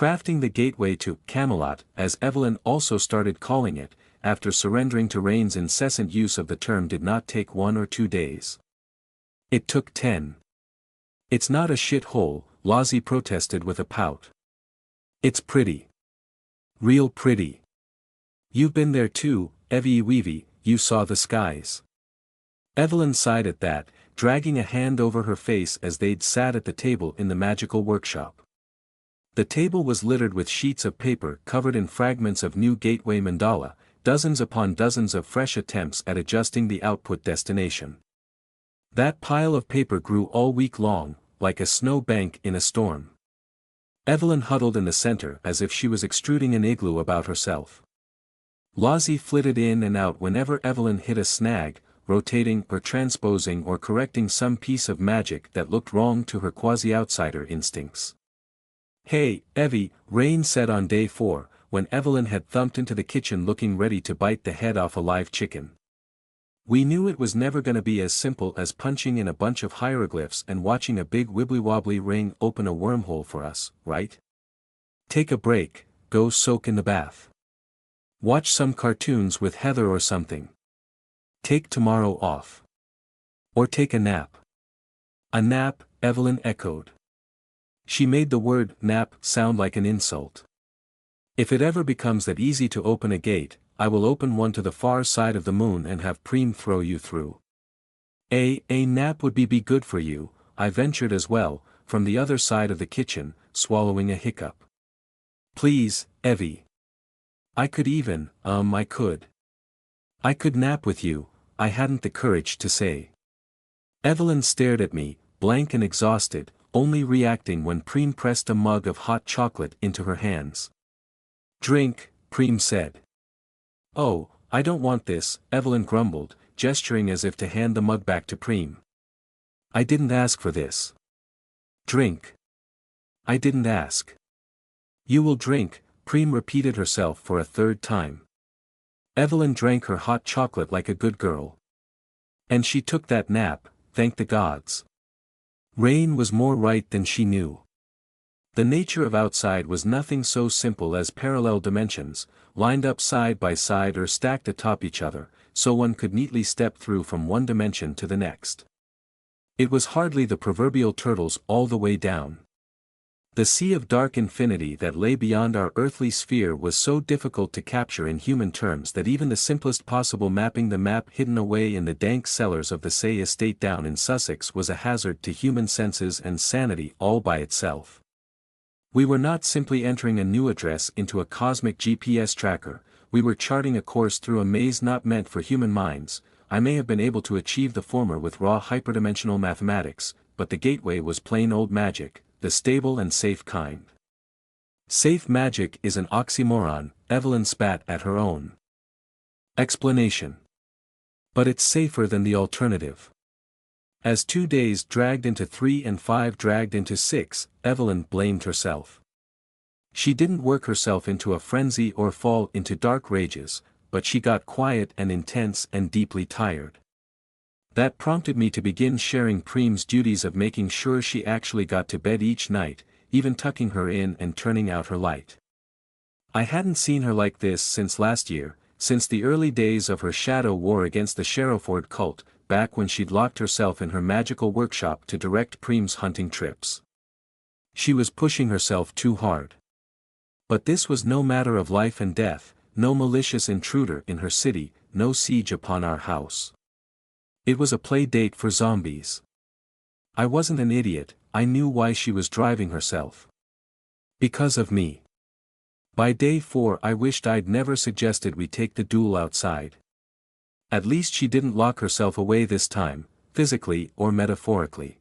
Crafting the gateway to Camelot, as Evelyn also started calling it, after surrendering to Rain's incessant use of the term, did not take 1 or 2 days. It took 10. It's not a shithole, Lozzie protested with a pout. It's pretty. Real pretty. You've been there too, Evie Weevy, you saw the skies. Evelyn sighed at that, dragging a hand over her face as they'd sat at the table in the magical workshop. The table was littered with sheets of paper covered in fragments of new gateway mandala, dozens upon dozens of fresh attempts at adjusting the output destination. That pile of paper grew all week long, like a snow bank in a storm. Evelyn huddled in the center as if she was extruding an igloo about herself. Lozzie flitted in and out whenever Evelyn hit a snag, rotating or transposing or correcting some piece of magic that looked wrong to her quasi-outsider instincts. "Hey, Evie," Rain said on day 4, when Evelyn had thumped into the kitchen looking ready to bite the head off a live chicken. "We knew it was never gonna be as simple as punching in a bunch of hieroglyphs and watching a big wibbly-wobbly ring open a wormhole for us, right? Take a break, go soak in the bath. Watch some cartoons with Heather or something. Take tomorrow off. Or take a nap." "A nap," Evelyn echoed. She made the word nap sound like an insult. "If it ever becomes that easy to open a gate, I will open one to the far side of the moon and have Preem throw you through." A nap would be good for you," I ventured as well, from the other side of the kitchen, swallowing a hiccup. "Please, Evie. I could even, I could. I could nap with you," I hadn't the courage to say. Evelyn stared at me, blank and exhausted, only reacting when Preem pressed a mug of hot chocolate into her hands. "Drink," Preem said. "Oh, I don't want this," Evelyn grumbled, gesturing as if to hand the mug back to Preem. "I didn't ask for this." "Drink." "I didn't ask." "You will drink," Preem repeated herself for a 3rd time. Evelyn drank her hot chocolate like a good girl. And she took that nap, thank the gods. Rain was more right than she knew. The nature of outside was nothing so simple as parallel dimensions, lined up side by side or stacked atop each other, so one could neatly step through from one dimension to the next. It was hardly the proverbial turtles all the way down. The sea of dark infinity that lay beyond our earthly sphere was so difficult to capture in human terms that even the simplest possible mapping, the map hidden away in the dank cellars of the Say estate down in Sussex, was a hazard to human senses and sanity all by itself. We were not simply entering a new address into a cosmic GPS tracker, we were charting a course through a maze not meant for human minds. I may have been able to achieve the former with raw hyperdimensional mathematics, but the gateway was plain old magic, the stable and safe kind. Safe magic is an oxymoron, Evelyn spat at her own explanation. But it's safer than the alternative. As 2 days dragged into 3 and 5 dragged into 6, Evelyn blamed herself. She didn't work herself into a frenzy or fall into dark rages, but she got quiet and intense and deeply tired. That prompted me to begin sharing Preem's duties of making sure she actually got to bed each night, even tucking her in and turning out her light. I hadn't seen her like this since last year, since the early days of her shadow war against the Sherrowford cult, back when she'd locked herself in her magical workshop to direct Preem's hunting trips. She was pushing herself too hard. But this was no matter of life and death, no malicious intruder in her city, no siege upon our house. It was a play date for zombies. I wasn't an idiot, I knew why she was driving herself. Because of me. By day 4 I wished I'd never suggested we take the duel outside. At least she didn't lock herself away this time, physically or metaphorically.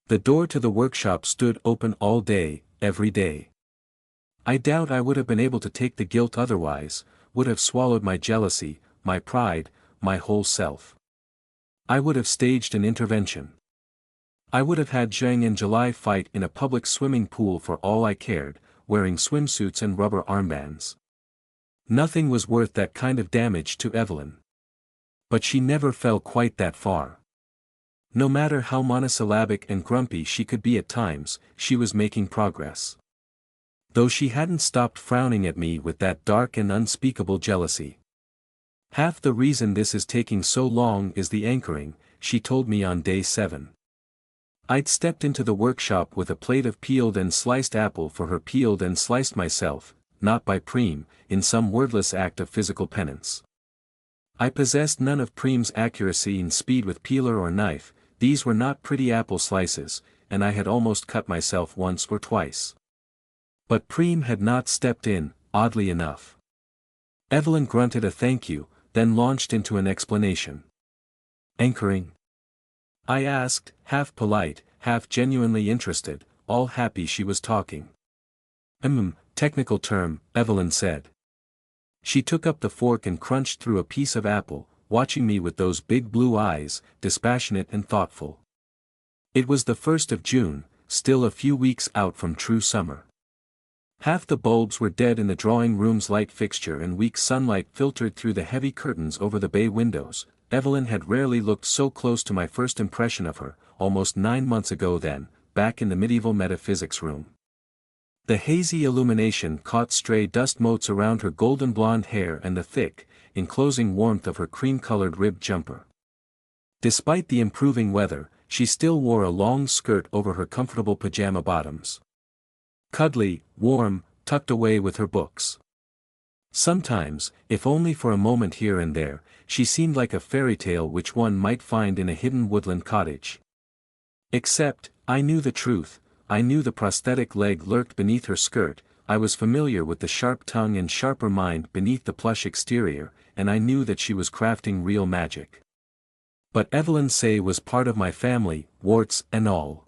The door to the workshop stood open all day, every day. I doubt I would have been able to take the guilt otherwise, would have swallowed my jealousy, my pride, my whole self. I would have staged an intervention. I would have had Zhang and July fight in a public swimming pool for all I cared, wearing swimsuits and rubber armbands. Nothing was worth that kind of damage to Evelyn. But she never fell quite that far. No matter how monosyllabic and grumpy she could be at times, she was making progress. though she hadn't stopped frowning at me with that dark and unspeakable jealousy. Half the reason this is taking so long is the anchoring, she told me on day 7. I'd stepped into the workshop with a plate of peeled and sliced apple for her, peeled and sliced myself, not by Preem, in some wordless act of physical penance. I possessed none of Preem's accuracy and speed with peeler or knife. These were not pretty apple slices, and I had almost cut myself once or twice. But Preem had not stepped in, oddly enough. Evelyn grunted a thank you, then launched into an explanation. Anchoring? I asked, half polite, half genuinely interested, all happy she was talking. Technical term, Evelyn said. She took up the fork and crunched through a piece of apple, watching me with those big blue eyes, dispassionate and thoughtful. It was the 1st of June, still a few weeks out from true summer. Half the bulbs were dead in the drawing room's light fixture and weak sunlight filtered through the heavy curtains over the bay windows. Evelyn had rarely looked so close to my first impression of her, almost 9 months ago then, back in the medieval metaphysics room. The hazy illumination caught stray dust motes around her golden blonde hair and the thick, enclosing warmth of her cream-colored ribbed jumper. Despite the improving weather, she still wore a long skirt over her comfortable pajama bottoms. Cuddly, warm, tucked away with her books. Sometimes, if only for a moment here and there, she seemed like a fairy tale which one might find in a hidden woodland cottage. Except, I knew the truth. I knew the prosthetic leg lurked beneath her skirt, I was familiar with the sharp tongue and sharper mind beneath the plush exterior, and I knew that she was crafting real magic. But Evelyn Say was part of my family, warts and all.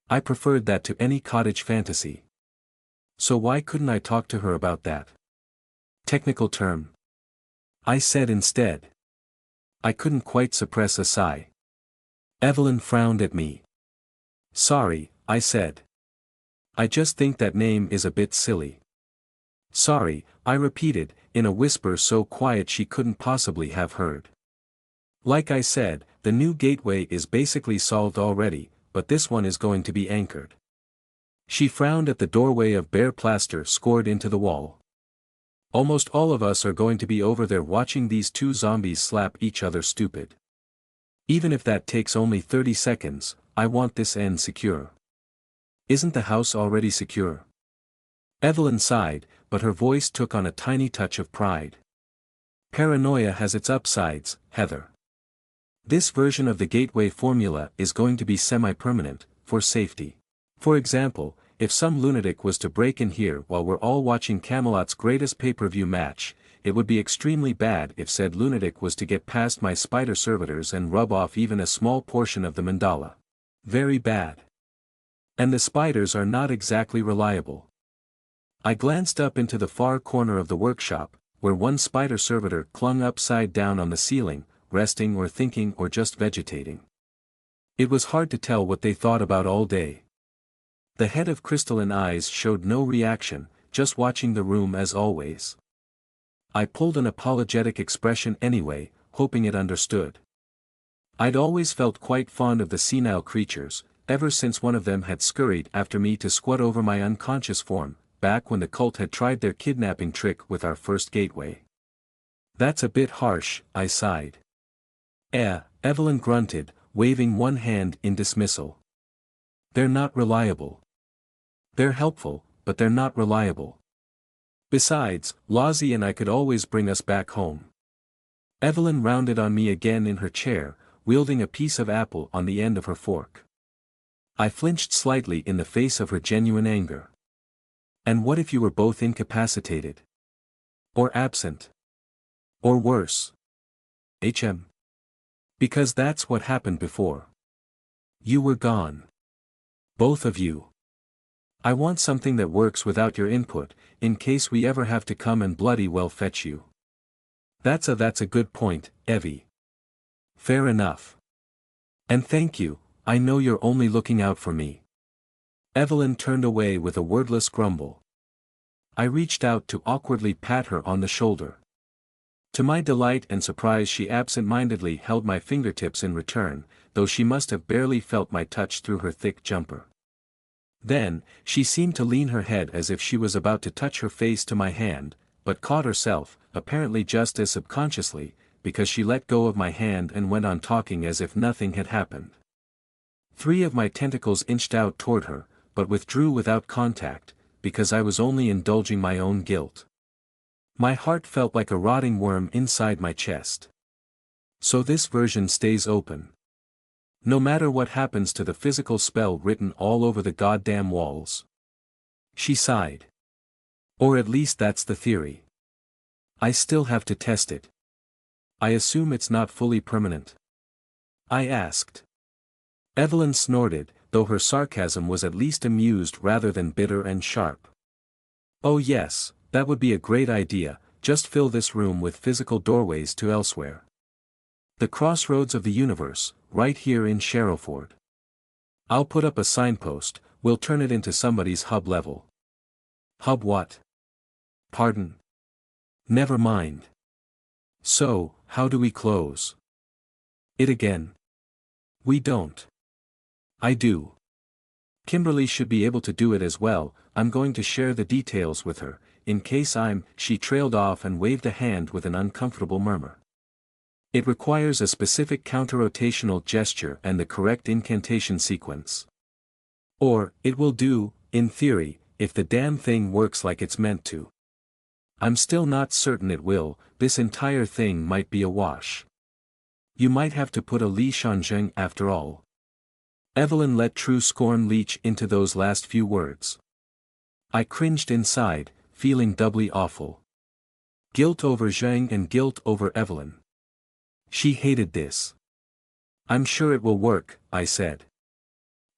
I preferred that to any cottage fantasy. So why couldn't I talk to her about that? Technical term. I said instead. I couldn't quite suppress a sigh. Evelyn frowned at me. Sorry, I said. I just think that name is a bit silly. Sorry, I repeated, in a whisper so quiet she couldn't possibly have heard. Like I said, the new gateway is basically solved already, but this one is going to be anchored. She frowned at the doorway of bare plaster scored into the wall. Almost all of us are going to be over there watching these two zombies slap each other stupid. Even if that takes only 30 seconds, I want this end secure. Isn't the house already secure? Evelyn sighed, but her voice took on a tiny touch of pride. Paranoia has its upsides, Heather. This version of the gateway formula is going to be semi-permanent, for safety. For example, if some lunatic was to break in here while we're all watching Camelot's greatest pay-per-view match, it would be extremely bad if said lunatic was to get past my spider servitors and rub off even a small portion of the mandala. Very bad. And the spiders are not exactly reliable. I glanced up into the far corner of the workshop, where one spider servitor clung upside down on the ceiling, resting or thinking or just vegetating. It was hard to tell what they thought about all day. The head of crystalline eyes showed no reaction, just watching the room as always. I pulled an apologetic expression anyway, hoping it understood. I'd always felt quite fond of the senile creatures, ever since one of them had scurried after me to squat over my unconscious form, back when the cult had tried their kidnapping trick with our first gateway. That's a bit harsh, I sighed. Evelyn grunted, waving one hand in dismissal. They're not reliable. They're helpful, but they're not reliable. Besides, Lozzie and I could always bring us back home. Evelyn rounded on me again in her chair, wielding a piece of apple on the end of her fork. I flinched slightly in the face of her genuine anger. And what if you were both incapacitated? Or absent? Or worse? Because that's what happened before. You were gone. Both of you. I want something that works without your input, in case we ever have to come and bloody well fetch you. That's a good point, Evie. Fair enough. And thank you, I know you're only looking out for me. Evelyn turned away with a wordless grumble. I reached out to awkwardly pat her on the shoulder. To my delight and surprise she absent-mindedly held my fingertips in return, though she must have barely felt my touch through her thick jumper. Then, she seemed to lean her head as if she was about to touch her face to my hand, but caught herself, apparently just as subconsciously, because she let go of my hand and went on talking as if nothing had happened. 3 of my tentacles inched out toward her, but withdrew without contact, because I was only indulging my own guilt. My heart felt like a rotting worm inside my chest. So this version stays open. No matter what happens to the physical spell written all over the goddamn walls. She sighed. Or at least that's the theory. I still have to test it. I assume it's not fully permanent? I asked. Evelyn snorted, though her sarcasm was at least amused rather than bitter and sharp. Oh yes, that would be a great idea, just fill this room with physical doorways to elsewhere. The crossroads of the universe, right here in Sherrowford. I'll put up a signpost, we'll turn it into somebody's hub level. Hub what? Pardon? Never mind. So, how do we close it again? We don't. I do. Kimberly should be able to do it as well, I'm going to share the details with her, in case she trailed off and waved a hand with an uncomfortable murmur. It requires a specific counter-rotational gesture and the correct incantation sequence. Or, it will do, in theory, if the damn thing works like it's meant to. I'm still not certain it will, this entire thing might be a wash. You might have to put a leash on Zheng after all. Evelyn let true scorn leach into those last few words. I cringed inside, feeling doubly awful. Guilt over Zheng and guilt over Evelyn. She hated this. I'm sure it will work, I said.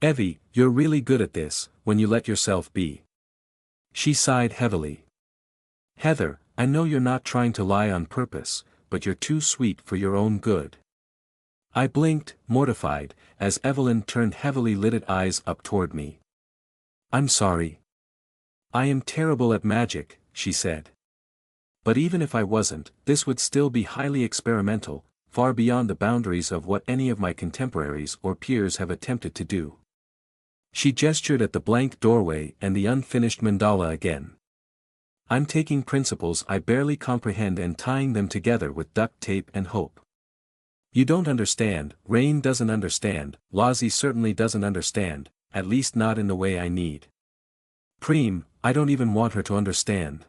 Evie, you're really good at this, when you let yourself be. She sighed heavily. Heather, I know you're not trying to lie on purpose, but you're too sweet for your own good. I blinked, mortified, as Evelyn turned heavily lidded eyes up toward me. I'm sorry. I am terrible at magic, she said. But even if I wasn't, this would still be highly experimental, far beyond the boundaries of what any of my contemporaries or peers have attempted to do. She gestured at the blank doorway and the unfinished mandala again. I'm taking principles I barely comprehend and tying them together with duct tape and hope. You don't understand, Rain doesn't understand, Lozzie certainly doesn't understand, at least not in the way I need. Preem, I don't even want her to understand.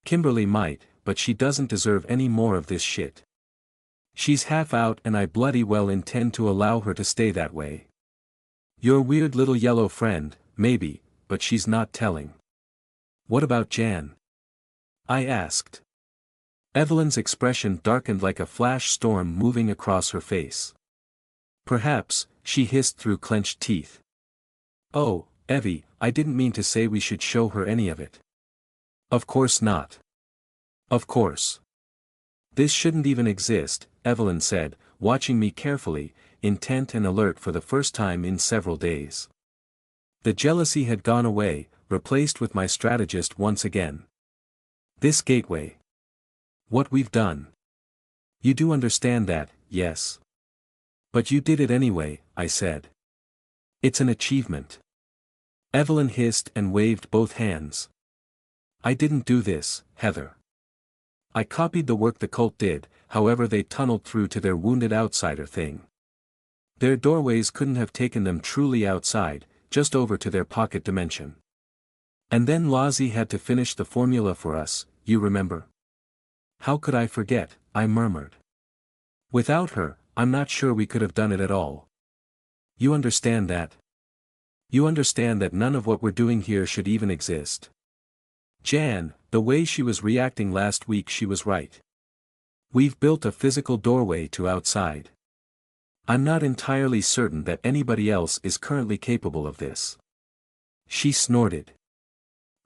Kimberly might, but she doesn't deserve any more of this shit. She's half out and I bloody well intend to allow her to stay that way. Your weird little yellow friend, maybe, but she's not telling. What about Jan? I asked. Evelyn's expression darkened like a flash storm moving across her face. Perhaps, she hissed through clenched teeth. Oh, Evie, I didn't mean to say we should show her any of it. Of course not. Of course. This shouldn't even exist, Evelyn said, watching me carefully, intent and alert for the first time in several days. The jealousy had gone away, replaced with my strategist once again. This gateway. What we've done. You do understand that, yes. But you did it anyway, I said. It's an achievement. Evelyn hissed and waved both hands. I didn't do this, Heather. I copied the work the cult did, however they tunneled through to their wounded outsider thing. Their doorways couldn't have taken them truly outside, just over to their pocket dimension. And then Lozzie had to finish the formula for us, you remember? How could I forget, I murmured. Without her, I'm not sure we could have done it at all. You understand that? You understand that none of what we're doing here should even exist. Jan, the way she was reacting last week, she was right. We've built a physical doorway to outside. I'm not entirely certain that anybody else is currently capable of this. She snorted.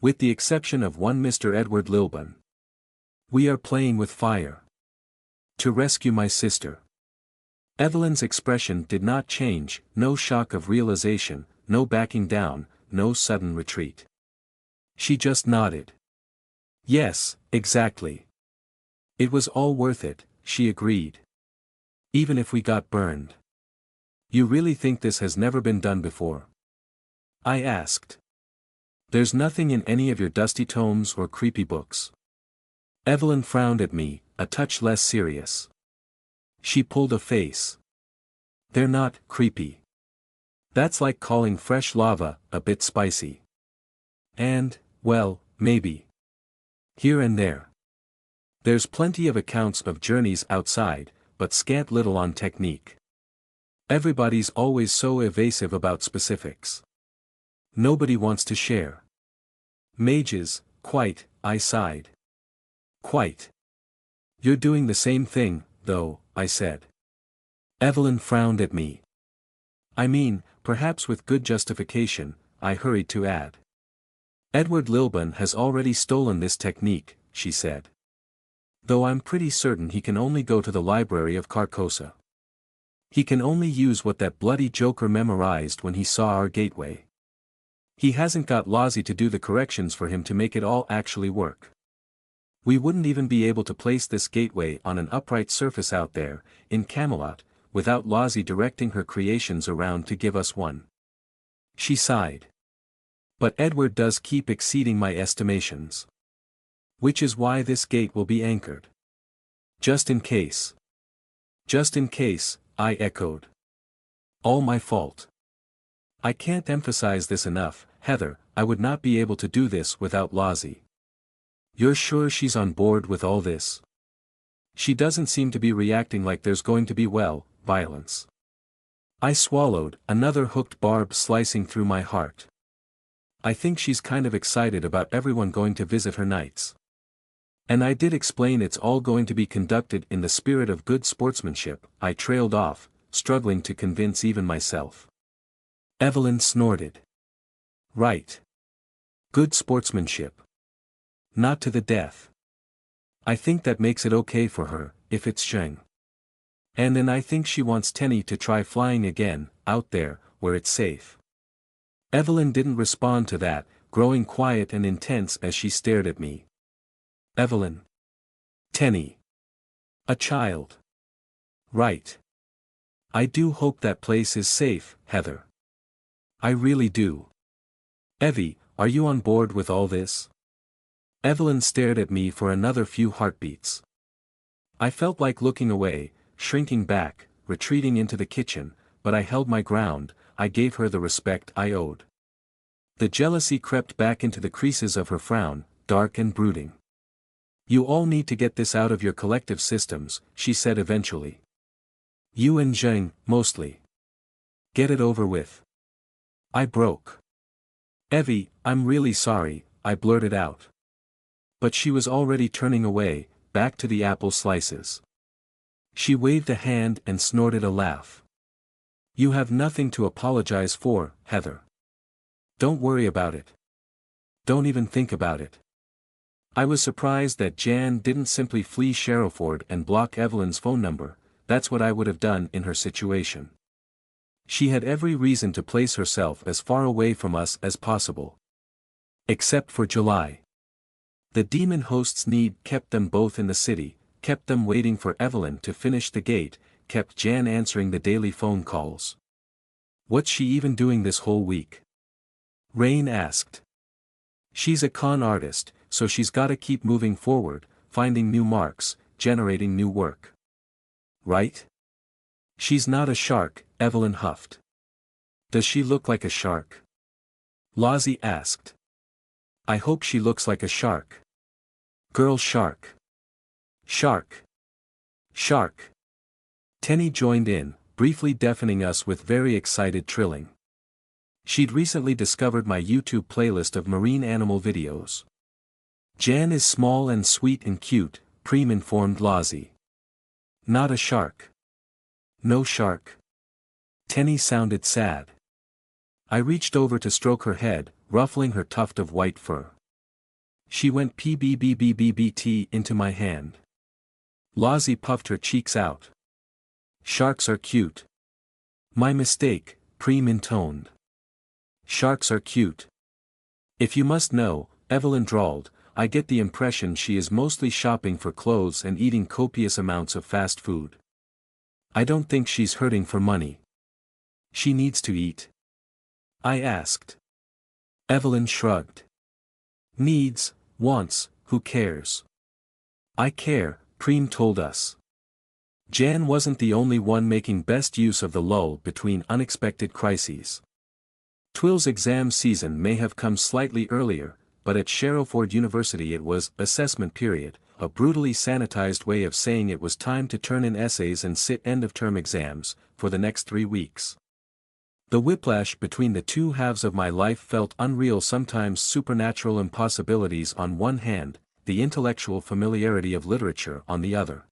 With the exception of one Mr. Edward Lilburn. We are playing with fire. To rescue my sister. Evelyn's expression did not change, no shock of realization, no backing down, no sudden retreat. She just nodded. Yes, exactly. It was all worth it, she agreed. Even if we got burned. You really think this has never been done before? I asked. There's nothing in any of your dusty tomes or creepy books. Evelyn frowned at me, a touch less serious. She pulled a face. They're not creepy. That's like calling fresh lava a bit spicy. And, well, maybe. Here and there. There's plenty of accounts of journeys outside, but scant little on technique. Everybody's always so evasive about specifics. Nobody wants to share. Mages, quite, I sighed. Quite. You're doing the same thing, though, I said. Evelyn frowned at me. I mean, perhaps with good justification, I hurried to add. Edward Lilburn has already stolen this technique, she said. Though I'm pretty certain he can only go to the library of Carcosa. He can only use what that bloody joker memorized when he saw our gateway. He hasn't got Lozzie to do the corrections for him to make it all actually work. We wouldn't even be able to place this gateway on an upright surface out there, in Camelot, without Lozzie directing her creations around to give us one. She sighed. But Edward does keep exceeding my estimations. Which is why this gate will be anchored. Just in case. Just in case, I echoed. All my fault. I can't emphasize this enough, Heather, I would not be able to do this without Lozzie. You're sure she's on board with all this? She doesn't seem to be reacting like there's going to be, well, violence. I swallowed, another hooked barb slicing through my heart. I think she's kind of excited about everyone going to visit her nights. And I did explain it's all going to be conducted in the spirit of good sportsmanship. I trailed off, struggling to convince even myself. Evelyn snorted. Right. Good sportsmanship. Not to the death. I think that makes it okay for her, if it's Sheng. And then I think she wants Tenny to try flying again, out there, where it's safe. Evelyn didn't respond to that, growing quiet and intense as she stared at me. Evelyn. Tenny. A child. Right. I do hope that place is safe, Heather. I really do. Evie, are you on board with all this? Evelyn stared at me for another few heartbeats. I felt like looking away, shrinking back, retreating into the kitchen, but I held my ground. I gave her the respect I owed. The jealousy crept back into the creases of her frown, dark and brooding. You all need to get this out of your collective systems, she said eventually. You and Zheng, mostly. Get it over with. I broke. Evie, I'm really sorry, I blurted out. But she was already turning away, back to the apple slices. She waved a hand and snorted a laugh. You have nothing to apologize for, Heather. Don't worry about it. Don't even think about it. I was surprised that Jan didn't simply flee Sherrowford and block Evelyn's phone number. That's what I would have done in her situation. She had every reason to place herself as far away from us as possible. Except for July. The demon host's need kept them both in the city, kept them waiting for Evelyn to finish the gate, kept Jan answering the daily phone calls. What's she even doing this whole week? Rain asked. She's a con artist, so she's gotta keep moving forward, finding new marks, generating new work. Right? She's not a shark, Evelyn huffed. Does she look like a shark? Lozzie asked. I hope she looks like a shark. Girl shark. Shark. Shark. Tenny joined in, briefly deafening us with very excited trilling. She'd recently discovered my YouTube playlist of marine animal videos. Jan is small and sweet and cute, Preem informed Lozzie. Not a shark. No shark. Tenny sounded sad. I reached over to stroke her head, ruffling her tuft of white fur. She went pbbbbbt into my hand. Lozzie puffed her cheeks out. Sharks are cute. My mistake, Preem intoned. Sharks are cute. If you must know, Evelyn drawled, I get the impression she is mostly shopping for clothes and eating copious amounts of fast food. I don't think she's hurting for money. She needs to eat. I asked. Evelyn shrugged. Needs, wants, who cares? I care, Preem told us. Jan wasn't the only one making best use of the lull between unexpected crises. Twill's exam season may have come slightly earlier, but at Sherrowford University it was assessment period, a brutally sanitized way of saying it was time to turn in essays and sit end-of-term exams, for the next 3 weeks. The whiplash between the two halves of my life felt unreal, sometimes supernatural impossibilities on one hand, the intellectual familiarity of literature on the other.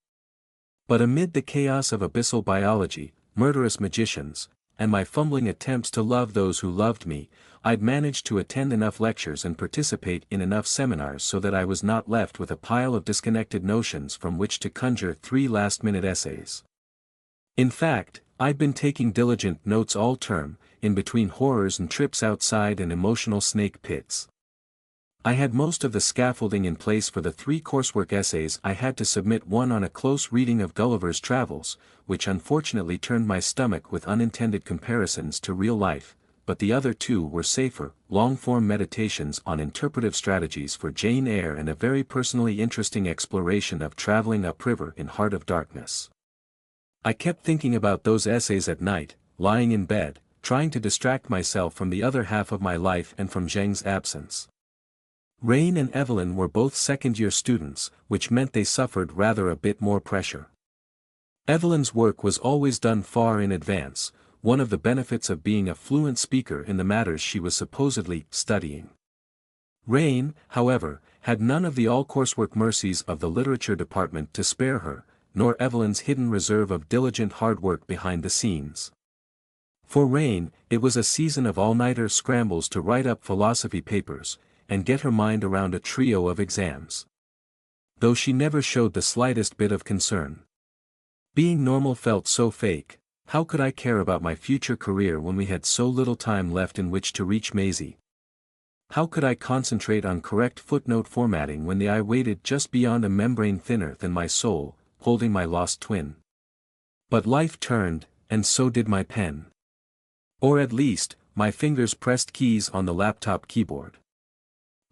But amid the chaos of abyssal biology, murderous magicians, and my fumbling attempts to love those who loved me, I'd managed to attend enough lectures and participate in enough seminars so that I was not left with a pile of disconnected notions from which to conjure 3 last-minute essays. In fact, I'd been taking diligent notes all term, in between horrors and trips outside and emotional snake pits. I had most of the scaffolding in place for the 3 coursework essays. I had to submit one on a close reading of Gulliver's Travels, which unfortunately turned my stomach with unintended comparisons to real life, but the other 2 were safer, long-form meditations on interpretive strategies for Jane Eyre and a very personally interesting exploration of traveling upriver in Heart of Darkness. I kept thinking about those essays at night, lying in bed, trying to distract myself from the other half of my life and from Zheng's absence. Rain and Evelyn were both second-year students, which meant they suffered rather a bit more pressure. Evelyn's work was always done far in advance, one of the benefits of being a fluent speaker in the matters she was supposedly studying. Rain, however, had none of the all-coursework mercies of the literature department to spare her, nor Evelyn's hidden reserve of diligent hard work behind the scenes. For Rain, it was a season of all-nighter scrambles to write up philosophy papers, and get her mind around a trio of exams. Though she never showed the slightest bit of concern. Being normal felt so fake. How could I care about my future career when we had so little time left in which to reach Maisie? How could I concentrate on correct footnote formatting when the eye waited just beyond a membrane thinner than my soul, holding my lost twin? But life turned, and so did my pen. Or at least, my fingers pressed keys on the laptop keyboard.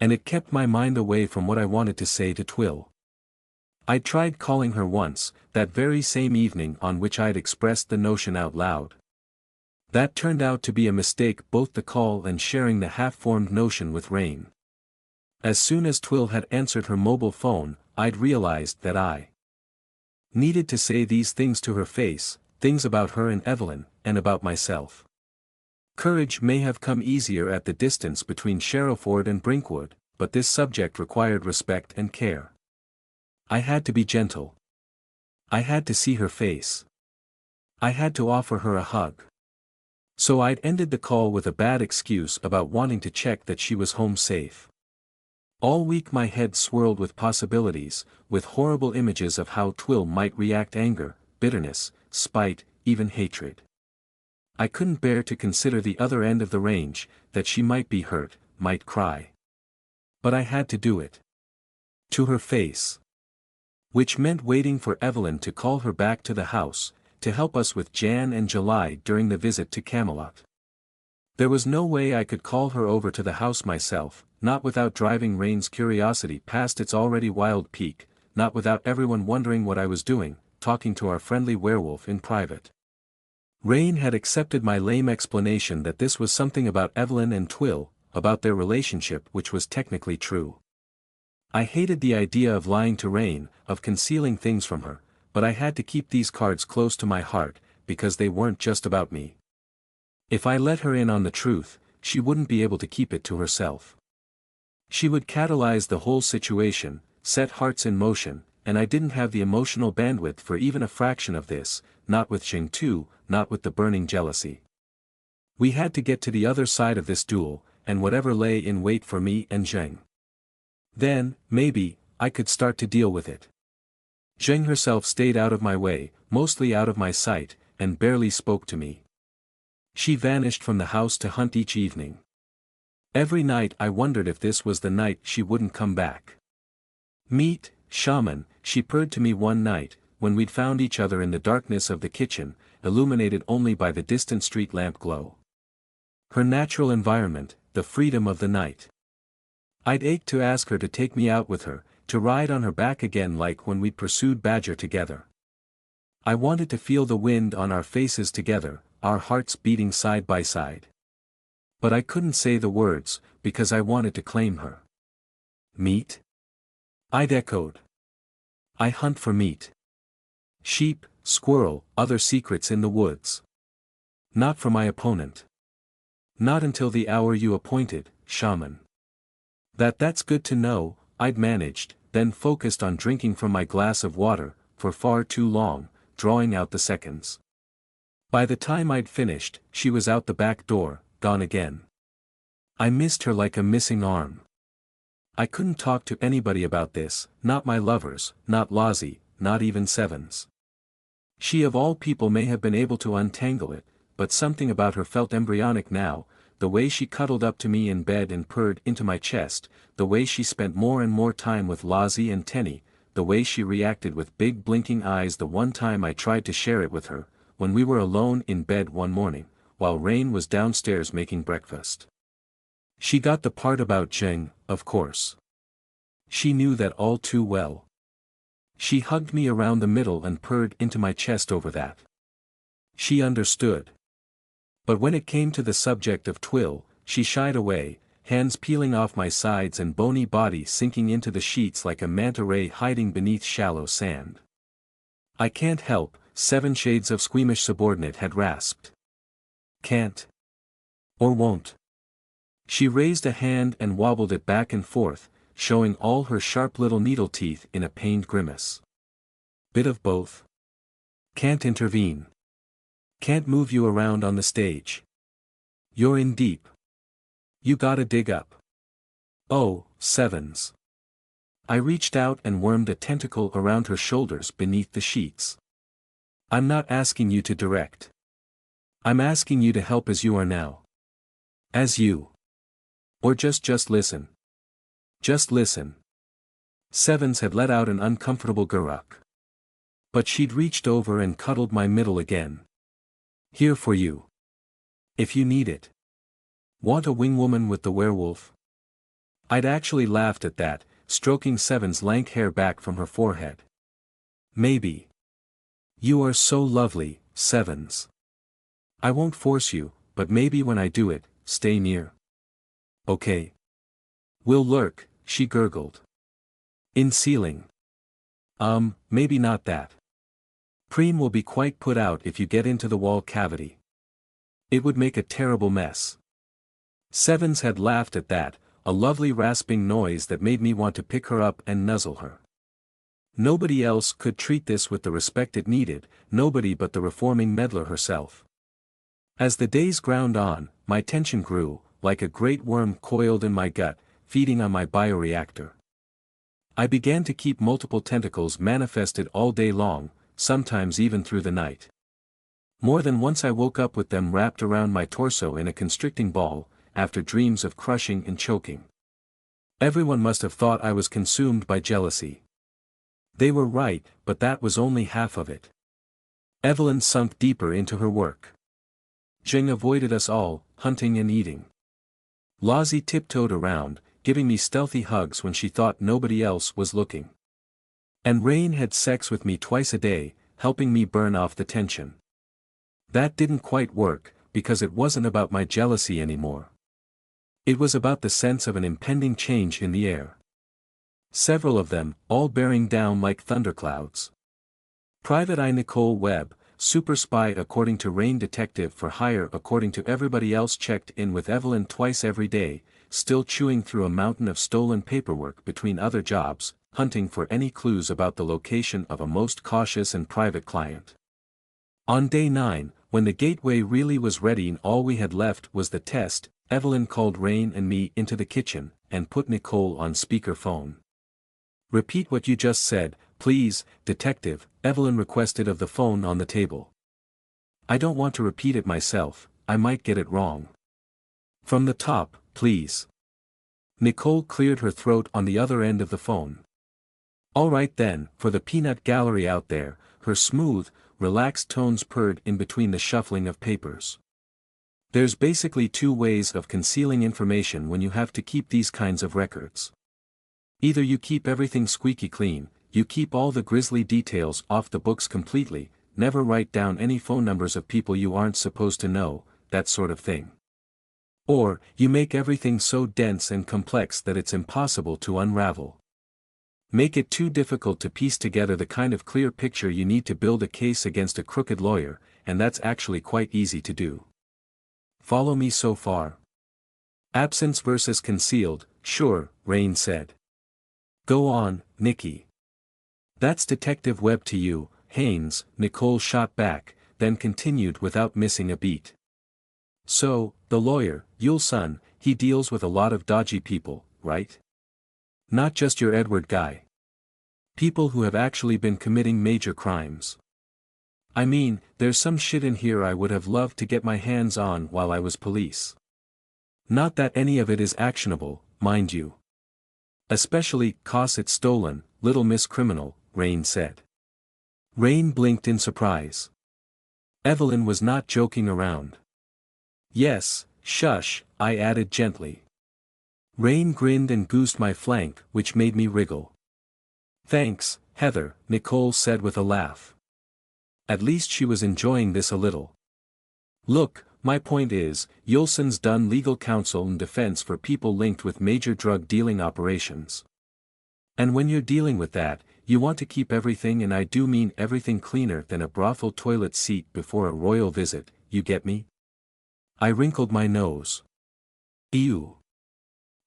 And it kept my mind away from what I wanted to say to Twill. I'd tried calling her once, that very same evening on which I'd expressed the notion out loud. That turned out to be a mistake, both the call and sharing the half-formed notion with Rain. As soon as Twill had answered her mobile phone, I'd realized that I needed to say these things to her face, things about her and Evelyn, and about myself. Courage may have come easier at the distance between Sherrowford and Brinkwood, but this subject required respect and care. I had to be gentle. I had to see her face. I had to offer her a hug. So I'd ended the call with a bad excuse about wanting to check that she was home safe. All week my head swirled with possibilities, with horrible images of how Twill might react: anger, bitterness, spite, even hatred. I couldn't bear to consider the other end of the range, that she might be hurt, might cry. But I had to do it. To her face. Which meant waiting for Evelyn to call her back to the house, to help us with Jan and July during the visit to Camelot. There was no way I could call her over to the house myself, not without driving Rain's curiosity past its already wild peak, not without everyone wondering what I was doing, talking to our friendly werewolf in private. Rain had accepted my lame explanation that this was something about Evelyn and Twill, about their relationship, which was technically true. I hated the idea of lying to Rain, of concealing things from her, but I had to keep these cards close to my heart, because they weren't just about me. If I let her in on the truth, she wouldn't be able to keep it to herself. She would catalyze the whole situation, set hearts in motion, and I didn't have the emotional bandwidth for even a fraction of this, not with Xing too, not with the burning jealousy. We had to get to the other side of this duel, and whatever lay in wait for me and Zheng. Then, maybe, I could start to deal with it. Zheng herself stayed out of my way, mostly out of my sight, and barely spoke to me. She vanished from the house to hunt each evening. Every night I wondered if this was the night she wouldn't come back. Meet, shaman, she purred to me one night, when we'd found each other in the darkness of the kitchen, illuminated only by the distant street lamp glow. Her natural environment, the freedom of the night. I'd ached to ask her to take me out with her, to ride on her back again like when we'd pursued Badger together. I wanted to feel the wind on our faces together, our hearts beating side by side. But I couldn't say the words, because I wanted to claim her. Meat? I'd echoed. I hunt for meat. Sheep, squirrel, other secrets in the woods. Not for my opponent. Not until the hour you appointed, shaman. That's good to know, I'd managed, then focused on drinking from my glass of water, for far too long, drawing out the seconds. By the time I'd finished, she was out the back door, gone again. I missed her like a missing arm. I couldn't talk to anybody about this, not my lovers, not Lozzie, not even Sevens. She of all people may have been able to untangle it, but something about her felt embryonic now, the way she cuddled up to me in bed and purred into my chest, the way she spent more and more time with Lozzie and Tenny, the way she reacted with big blinking eyes the one time I tried to share it with her, when we were alone in bed one morning, while Rain was downstairs making breakfast. She got the part about Jing, of course. She knew that all too well. She hugged me around the middle and purred into my chest over that. She understood. But when it came to the subject of Twill, she shied away, hands peeling off my sides and bony body sinking into the sheets like a manta ray hiding beneath shallow sand. I can't help, 7 shades of squeamish subordinate had rasped. Can't. Or won't. She raised a hand and wobbled it back and forth, showing all her sharp little needle teeth in a pained grimace. Bit of both. Can't intervene. Can't move you around on the stage. You're in deep. You gotta dig up. Oh, Sevens. I reached out and wormed a tentacle around her shoulders beneath the sheets. I'm not asking you to direct. I'm asking you to help as you are now. As you. Or just listen. Just listen. Sevens had let out an uncomfortable guruk. But she'd reached over and cuddled my middle again. Here for you. If you need it. Want a wingwoman with the werewolf? I'd actually laughed at that, stroking Seven's lank hair back from her forehead. Maybe. You are so lovely, Sevens. I won't force you, but maybe when I do it, stay near. Okay. We'll lurk, she gurgled. In ceiling. Maybe not that. Preem will be quite put out if you get into the wall cavity. It would make a terrible mess. Sevens had laughed at that, a lovely rasping noise that made me want to pick her up and nuzzle her. Nobody else could treat this with the respect it needed, nobody but the reforming meddler herself. As the days ground on, my tension grew, like a great worm coiled in my gut, feeding on my bioreactor. I began to keep multiple tentacles manifested all day long, sometimes even through the night. More than once I woke up with them wrapped around my torso in a constricting ball, after dreams of crushing and choking. Everyone must have thought I was consumed by jealousy. They were right, but that was only half of it. Evelyn sunk deeper into her work. Jing avoided us all, hunting and eating. Lozzie tiptoed around, giving me stealthy hugs when she thought nobody else was looking. And Rain had sex with me twice a day, helping me burn off the tension. That didn't quite work, because it wasn't about my jealousy anymore. It was about the sense of an impending change in the air. Several of them, all bearing down like thunderclouds. Private Eye Nicole Webb, super spy according to Rain, detective for hire according to everybody else, checked in with Evelyn twice every day, still chewing through a mountain of stolen paperwork between other jobs, hunting for any clues about the location of a most cautious and private client. On day 9, when the gateway really was ready and all we had left was the test, Evelyn called Rain and me into the kitchen, and put Nicole on speakerphone. Repeat what you just said, please, detective, Evelyn requested of the phone on the table. I don't want to repeat it myself, I might get it wrong. From the top, please. Nicole cleared her throat on the other end of the phone. All right then, for the peanut gallery out there, her smooth, relaxed tones purred in between the shuffling of papers. There's basically two ways of concealing information when you have to keep these kinds of records. Either you keep everything squeaky clean, you keep all the grisly details off the books completely, never write down any phone numbers of people you aren't supposed to know, that sort of thing. Or, you make everything so dense and complex that it's impossible to unravel. Make it too difficult to piece together the kind of clear picture you need to build a case against a crooked lawyer, and that's actually quite easy to do. Follow me so far? Absence versus concealed, sure, Rain said. Go on, Nikki. That's Detective Webb to you, Haynes, Nicole shot back, then continued without missing a beat. So, the lawyer, Yule's son, he deals with a lot of dodgy people, right? Not just your Edward guy. People who have actually been committing major crimes. I mean, there's some shit in here I would have loved to get my hands on while I was police. Not that any of it is actionable, mind you. Especially, 'cause it's stolen, little Miss Criminal, Rain said. Rain blinked in surprise. Evelyn was not joking around. Yes, shush, I added gently. Rain grinned and goosed my flank, which made me wriggle. Thanks, Heather, Nicole said with a laugh. At least she was enjoying this a little. Look, my point is, Yuleson's done legal counsel and defense for people linked with major drug dealing operations. And when you're dealing with that, you want to keep everything, and I do mean everything, cleaner than a brothel toilet seat before a royal visit, you get me? I wrinkled my nose. Ew.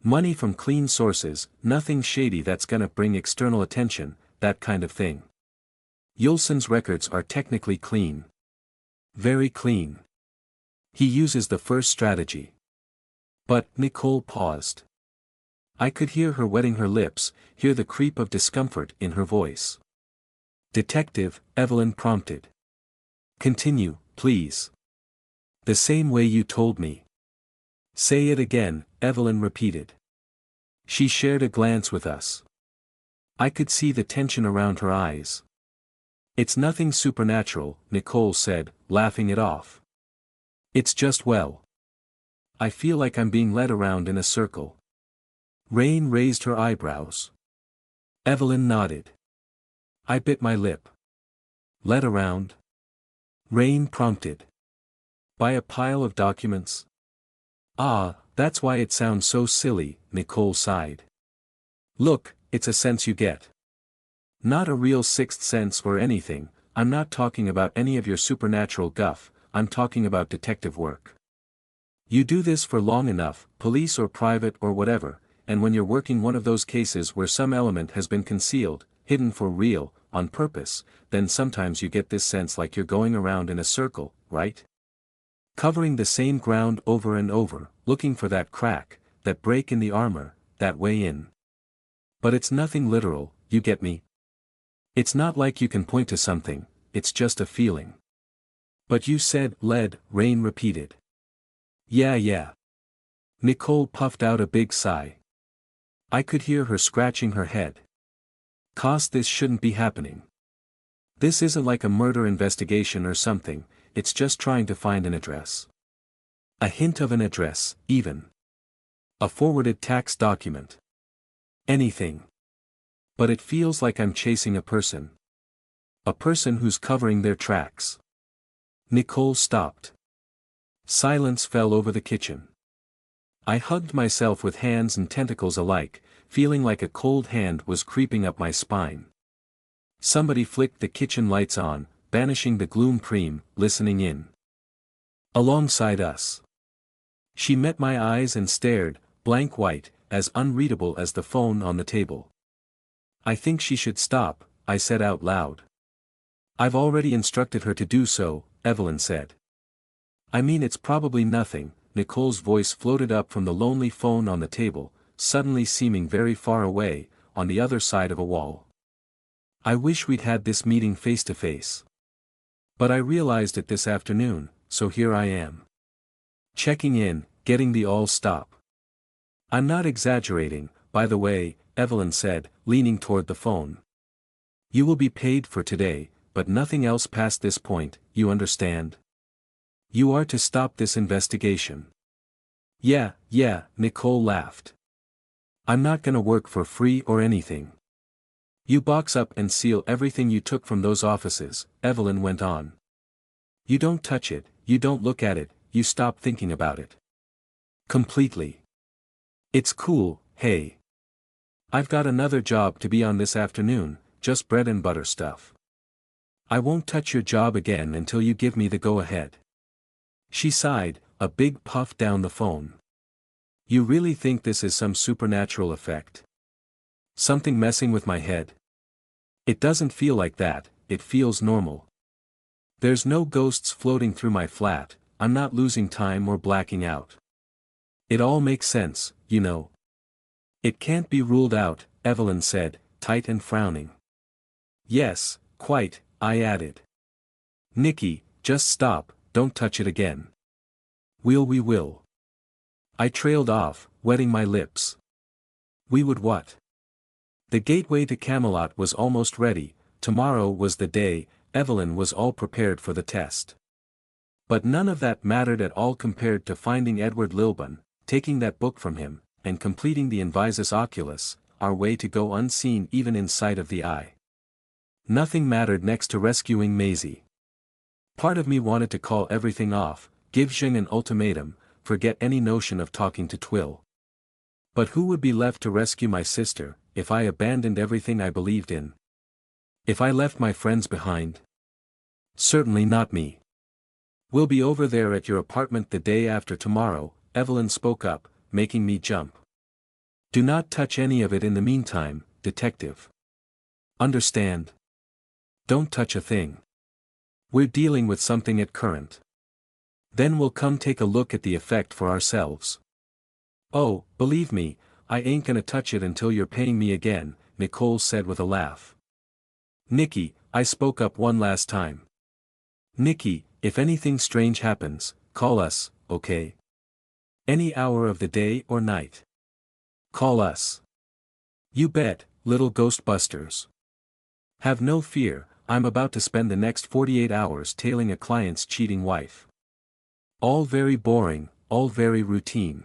Money from clean sources, nothing shady that's gonna bring external attention, that kind of thing. Yuleson's records are technically clean. Very clean. He uses the first strategy. But, Nicole paused. I could hear her wetting her lips, hear the creep of discomfort in her voice. Detective, Evelyn prompted. Continue, please. The same way you told me. Say it again, Evelyn repeated. She shared a glance with us. I could see the tension around her eyes. It's nothing supernatural, Nicole said, laughing it off. It's just, well. I feel like I'm being led around in a circle. Rain raised her eyebrows. Evelyn nodded. I bit my lip. Led around? Rain prompted. By a pile of documents? Ah, that's why it sounds so silly, Nicole sighed. Look, it's a sense you get. Not a real sixth sense or anything, I'm not talking about any of your supernatural guff, I'm talking about detective work. You do this for long enough, police or private or whatever, and when you're working one of those cases where some element has been concealed, hidden for real, on purpose, then sometimes you get this sense like you're going around in a circle, right? Covering the same ground over and over, looking for that crack, that break in the armor, that way in. But it's nothing literal, you get me? It's not like you can point to something, it's just a feeling. But you said lead, Rain repeated. Yeah. Nicole puffed out a big sigh. I could hear her scratching her head. 'Cause this shouldn't be happening. This isn't like a murder investigation or something, it's just trying to find an address. A hint of an address, even. A forwarded tax document. Anything. But it feels like I'm chasing a person. A person who's covering their tracks. Nicole stopped. Silence fell over the kitchen. I hugged myself with hands and tentacles alike, feeling like a cold hand was creeping up my spine. Somebody flicked the kitchen lights on, banishing the gloom. Preem, listening in. Alongside us. She met my eyes and stared, blank white, as unreadable as the phone on the table. I think she should stop, I said out loud. I've already instructed her to do so, Evelyn said. I mean, it's probably nothing, Nicole's voice floated up from the lonely phone on the table, suddenly seeming very far away, on the other side of a wall. I wish we'd had this meeting face to face. But I realized it this afternoon, so here I am. Checking in, getting the all stop. I'm not exaggerating, by the way, Evelyn said, leaning toward the phone. You will be paid for today, but nothing else past this point, you understand? You are to stop this investigation. Yeah, Nicole laughed. I'm not gonna work for free or anything. You box up and seal everything you took from those offices, Evelyn went on. You don't touch it, you don't look at it, you stop thinking about it. Completely. It's cool, hey. I've got another job to be on this afternoon, just bread and butter stuff. I won't touch your job again until you give me the go-ahead. She sighed, a big puff down the phone. You really think this is some supernatural effect? Something messing with my head? It doesn't feel like that, it feels normal. There's no ghosts floating through my flat, I'm not losing time or blacking out. It all makes sense, you know. It can't be ruled out, Evelyn said, tight and frowning. Yes, quite, I added. Nicky, just stop, don't touch it again. We will. I trailed off, wetting my lips. We would what? The gateway to Camelot was almost ready, tomorrow was the day, Evelyn was all prepared for the test. But none of that mattered at all compared to finding Edward Lilburn, taking that book from him, and completing the Invisus Oculus, our way to go unseen even in sight of the eye. Nothing mattered next to rescuing Maisie. Part of me wanted to call everything off, give Zheng an ultimatum, forget any notion of talking to Twill. But who would be left to rescue my sister, if I abandoned everything I believed in? If I left my friends behind? Certainly not me. We'll be over there at your apartment the day after tomorrow, Evelyn spoke up, making me jump. Do not touch any of it in the meantime, detective. Understand? Don't touch a thing. We're dealing with something at current. Then we'll come take a look at the effect for ourselves. Oh, believe me, I ain't gonna touch it until you're paying me again, Nicole said with a laugh. Nicky, I spoke up one last time. Nicky, if anything strange happens, call us, okay? Any hour of the day or night. Call us. You bet, little Ghostbusters. Have no fear, I'm about to spend the next 48 hours tailing a client's cheating wife. All very boring, all very routine.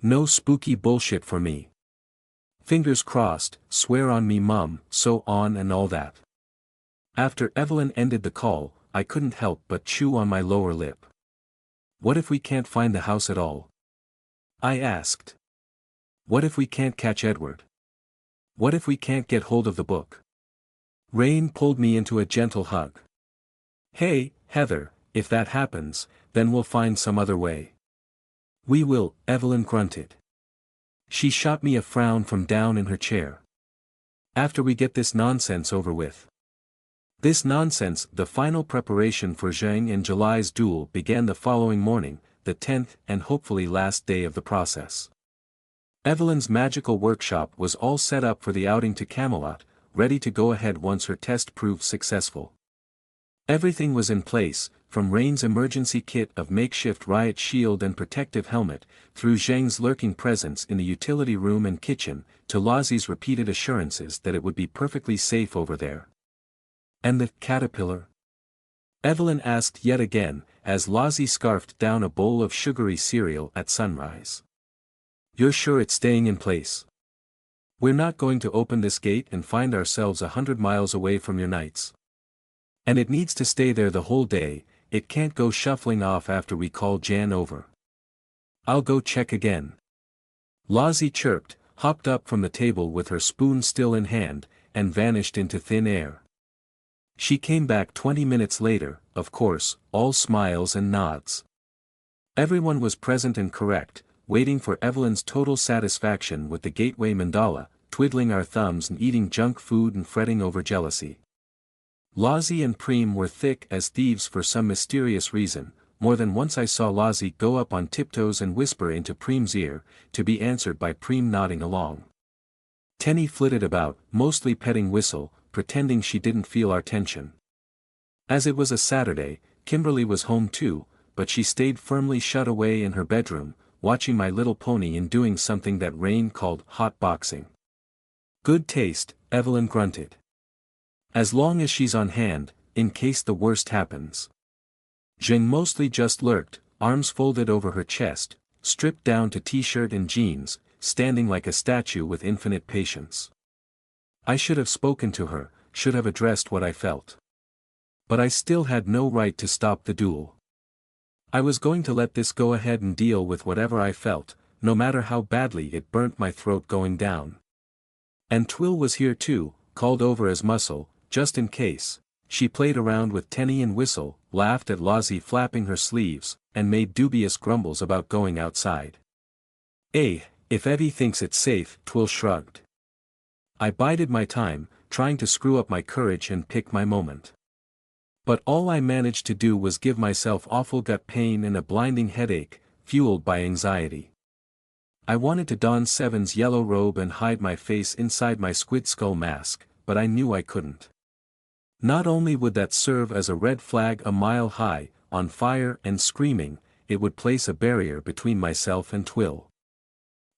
No spooky bullshit for me. Fingers crossed, swear on me mum, so on and all that. After Evelyn ended the call, I couldn't help but chew on my lower lip. What if we can't find the house at all? I asked. What if we can't catch Edward? What if we can't get hold of the book? Rain pulled me into a gentle hug. Hey, Heather, if that happens, then we'll find some other way. We will, Evelyn grunted. She shot me a frown from down in her chair. After we get this nonsense over with. This nonsense, the final preparation for Zhang and July's duel began the following morning, the 10th and hopefully last day of the process. Evelyn's magical workshop was all set up for the outing to Camelot, ready to go ahead once her test proved successful. Everything was in place, from Rain's emergency kit of makeshift riot shield and protective helmet, through Zhang's lurking presence in the utility room and kitchen, to Lazzie's repeated assurances that it would be perfectly safe over there. And the caterpillar? Evelyn asked yet again, as Lazzie scarfed down a bowl of sugary cereal at sunrise. You're sure it's staying in place? We're not going to open this gate and find ourselves 100 miles away from your knights. And it needs to stay there the whole day, it can't go shuffling off after we call Jan over. I'll go check again. Lazzie chirped, hopped up from the table with her spoon still in hand, and vanished into thin air. She came back 20 minutes later, of course, all smiles and nods. Everyone was present and correct, waiting for Evelyn's total satisfaction with the gateway mandala, twiddling our thumbs and eating junk food and fretting over jealousy. Lazzie and Preem were thick as thieves for some mysterious reason. More than once I saw Lazzie go up on tiptoes and whisper into Preem's ear, to be answered by Preem nodding along. Tenny flitted about, mostly petting Whistle, pretending she didn't feel our tension. As it was a Saturday, Kimberly was home too, but she stayed firmly shut away in her bedroom, watching My Little Pony and doing something that Rain called hot boxing. Good taste, Evelyn grunted. As long as she's on hand, in case the worst happens. Zheng mostly just lurked, arms folded over her chest, stripped down to t-shirt and jeans, standing like a statue with infinite patience. I should have spoken to her, should have addressed what I felt. But I still had no right to stop the duel. I was going to let this go ahead and deal with whatever I felt, no matter how badly it burnt my throat going down. And Twill was here too, called over as muscle, just in case. She played around with Tenny and Whistle, laughed at Lozzie flapping her sleeves, and made dubious grumbles about going outside. If Evie thinks it's safe, Twill shrugged. I bided my time, trying to screw up my courage and pick my moment. But all I managed to do was give myself awful gut pain and a blinding headache, fueled by anxiety. I wanted to don Seven's yellow robe and hide my face inside my squid skull mask, but I knew I couldn't. Not only would that serve as a red flag a mile high, on fire and screaming, it would place a barrier between myself and Twill.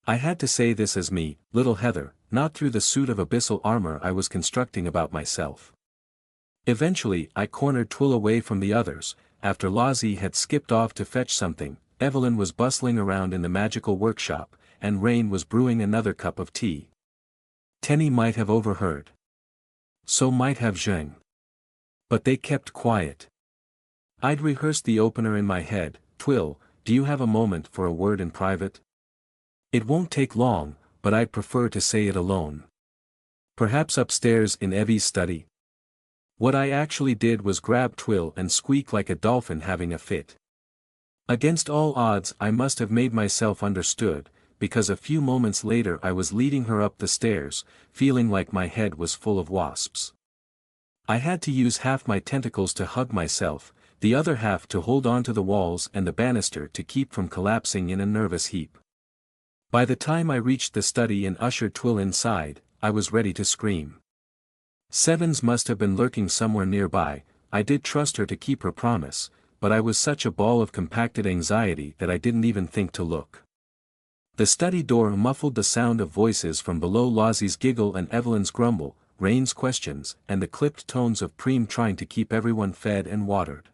I had to say this as me, little Heather, not through the suit of abyssal armor I was constructing about myself. Eventually I cornered Twill away from the others. After Lozzie had skipped off to fetch something, Evelyn was bustling around in the magical workshop, and Rain was brewing another cup of tea. Tenny might have overheard. So might have Zheng. But they kept quiet. I'd rehearsed the opener in my head. Twill, do you have a moment for a word in private? It won't take long, but I'd prefer to say it alone. Perhaps upstairs in Evie's study? What I actually did was grab Twill and squeak like a dolphin having a fit. Against all odds I must have made myself understood, because a few moments later I was leading her up the stairs, feeling like my head was full of wasps. I had to use half my tentacles to hug myself, the other half to hold onto the walls and the banister to keep from collapsing in a nervous heap. By the time I reached the study and ushered Twill inside, I was ready to scream. Sevens must have been lurking somewhere nearby. I did trust her to keep her promise, but I was such a ball of compacted anxiety that I didn't even think to look. The study door muffled the sound of voices from below, Lozzie's giggle and Evelyn's grumble, Rain's questions, and the clipped tones of Preem trying to keep everyone fed and watered.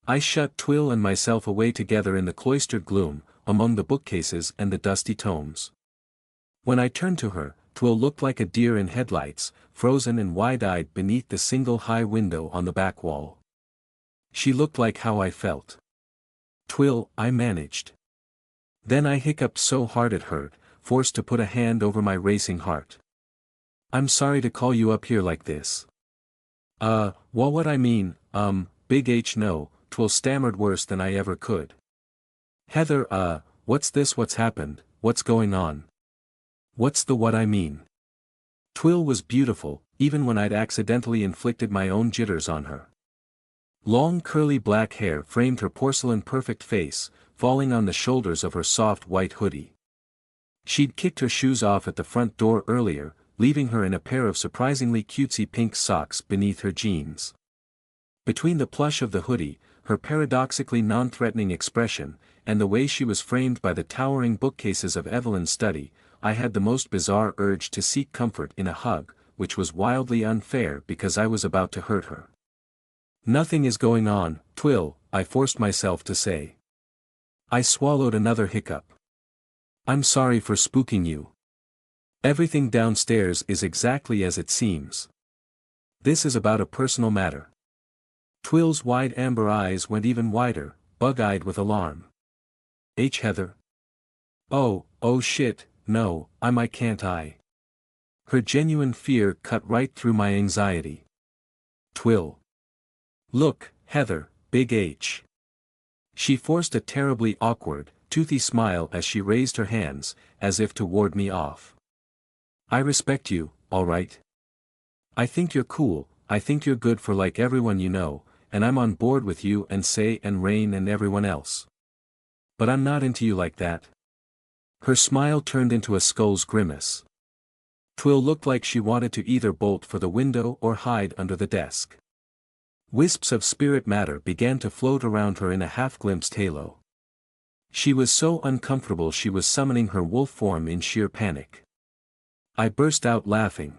I shut Twill and myself away together in the cloistered gloom, among the bookcases and the dusty tomes. When I turned to her, Twill looked like a deer in headlights, frozen and wide-eyed beneath the single high window on the back wall. She looked like how I felt. Twill, I managed. Then I hiccuped so hard it hurt, forced to put a hand over my racing heart. I'm sorry to call you up here like this. Well, what I mean, Big H no, Twill stammered worse than I ever could. Heather, what's this, what's happened, what's going on? What's the what I mean? Twill was beautiful, even when I'd accidentally inflicted my own jitters on her. Long curly black hair framed her porcelain-perfect face, falling on the shoulders of her soft white hoodie. She'd kicked her shoes off at the front door earlier, leaving her in a pair of surprisingly cutesy pink socks beneath her jeans. Between the plush of the hoodie, her paradoxically non-threatening expression, and the way she was framed by the towering bookcases of Evelyn's study, I had the most bizarre urge to seek comfort in a hug, which was wildly unfair because I was about to hurt her. Nothing is going on, Twill, I forced myself to say. I swallowed another hiccup. I'm sorry for spooking you. Everything downstairs is exactly as it seems. This is about a personal matter. Twill's wide amber eyes went even wider, bug-eyed with alarm. Heather? Oh shit, no, I can't I. Her genuine fear cut right through my anxiety. Twill. Look, Heather, Big H. She forced a terribly awkward, toothy smile as she raised her hands, as if to ward me off. I respect you, alright? I think you're cool, I think you're good for like everyone you know, and I'm on board with you and Say and Rain and everyone else. But I'm not into you like that. Her smile turned into a skull's grimace. Twill looked like she wanted to either bolt for the window or hide under the desk. Wisps of spirit matter began to float around her in a half-glimpsed halo. She was so uncomfortable she was summoning her wolf form in sheer panic. I burst out laughing.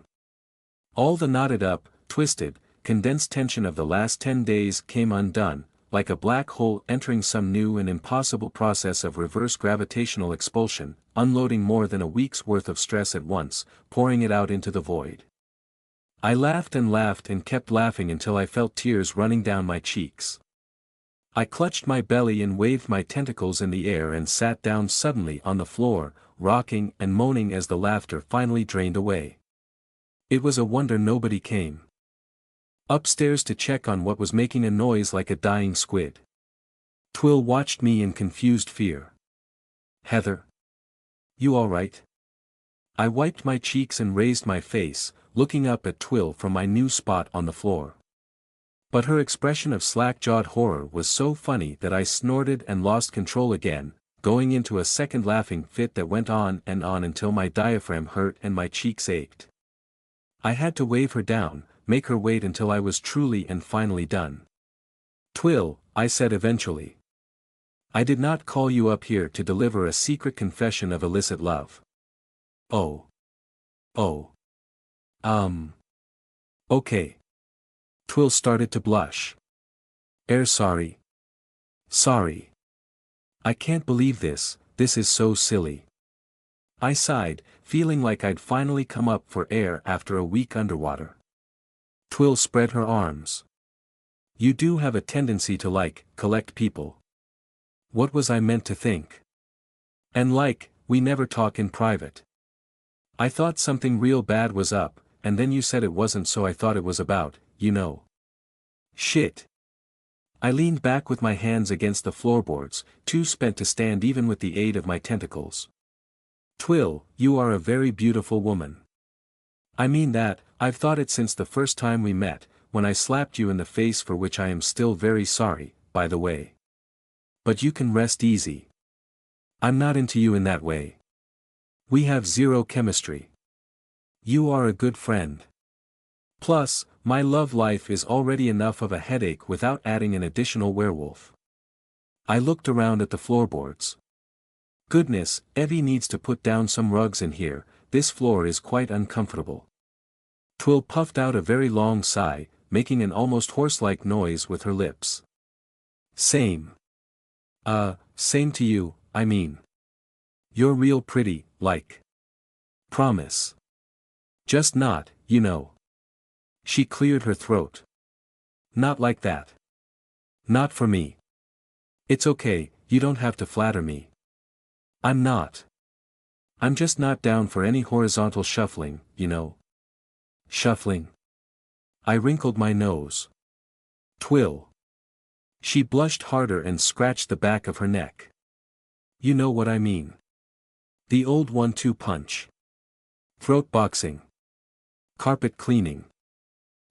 All the knotted up, twisted, condensed tension of the last 10 days came undone, like a black hole entering some new and impossible process of reverse gravitational expulsion, unloading more than a week's worth of stress at once, pouring it out into the void. I laughed and kept laughing until I felt tears running down my cheeks. I clutched my belly and waved my tentacles in the air and sat down suddenly on the floor, rocking and moaning as the laughter finally drained away. It was a wonder nobody came upstairs to check on what was making a noise like a dying squid. Twill watched me in confused fear. "Heather? You all right?" I wiped my cheeks and raised my face, looking up at Twill from my new spot on the floor. But her expression of slack-jawed horror was so funny that I snorted and lost control again, going into a second laughing fit that went on and on until my diaphragm hurt and my cheeks ached. I had to wave her down, make her wait until I was truly and finally done. "Twill," I said eventually. "I did not call you up here to deliver a secret confession of illicit love." "Oh. Oh. Okay." Twill started to blush. Sorry. Sorry. I can't believe this is so silly." I sighed, feeling like I'd finally come up for air after a week underwater. Twill spread her arms. "You do have a tendency to collect people. What was I meant to think? And we never talk in private. I thought something real bad was up, and then you said it wasn't, so I thought it was about, shit." I leaned back with my hands against the floorboards, too spent to stand even with the aid of my tentacles. "Twill, you are a very beautiful woman. I mean that, I've thought it since the first time we met, when I slapped you in the face, for which I am still very sorry, by the way. But you can rest easy. I'm not into you in that way. We have zero chemistry. You are a good friend. Plus, my love life is already enough of a headache without adding an additional werewolf." I looked around at the floorboards. "Goodness, Evie needs to put down some rugs in here, this floor is quite uncomfortable." Twill puffed out a very long sigh, making an almost horse-like noise with her lips. Same to you, I mean. You're real pretty, Promise. Just not, She cleared her throat. "Not like that. Not for me. It's okay, you don't have to flatter me. I'm just not down for any horizontal shuffling, Shuffling?" I wrinkled my nose. "Twill." She blushed harder and scratched the back of her neck. "You know what I mean. The old 1-2 punch. Throat boxing. Carpet cleaning.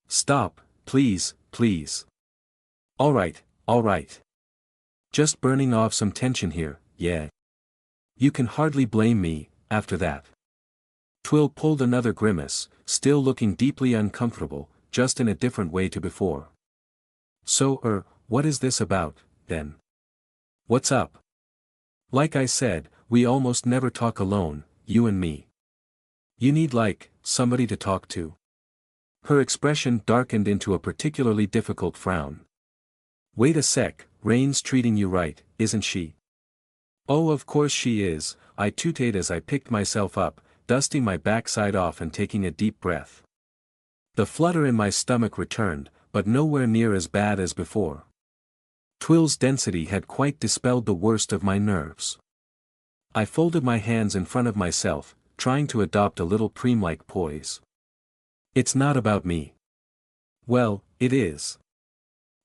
Stop, please, please. All right. Just burning off some tension here, yeah. You can hardly blame me, after that." Twill pulled another grimace, still looking deeply uncomfortable, just in a different way to before. "So, what is this about, then? What's up? Like I said, we almost never talk alone, you and me. You need somebody to talk to." Her expression darkened into a particularly difficult frown. "Wait a sec, Rain's treating you right, isn't she?" "Oh, of course she is," I tooted as I picked myself up, dusting my backside off and taking a deep breath. The flutter in my stomach returned, but nowhere near as bad as before. Twill's density had quite dispelled the worst of my nerves. I folded my hands in front of myself, trying to adopt a little preem-like poise. "It's not about me." "Well, it is.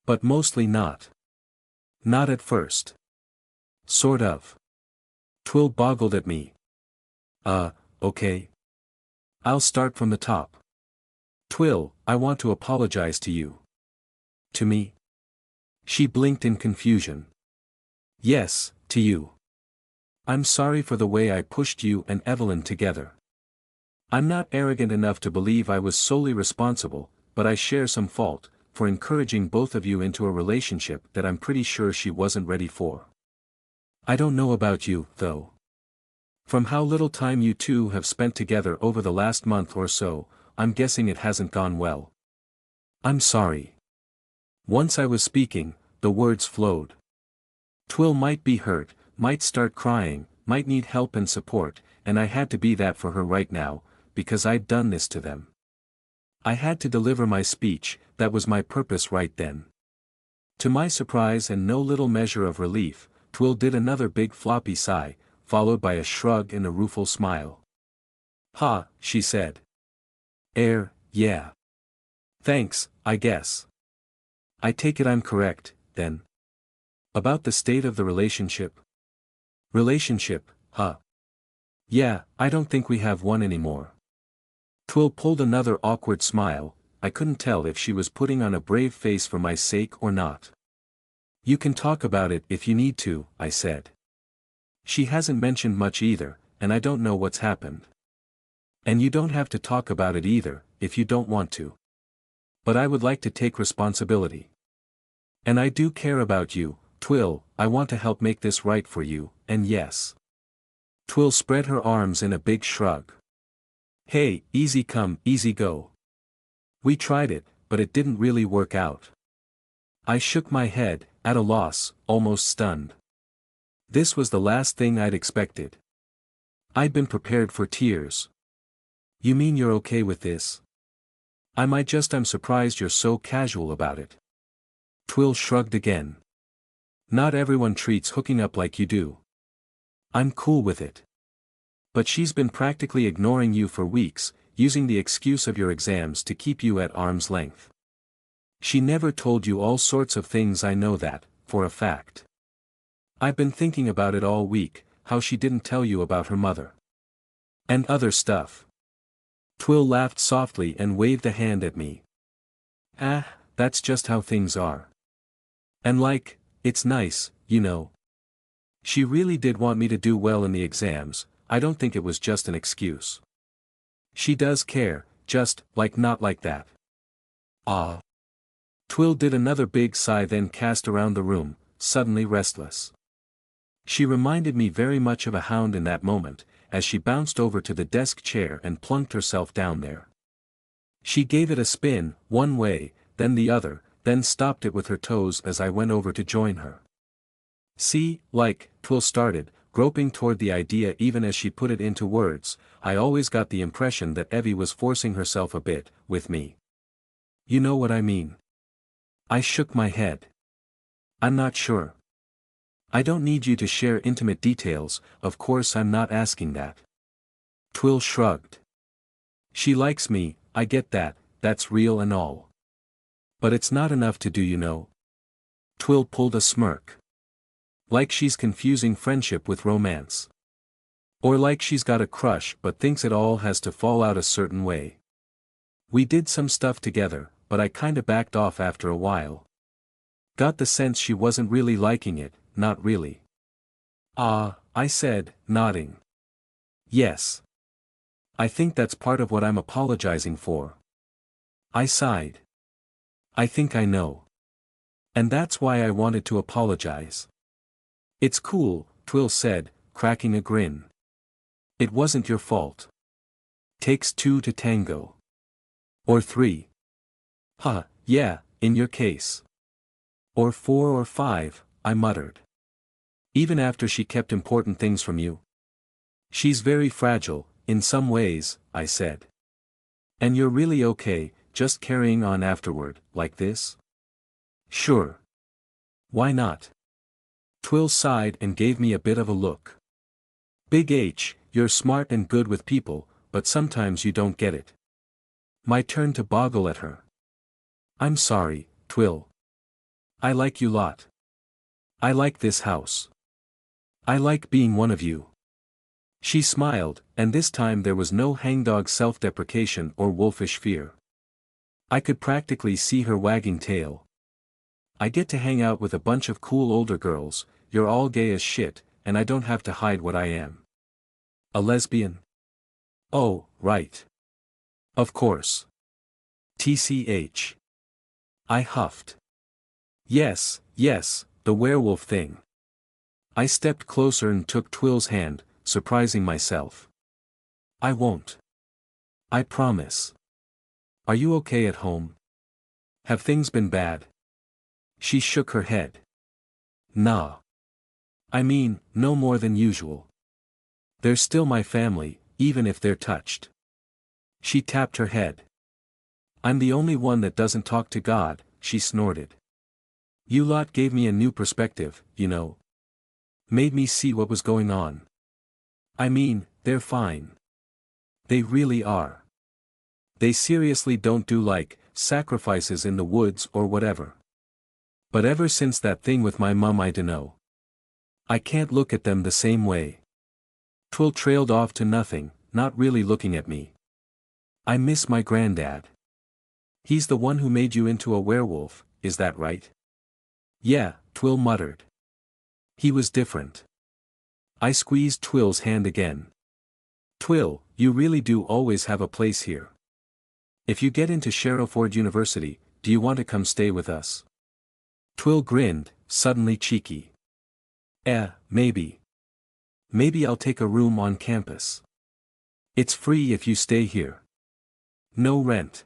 But mostly not. Not at first. Sort of." Twill boggled at me. Okay. I'll start from the top. "Twill, I want to apologize to you." "To me?" She blinked in confusion. "Yes, to you. I'm sorry for the way I pushed you and Evelyn together. I'm not arrogant enough to believe I was solely responsible, but I share some fault, for encouraging both of you into a relationship that I'm pretty sure she wasn't ready for. I don't know about you, though. From how little time you two have spent together over the last month or so, I'm guessing it hasn't gone well. I'm sorry." Once I was speaking, the words flowed. Twill might be hurt, might start crying, might need help and support, and I had to be that for her right now, because I'd done this to them. I had to deliver my speech, that was my purpose right then. To my surprise and no little measure of relief, Twill did another big floppy sigh, followed by a shrug and a rueful smile. "Ha," she said. Yeah. Thanks, I guess. I take it I'm correct, then. About the state of the relationship? Relationship, huh? Yeah, I don't think we have one anymore." Twill pulled another awkward smile. I couldn't tell if she was putting on a brave face for my sake or not. "You can talk about it if you need to," I said. "She hasn't mentioned much either, and I don't know what's happened. And you don't have to talk about it either, if you don't want to. But I would like to take responsibility. And I do care about you, Twill, I want to help make this right for you, and yes." Twill spread her arms in a big shrug. "Hey, easy come, easy go. We tried it, but it didn't really work out." I shook my head, at a loss, almost stunned. This was the last thing I'd expected. I'd been prepared for tears. "You mean you're okay with this?" I'm surprised you're so casual about it." Twill shrugged again. "Not everyone treats hooking up like you do. I'm cool with it. But she's been practically ignoring you for weeks, using the excuse of your exams to keep you at arm's length. She never told you all sorts of things, I know that, for a fact. I've been thinking about it all week, how she didn't tell you about her mother. And other stuff." Twill laughed softly and waved a hand at me. That's just how things are. And it's nice, you know. She really did want me to do well in the exams, I don't think it was just an excuse. She does care, just, not like that." "Ah." Twill did another big sigh, then cast around the room, suddenly restless. She reminded me very much of a hound in that moment, as she bounced over to the desk chair and plunked herself down there. She gave it a spin, one way, then the other, then stopped it with her toes as I went over to join her. "See, Twill started, groping toward the idea even as she put it into words. I always got the impression that Evie was forcing herself a bit, with me. You know what I mean?" I shook my head. "I'm not sure. I don't need you to share intimate details, of course I'm not asking that." Twill shrugged. "She likes me, I get that, that's real and all. But it's not enough to do, you know." Twill pulled a smirk. "Like she's confusing friendship with romance. Or like she's got a crush but thinks it all has to fall out a certain way. We did some stuff together, but I kinda backed off after a while. Got the sense she wasn't really liking it, not really." "Ah," I said, nodding. "Yes. I think that's part of what I'm apologizing for." I sighed. "I think I know. And that's why I wanted to apologize." "It's cool," Twill said, cracking a grin. "It wasn't your fault. Takes two to tango. Or three. Yeah, in your case. Or 4 or 5, I muttered. Even after she kept important things from you?" "She's very fragile, in some ways," I said. "And you're really okay, just carrying on afterward, like this?" "Sure. Why not?" Twill sighed and gave me a bit of a look. "Big H, you're smart and good with people, but sometimes you don't get it." My turn to boggle at her. "I'm sorry, Twill. I like you lot. I like this house. I like being one of you." She smiled, and this time there was no hangdog self-deprecation or wolfish fear. I could practically see her wagging tail. "I get to hang out with a bunch of cool older girls, you're all gay as shit, and I don't have to hide what I am. A lesbian?" "Oh, right. Of course. TCH. I huffed. Yes, the werewolf thing." I stepped closer and took Twill's hand, surprising myself. "I won't. I promise. Are you okay at home? Have things been bad?" She shook her head. Nah. I mean, no more than usual. They're still my family, even if they're touched. She tapped her head. I'm the only one that doesn't talk to God, she snorted. You lot gave me a new perspective, you know. Made me see what was going on. I mean, they're fine. They really are. They seriously don't do sacrifices in the woods or whatever. But ever since that thing with my mum I dunno. I can't look at them the same way. Twill trailed off to nothing, not really looking at me. I miss my granddad. He's the one who made you into a werewolf, is that right? Yeah, Twill muttered. He was different. I squeezed Twill's hand again. Twill, you really do always have a place here. If you get into Sherrowford University, do you want to come stay with us? Twill grinned, suddenly cheeky. Maybe. Maybe I'll take a room on campus. It's free if you stay here. No rent.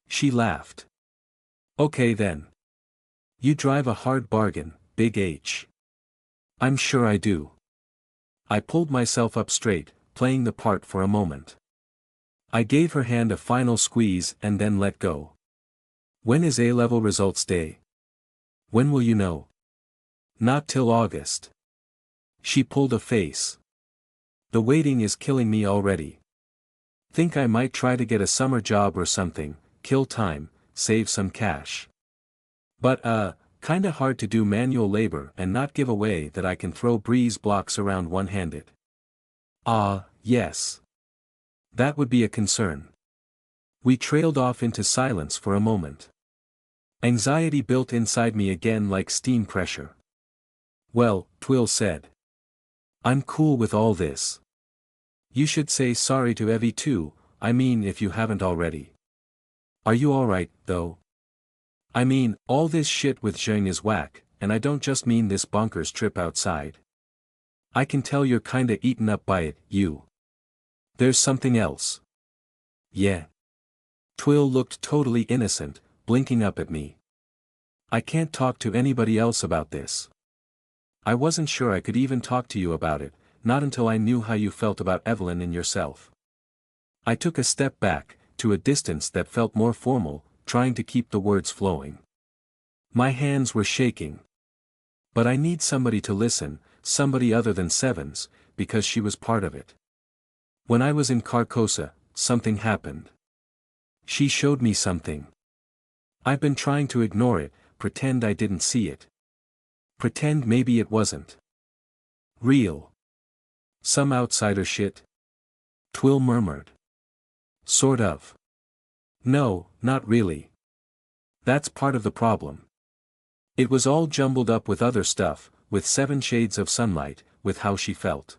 She laughed. Okay then. You drive a hard bargain, Big H. I'm sure I do. I pulled myself up straight, playing the part for a moment. I gave her hand a final squeeze and then let go. When is A-level results day? When will you know? Not till August. She pulled a face. The waiting is killing me already. Think I might try to get a summer job or something, kill time, save some cash. But kinda hard to do manual labor and not give away that I can throw breeze blocks around one-handed. Yes. That would be a concern. We trailed off into silence for a moment. Anxiety built inside me again like steam pressure. Well, Twill said. I'm cool with all this. You should say sorry to Evie too, I mean if you haven't already. Are you alright, though? I mean, all this shit with Zheng is whack, and I don't just mean this bonkers trip outside. I can tell you're kinda eaten up by it, you. There's something else. Yeah. Twill looked totally innocent, blinking up at me. I can't talk to anybody else about this. I wasn't sure I could even talk to you about it, not until I knew how you felt about Evelyn and yourself. I took a step back, to a distance that felt more formal, trying to keep the words flowing. My hands were shaking. But I need somebody to listen, somebody other than Sevens, because she was part of it. When I was in Carcosa, something happened. She showed me something. I've been trying to ignore it, pretend I didn't see it. Pretend maybe it wasn't real. Some outsider shit? Twill murmured. Sort of. No, not really. That's part of the problem. It was all jumbled up with other stuff, with 7 shades of sunlight, with how she felt.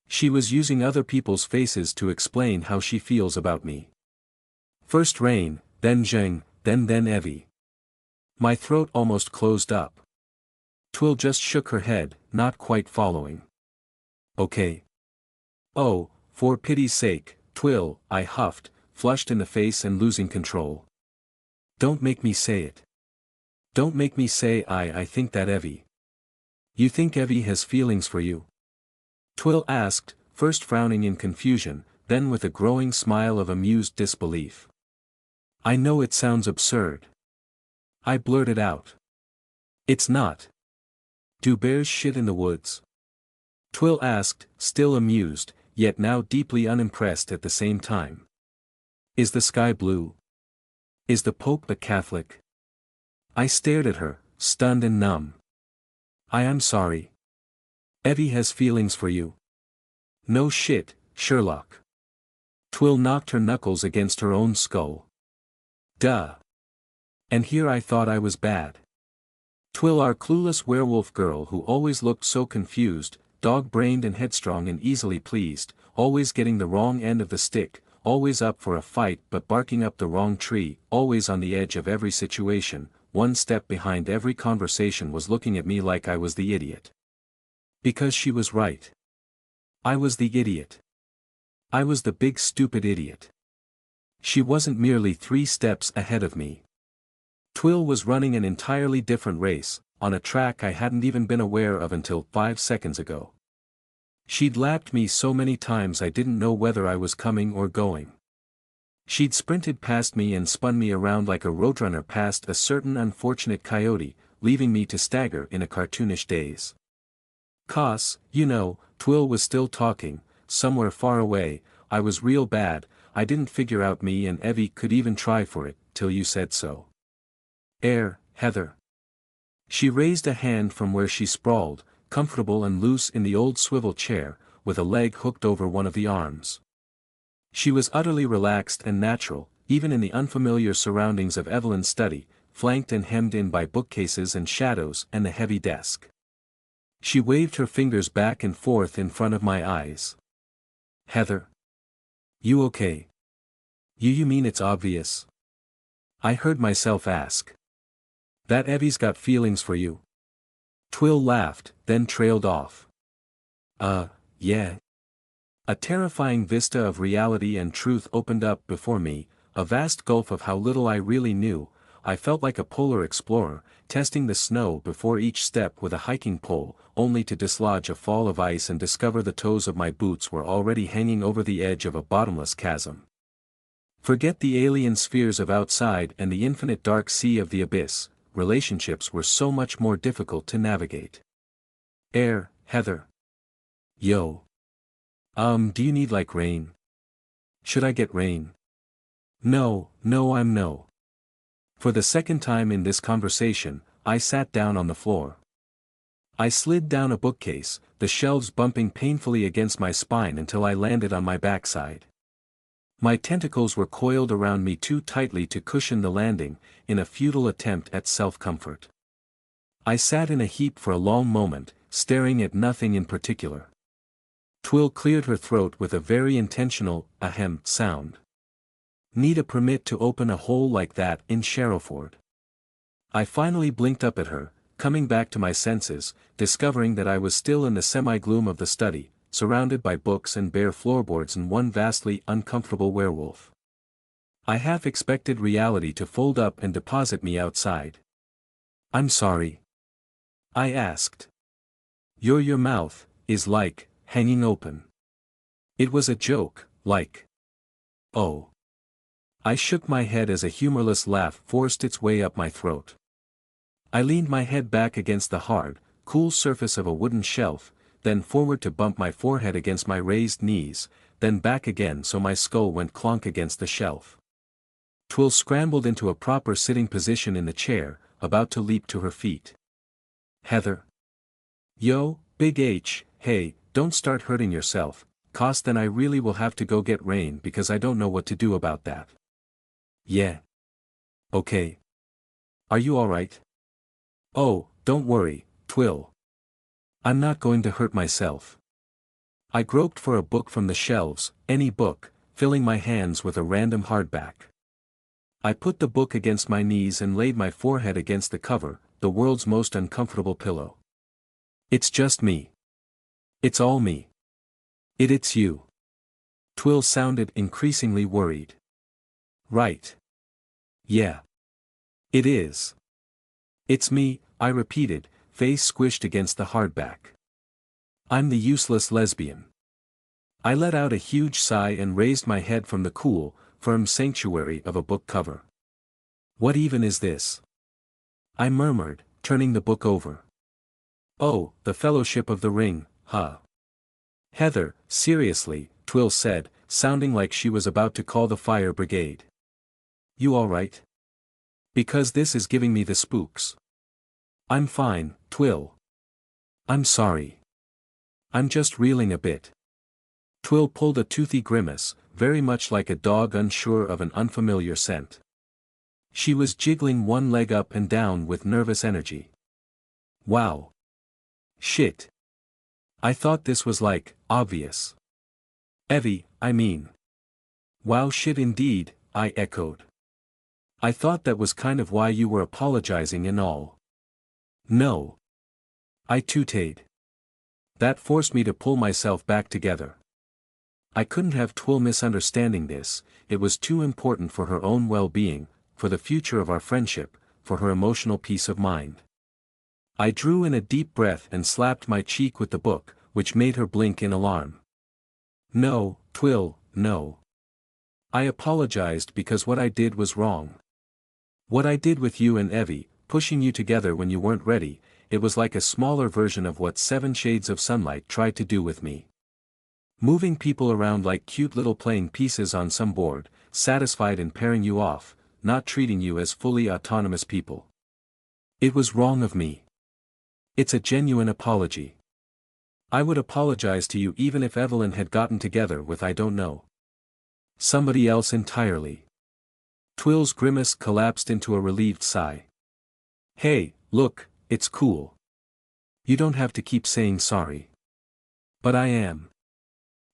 She was using other people's faces to explain how she feels about me. First Rain, then Zheng, then Evie. My throat almost closed up. Twill just shook her head, not quite following. Okay. Oh, for pity's sake, Twill, I huffed, flushed in the face and losing control. Don't make me say it. Don't make me say I think that Evie. You think Evie has feelings for you? Twill asked, first frowning in confusion, then with a growing smile of amused disbelief. I know it sounds absurd. I blurted out. It's not. Do bears shit in the woods? Twill asked, still amused, yet now deeply unimpressed at the same time. Is the sky blue? Is the Pope a Catholic? I stared at her, stunned and numb. I am sorry. Evie has feelings for you. No shit, Sherlock. Twill knocked her knuckles against her own skull. Duh. And here I thought I was bad. Twill, our clueless werewolf girl who always looked so confused, dog-brained and headstrong and easily pleased, always getting the wrong end of the stick, always up for a fight but barking up the wrong tree, always on the edge of every situation, one step behind every conversation, was looking at me like I was the idiot. Because she was right. I was the idiot. I was the big stupid idiot. She wasn't merely 3 steps ahead of me. Twill was running an entirely different race, on a track I hadn't even been aware of until 5 seconds ago. She'd lapped me so many times I didn't know whether I was coming or going. She'd sprinted past me and spun me around like a roadrunner past a certain unfortunate coyote, leaving me to stagger in a cartoonish daze. Twill was still talking, somewhere far away. I was real bad, I didn't figure out me and Evie could even try for it, till you said so. Heather. She raised a hand from where she sprawled, comfortable and loose in the old swivel chair, with a leg hooked over one of the arms. She was utterly relaxed and natural, even in the unfamiliar surroundings of Evelyn's study, flanked and hemmed in by bookcases and shadows and the heavy desk. She waved her fingers back and forth in front of my eyes. Heather. You okay? You mean it's obvious? I heard myself ask. That Evie's got feelings for you? Twill laughed, then trailed off. Yeah. A terrifying vista of reality and truth opened up before me, a vast gulf of how little I really knew. I felt like a polar explorer, testing the snow before each step with a hiking pole, only to dislodge a fall of ice and discover the toes of my boots were already hanging over the edge of a bottomless chasm. Forget the alien spheres of outside and the infinite dark sea of the abyss, relationships were so much more difficult to navigate. Heather. Yo. Do you need rain? Should I get rain? No, I'm no. For the second time in this conversation, I sat down on the floor. I slid down a bookcase, the shelves bumping painfully against my spine until I landed on my backside. My tentacles were coiled around me too tightly to cushion the landing, in a futile attempt at self-comfort. I sat in a heap for a long moment, staring at nothing in particular. Twill cleared her throat with a very intentional, ahem sound. Need a permit to open a hole like that in Sherrowford? I finally blinked up at her, coming back to my senses, discovering that I was still in the semi-gloom of the study, surrounded by books and bare floorboards and one vastly uncomfortable werewolf. I half expected reality to fold up and deposit me outside. I'm sorry. I asked. Your mouth is hanging open. It was a joke, oh. I shook my head as a humorless laugh forced its way up my throat. I leaned my head back against the hard, cool surface of a wooden shelf, then forward to bump my forehead against my raised knees, then back again so my skull went clonk against the shelf. Twill scrambled into a proper sitting position in the chair, about to leap to her feet. Heather. Yo, Big H, hey, don't start hurting yourself, 'cause then I really will have to go get rain because I don't know what to do about that. Yeah. Okay. Are you alright? Oh, don't worry, Twill. I'm not going to hurt myself. I groped for a book from the shelves, any book, filling my hands with a random hardback. I put the book against my knees and laid my forehead against the cover, the world's most uncomfortable pillow. It's just me. It's all me. It's you. Twill sounded increasingly worried. Right. Yeah. It is. It's me, I repeated, face squished against the hardback. I'm the useless lesbian. I let out a huge sigh and raised my head from the cool, firm sanctuary of a book cover. What even is this? I murmured, turning the book over. Oh, the Fellowship of the Ring, huh? Heather, seriously, Twill said, sounding like she was about to call the fire brigade. You alright? Because this is giving me the spooks. I'm fine, Twill. I'm sorry. I'm just reeling a bit. Twill pulled a toothy grimace, very much like a dog unsure of an unfamiliar scent. She was jiggling one leg up and down with nervous energy. Wow. Shit. I thought this was obvious. Evie, I mean. Wow shit indeed, I echoed. I thought that was kind of why you were apologizing and all. No. I tooted. That forced me to pull myself back together. I couldn't have Twill misunderstanding this, it was too important for her own well-being, for the future of our friendship, for her emotional peace of mind. I drew in a deep breath and slapped my cheek with the book, which made her blink in alarm. No, Twill, no. I apologized because what I did was wrong. What I did with you and Evie, pushing you together when you weren't ready, it was like a smaller version of what 7 Shades of Sunlight tried to do with me. Moving people around like cute little playing pieces on some board, satisfied in pairing you off, not treating you as fully autonomous people. It was wrong of me. It's a genuine apology. I would apologize to you even if Evelyn had gotten together with I don't know. Somebody else entirely. Twill's grimace collapsed into a relieved sigh. Hey, look, it's cool. You don't have to keep saying sorry. But I am.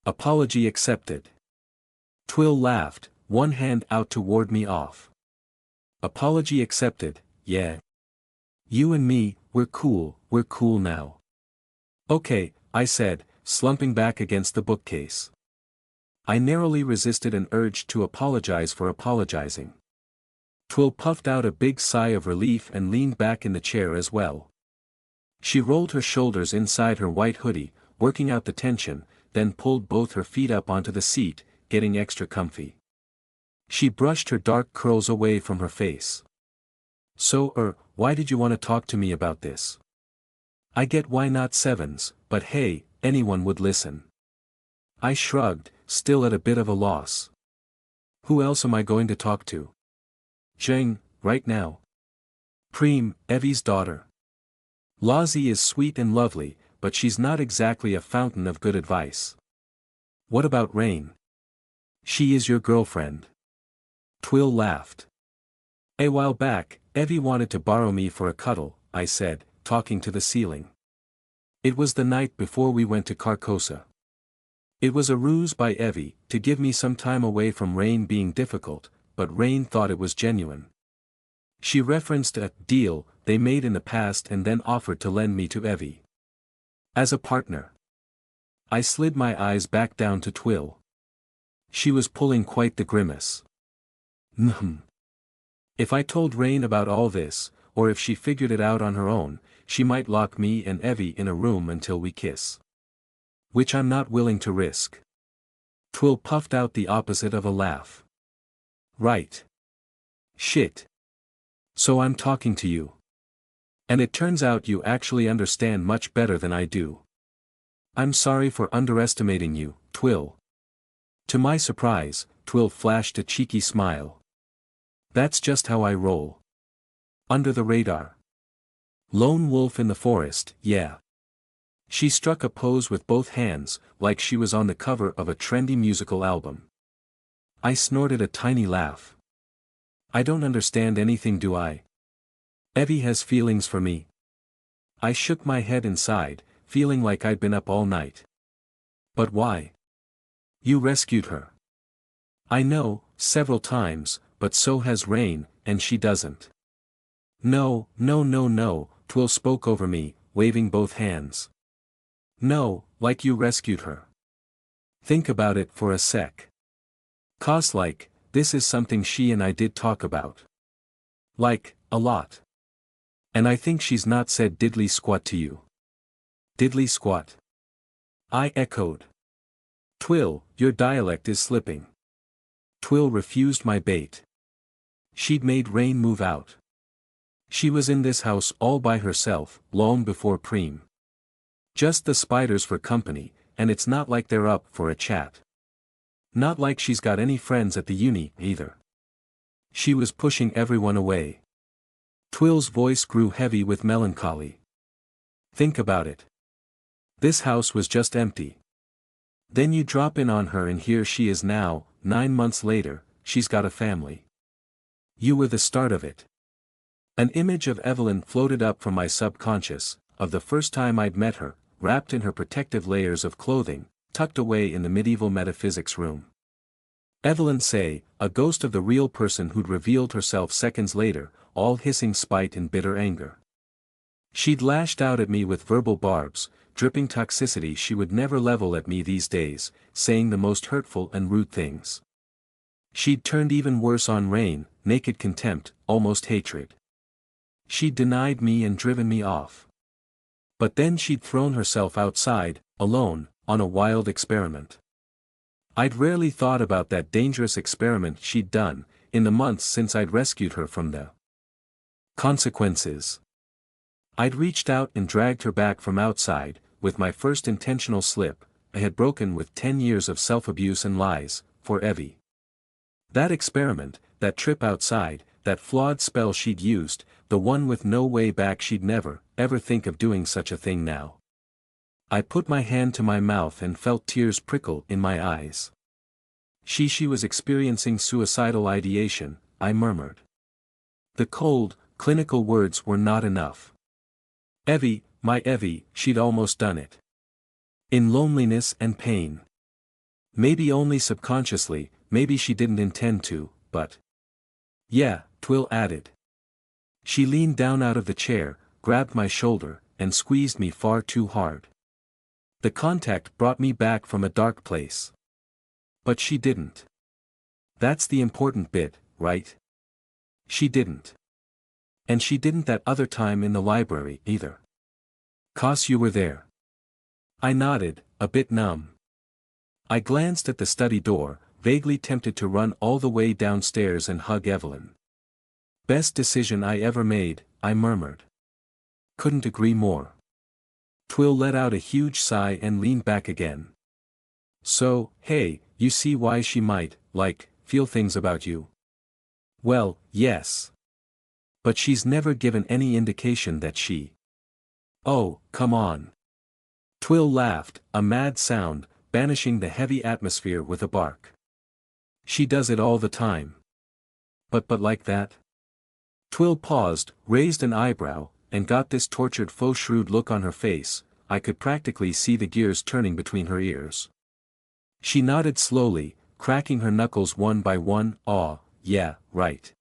Apology accepted. Twill laughed, one hand out to ward me off. Apology accepted, yeah. You and me, we're cool now. Okay, I said, slumping back against the bookcase. I narrowly resisted an urge to apologize for apologizing. Twill puffed out a big sigh of relief and leaned back in the chair as well. She rolled her shoulders inside her white hoodie, working out the tension, then pulled both her feet up onto the seat, getting extra comfy. She brushed her dark curls away from her face. So, why did you want to talk to me about this? I get why not 7s, but hey, anyone would listen. I shrugged, still at a bit of a loss. Who else am I going to talk to? Jane, right now. Preem, Evie's daughter. Lozzie is sweet and lovely, but she's not exactly a fountain of good advice. What about Rain? She is your girlfriend. Twill laughed. A while back, Evie wanted to borrow me for a cuddle, I said, talking to the ceiling. It was the night before we went to Carcosa. It was a ruse by Evie, to give me some time away from Rain being difficult, but Rain thought it was genuine. She referenced a deal they made in the past and then offered to lend me to Evie. As a partner. I slid my eyes back down to Twill. She was pulling quite the grimace. If I told Rain about all this, or if she figured it out on her own, she might lock me and Evie in a room until we kiss. Which I'm not willing to risk. Twill puffed out the opposite of a laugh. Right. Shit. So I'm talking to you. And it turns out you actually understand much better than I do. I'm sorry for underestimating you, Twill. To my surprise, Twill flashed a cheeky smile. That's just how I roll. Under the radar. Lone wolf in the forest, yeah. She struck a pose with both hands, like she was on the cover of a trendy musical album. I snorted a tiny laugh. I don't understand anything, do I? Evie has feelings for me. I shook my head and sighed, feeling like I'd been up all night. But why? You rescued her. I know, several times, but so has Rain, and she doesn't. No, Twill spoke over me, waving both hands. No, like you rescued her. Think about it for a sec. 'Cause like, this is something she and I did talk about. Like, a lot. And I think she's not said diddly squat to you. Diddly squat. I echoed. Twill, your dialect is slipping. Twill refused my bait. She'd made Rain move out. She was in this house all by herself, long before Preem. Just the spiders for company, and it's not like they're up for a chat. Not like she's got any friends at the uni, either. She was pushing everyone away. Twill's voice grew heavy with melancholy. Think about it. This house was just empty. Then you drop in on her and here she is now, 9 months later, she's got a family. You were the start of it. An image of Evelyn floated up from my subconscious, of the first time I'd met her, wrapped in her protective layers of clothing, tucked away in the medieval metaphysics room. Evelyn Say, a ghost of the real person who'd revealed herself seconds later, all hissing spite and bitter anger. She'd lashed out at me with verbal barbs, dripping toxicity she would never level at me these days, saying the most hurtful and rude things. She'd turned even worse on Rain, naked contempt, almost hatred. She'd denied me and driven me off. But then she'd thrown herself outside, alone, on a wild experiment. I'd rarely thought about that dangerous experiment she'd done, in the months since I'd rescued her from the consequences. I'd reached out and dragged her back from outside, with my first intentional slip, I had broken with 10 years of self-abuse and lies, for Evie. That experiment, that trip outside, that flawed spell she'd used, the one with no way back, she'd never, ever think of doing such a thing now. I put my hand to my mouth and felt tears prickle in my eyes. She was experiencing suicidal ideation, I murmured. The cold, clinical words were not enough. Evie, my Evie, she'd almost done it. In loneliness and pain. Maybe only subconsciously, maybe she didn't intend to, but... Yeah, Twill added. She leaned down out of the chair, grabbed my shoulder, and squeezed me far too hard. The contact brought me back from a dark place. But she didn't. That's the important bit, right? She didn't. And she didn't that other time in the library, either. 'Cause you were there. I nodded, a bit numb. I glanced at the study door, vaguely tempted to run all the way downstairs and hug Evelyn. Best decision I ever made, I murmured. Couldn't agree more. Twill let out a huge sigh and leaned back again. So, hey, you see why she might, feel things about you? Well, yes. But she's never given any indication that she... Oh, come on. Twill laughed, a mad sound, banishing the heavy atmosphere with a bark. She does it all the time. But like that? Twill paused, raised an eyebrow, and got this tortured faux shrewd look on her face. I could practically see the gears turning between her ears. She nodded slowly, cracking her knuckles one by one. Yeah, right.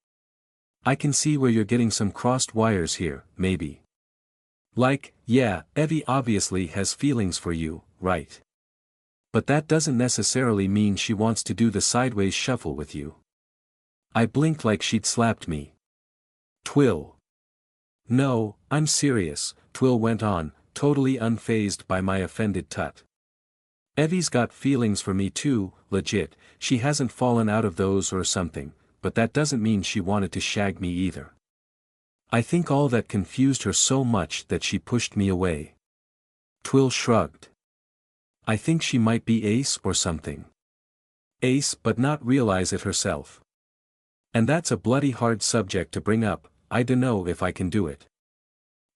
I can see where you're getting some crossed wires here, maybe. Yeah, Evie obviously has feelings for you, right? But that doesn't necessarily mean she wants to do the sideways shuffle with you. I blinked like she'd slapped me. Twill. No, I'm serious, Twill went on, totally unfazed by my offended tut. Evie's got feelings for me too, legit, she hasn't fallen out of those or something, but that doesn't mean she wanted to shag me either. I think all that confused her so much that she pushed me away. Twill shrugged. I think she might be ace or something. Ace but not realize it herself. And that's a bloody hard subject to bring up, I dunno if I can do it.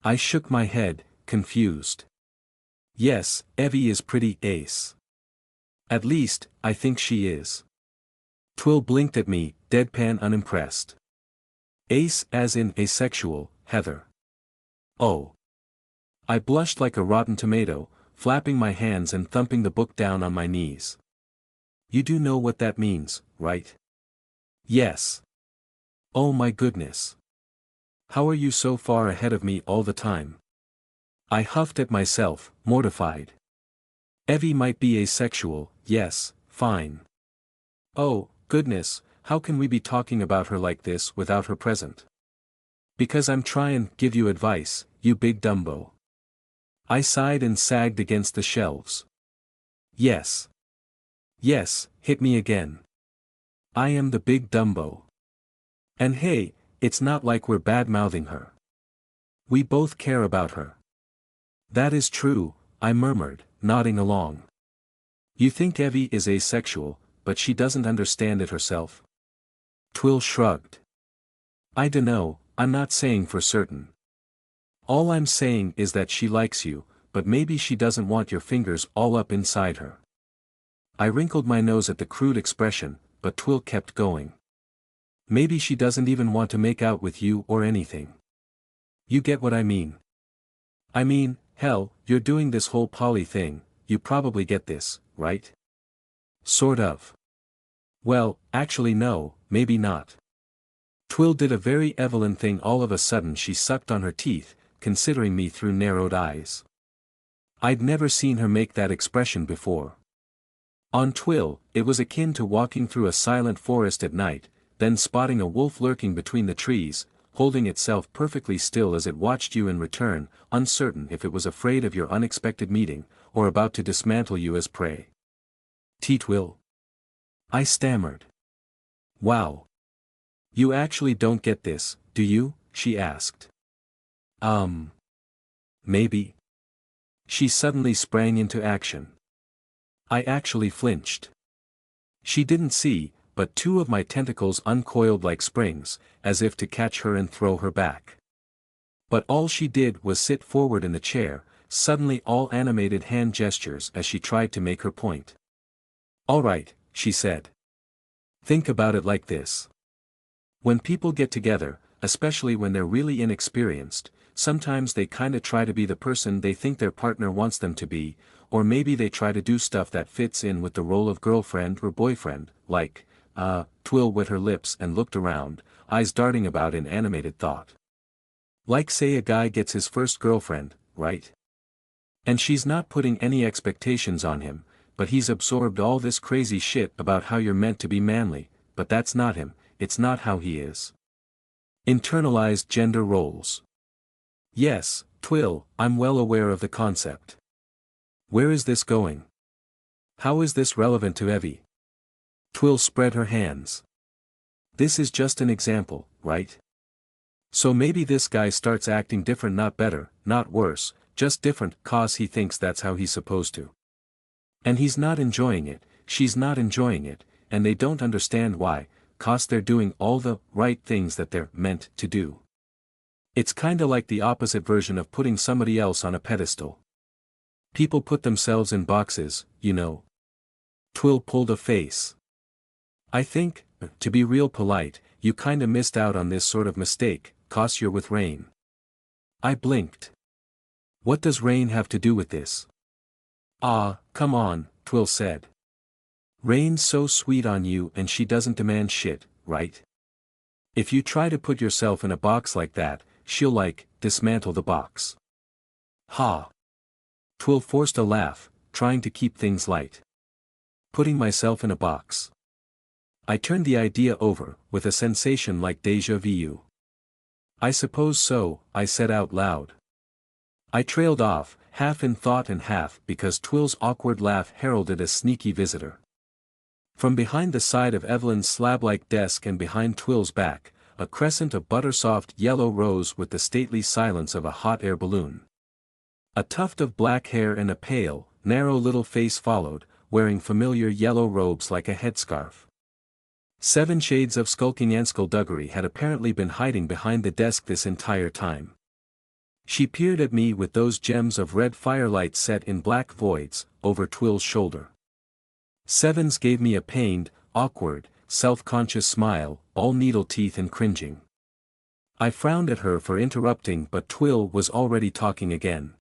I shook my head, confused. Yes, Evie is pretty ace. At least, I think she is. Twill blinked at me, deadpan unimpressed. Ace as in asexual, Heather. Oh. I blushed like a rotten tomato, flapping my hands and thumping the book down on my knees. You do know what that means, right? Yes. Oh my goodness. How are you so far ahead of me all the time? I huffed at myself, mortified. Evie might be asexual, yes, fine. Oh, goodness, how can we be talking about her like this without her present? Because I'm tryin' give you advice, you big dumbo. I sighed and sagged against the shelves. Yes. Yes, hit me again. I am the big dumbo. And hey, it's not like we're bad-mouthing her. We both care about her. That is true, I murmured, nodding along. You think Evie is asexual, but she doesn't understand it herself? Twill shrugged. I dunno, I'm not saying for certain. All I'm saying is that she likes you, but maybe she doesn't want your fingers all up inside her. I wrinkled my nose at the crude expression, but Twill kept going. Maybe she doesn't even want to make out with you or anything. You get what I mean? I mean, hell, you're doing this whole poly thing, you probably get this, right? Sort of. Well, actually no, maybe not. Twill did a very Evelyn thing. All of a sudden she sucked on her teeth, considering me through narrowed eyes. I'd never seen her make that expression before. On Twill, it was akin to walking through a silent forest at night, then spotting a wolf lurking between the trees, holding itself perfectly still as it watched you in return, uncertain if it was afraid of your unexpected meeting, or about to dismantle you as prey. Twill. I stammered. Wow. You actually don't get this, do you? She asked. Maybe. She suddenly sprang into action. I actually flinched. She didn't see, but two of my tentacles uncoiled like springs, as if to catch her and throw her back. But all she did was sit forward in the chair, suddenly all animated hand gestures as she tried to make her point. All right, she said. Think about it like this. When people get together, especially when they're really inexperienced, sometimes they kinda try to be the person they think their partner wants them to be, or maybe they try to do stuff that fits in with the role of girlfriend or boyfriend, like, Twill wet her lips and looked around, eyes darting about in animated thought. Like say a guy gets his first girlfriend, right? And she's not putting any expectations on him, but he's absorbed all this crazy shit about how you're meant to be manly, but that's not him, it's not how he is. Internalized gender roles. Yes, Twill, I'm well aware of the concept. Where is this going? How is this relevant to Evie? Twill spread her hands. This is just an example, right? So maybe this guy starts acting different, not better, not worse, just different, 'cause he thinks that's how he's supposed to. And he's not enjoying it, she's not enjoying it, and they don't understand why, 'cause they're doing all the right things that they're meant to do. It's kinda like the opposite version of putting somebody else on a pedestal. People put themselves in boxes, you know. Twill pulled a face. I think, to be real polite, you kinda missed out on this sort of mistake, 'cause you're with Rain. I blinked. What does Rain have to do with this? Ah, come on, Twill said. Rain's so sweet on you and she doesn't demand shit, right? If you try to put yourself in a box like that, she'll dismantle the box. Ha! Twill forced a laugh, trying to keep things light. Putting myself in a box. I turned the idea over, with a sensation like déjà vu. I suppose so, I said out loud. I trailed off, half in thought and half because Twill's awkward laugh heralded a sneaky visitor. From behind the side of Evelyn's slab-like desk and behind Twill's back, a crescent of butter-soft yellow rose with the stately silence of a hot air balloon. A tuft of black hair and a pale, narrow little face followed, wearing familiar yellow robes like a headscarf. 7 shades of skulking and skullduggery had apparently been hiding behind the desk this entire time. She peered at me with those gems of red firelight set in black voids, over Twill's shoulder. Sevens gave me a pained, awkward, self-conscious smile, all needle teeth and cringing. I frowned at her for interrupting, but Twill was already talking again.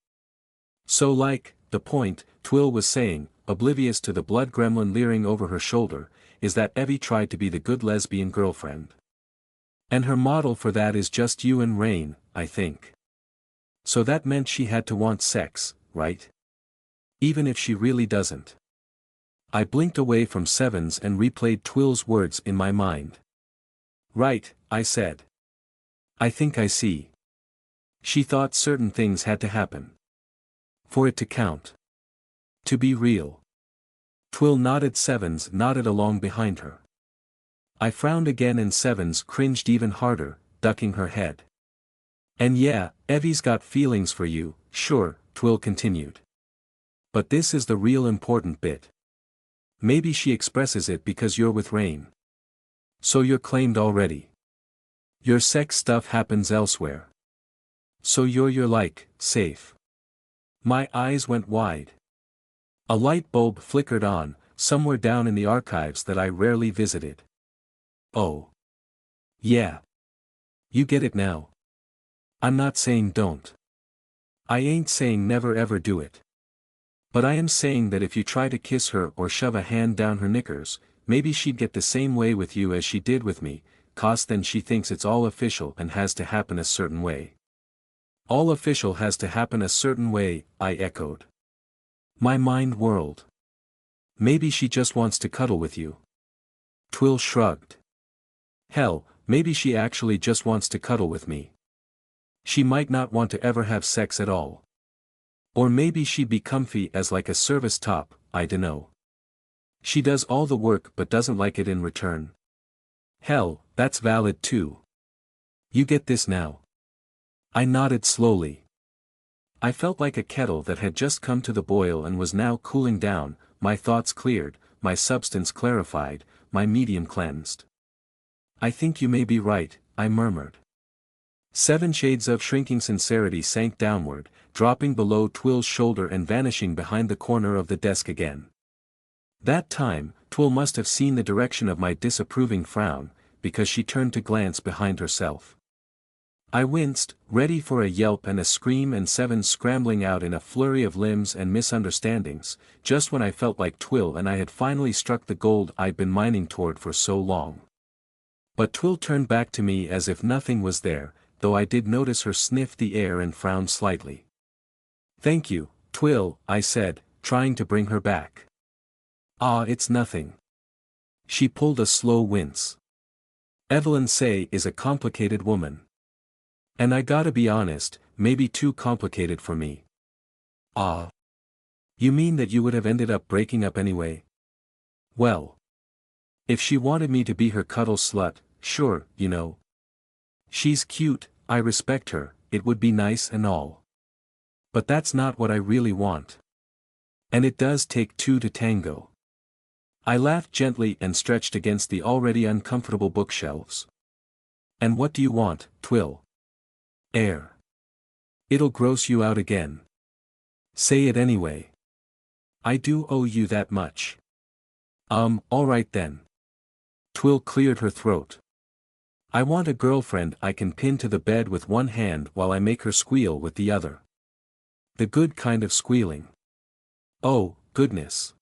So the point, Twill was saying, oblivious to the blood gremlin leering over her shoulder, is that Evie tried to be the good lesbian girlfriend. And her model for that is just you and Rain, I think. So that meant she had to want sex, right? Even if she really doesn't. I blinked away from Sevens and replayed Twill's words in my mind. Right, I said. I think I see. She thought certain things had to happen. For it to count. To be real. Twill nodded. Sevens nodded along behind her. I frowned again and Sevens cringed even harder, ducking her head. And yeah, Evie's got feelings for you, sure, Twill continued. But this is the real important bit. Maybe she expresses it because you're with Rain. So you're claimed already. Your sex stuff happens elsewhere. So you're safe. My eyes went wide. A light bulb flickered on, somewhere down in the archives that I rarely visited. Oh. Yeah. You get it now. I'm not saying don't. I ain't saying never ever do it. But I am saying that if you try to kiss her or shove a hand down her knickers, maybe she'd get the same way with you as she did with me, 'cause then she thinks it's all official and has to happen a certain way. All official has to happen a certain way, I echoed. My mind whirled. Maybe she just wants to cuddle with you. Twill shrugged. Hell, maybe she actually just wants to cuddle with me. She might not want to ever have sex at all. Or maybe she'd be comfy as like a service top, I dunno. She does all the work but doesn't like it in return. Hell, that's valid too. You get this now? I nodded slowly. I felt like a kettle that had just come to the boil and was now cooling down, my thoughts cleared, my substance clarified, my medium cleansed. I think you may be right, I murmured. 7 shades of shrinking sincerity sank downward, dropping below Twill's shoulder and vanishing behind the corner of the desk again. That time, Twill must have seen the direction of my disapproving frown, because she turned to glance behind herself. I winced, ready for a yelp and a scream and 7 scrambling out in a flurry of limbs and misunderstandings, just when I felt like Twill and I had finally struck the gold I'd been mining toward for so long. But Twill turned back to me as if nothing was there, though I did notice her sniff the air and frown slightly. "Thank you, Twill," I said, trying to bring her back. "Ah, it's nothing." She pulled a slow wince. "Evelyn Say is a complicated woman. And I gotta be honest, maybe too complicated for me." "Ah. You mean that you would have ended up breaking up anyway?" "Well. If she wanted me to be her cuddle slut, sure, you know. She's cute, I respect her, it would be nice and all. But that's not what I really want. And it does take 2 to tango." I laughed gently and stretched against the already uncomfortable bookshelves. "And what do you want, Twill?" "Air. It'll gross you out again." "Say it anyway. I do owe you that much." Alright then." Twill cleared her throat. "I want a girlfriend I can pin to the bed with one hand while I make her squeal with the other. The good kind of squealing. Oh, goodness."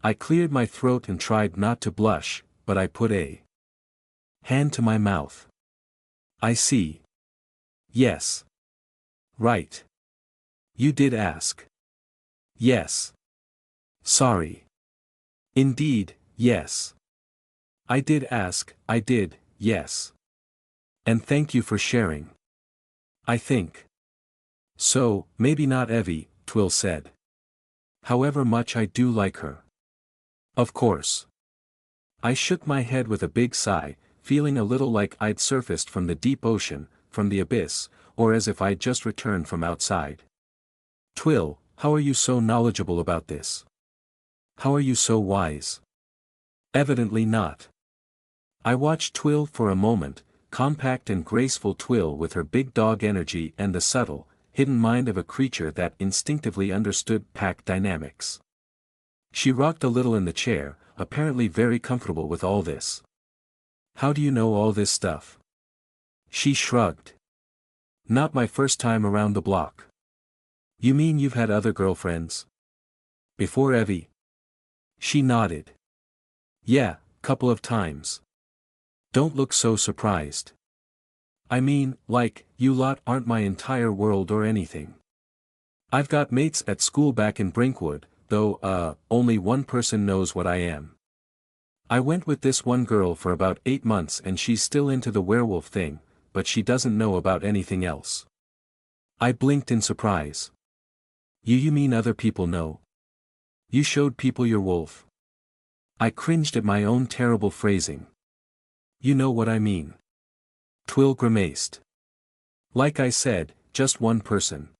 I cleared my throat and tried not to blush, but I put a hand to my mouth. "I see. Yes. Right. You did ask." "Yes. Sorry. Indeed, yes. I did ask, I did, yes. And thank you for sharing. I think. So, maybe not Evie," Twill said. "However much I do like her. Of course." I shook my head with a big sigh, feeling a little like I'd surfaced from the deep ocean, from the abyss, or as if I'd just returned from outside. "Twill, how are you so knowledgeable about this? How are you so wise?" "Evidently not." I watched Twill for a moment, compact and graceful Twill with her big dog energy and the subtle, hidden mind of a creature that instinctively understood pack dynamics. She rocked a little in the chair, apparently very comfortable with all this. "How do you know all this stuff?" She shrugged. "Not my first time around the block." "You mean you've had other girlfriends? Before Evie?" She nodded. "Yeah, couple of times." "Don't look so surprised. I mean, like, you lot aren't my entire world or anything. I've got mates at school back in Brinkwood, though, only one person knows what I am. I went with this one girl for about 8 months and she's still into the werewolf thing, but she doesn't know about anything else." I blinked in surprise. You mean other people know? You showed people your wolf?" I cringed at my own terrible phrasing. "You know what I mean." Twill grimaced. "Like I said, just one person.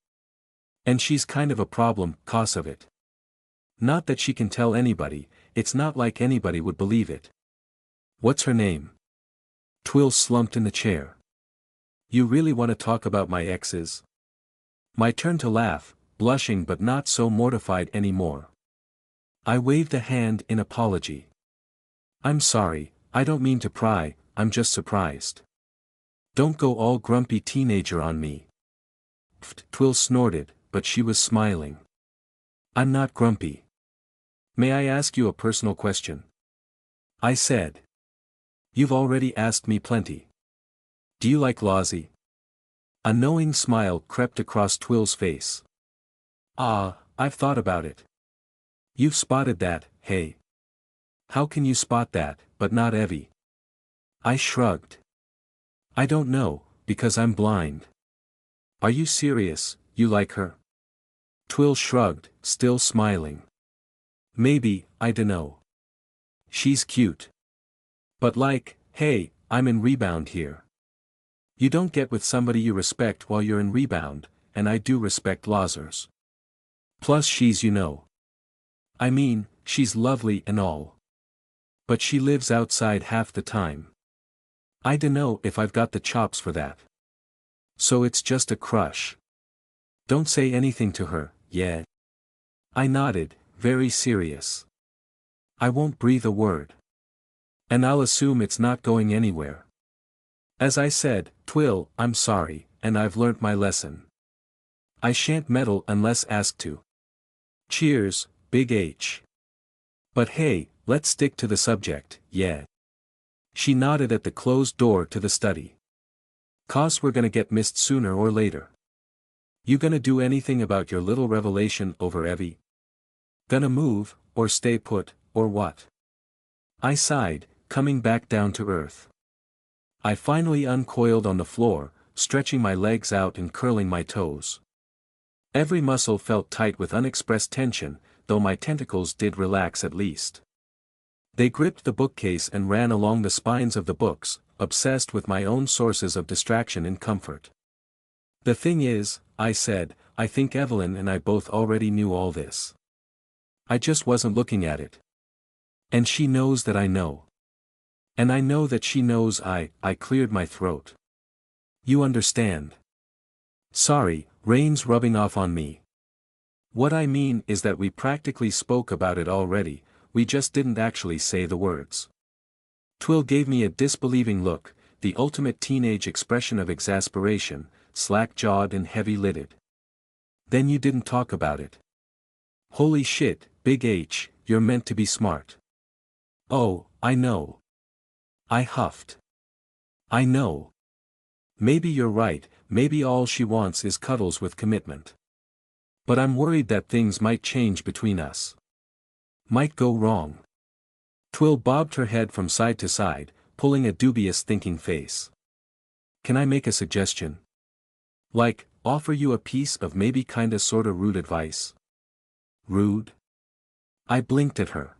And she's kind of a problem, 'cause of it. Not that she can tell anybody, it's not like anybody would believe it." "What's her name?" Twill slumped in the chair. "You really want to talk about my exes?" My turn to laugh, blushing but not so mortified anymore. I waved a hand in apology. "I'm sorry, I don't mean to pry, I'm just surprised. Don't go all grumpy teenager on me." Twill snorted, but she was smiling. "I'm not grumpy. May I ask you a personal question?" I said. "You've already asked me plenty. Do you like Lozzie?" A knowing smile crept across Twill's face. "Ah, I've thought about it." "You've spotted that, hey?" "How can you spot that, but not Evie?" I shrugged. I don't know, because I'm blind. Are you serious, you like her? Twill shrugged, still smiling. Maybe, I dunno. She's cute. But like, hey, I'm in rebound here. You don't get with somebody you respect while you're in rebound, and I do respect losers. Plus she's I mean, she's lovely and all. But she lives outside half the time. I dunno if I've got the chops for that. So it's just a crush. Don't say anything to her, yeah. I nodded, very serious. I won't breathe a word. And I'll assume it's not going anywhere. As I said, Twill, I'm sorry, and I've learnt my lesson. I shan't meddle unless asked to. Cheers, Big H. But hey, let's stick to the subject, yeah. She nodded at the closed door to the study. 'Cause we're gonna get missed sooner or later. You gonna do anything about your little revelation over Evie? Gonna move, or stay put, or what? I sighed, coming back down to earth. I finally uncoiled on the floor, stretching my legs out and curling my toes. Every muscle felt tight with unexpressed tension, though my tentacles did relax at least. They gripped the bookcase and ran along the spines of the books, obsessed with my own sources of distraction and comfort. The thing is, I said, I think Evelyn and I both already knew all this. I just wasn't looking at it. And she knows that I know. And I know that she knows I cleared my throat. You understand? Sorry, rain's rubbing off on me. What I mean is that we practically spoke about it already, we just didn't actually say the words. Twill gave me a disbelieving look, the ultimate teenage expression of exasperation, slack-jawed and heavy-lidded. Then you didn't talk about it. Holy shit, Big H, you're meant to be smart. Oh, I know. I huffed. I know. Maybe you're right, maybe all she wants is cuddles with commitment. But I'm worried that things might change between us. Might go wrong. Twill bobbed her head from side to side, pulling a dubious thinking face. Can I make a suggestion? Like, offer you a piece of maybe kinda sorta rude advice? Rude? I blinked at her.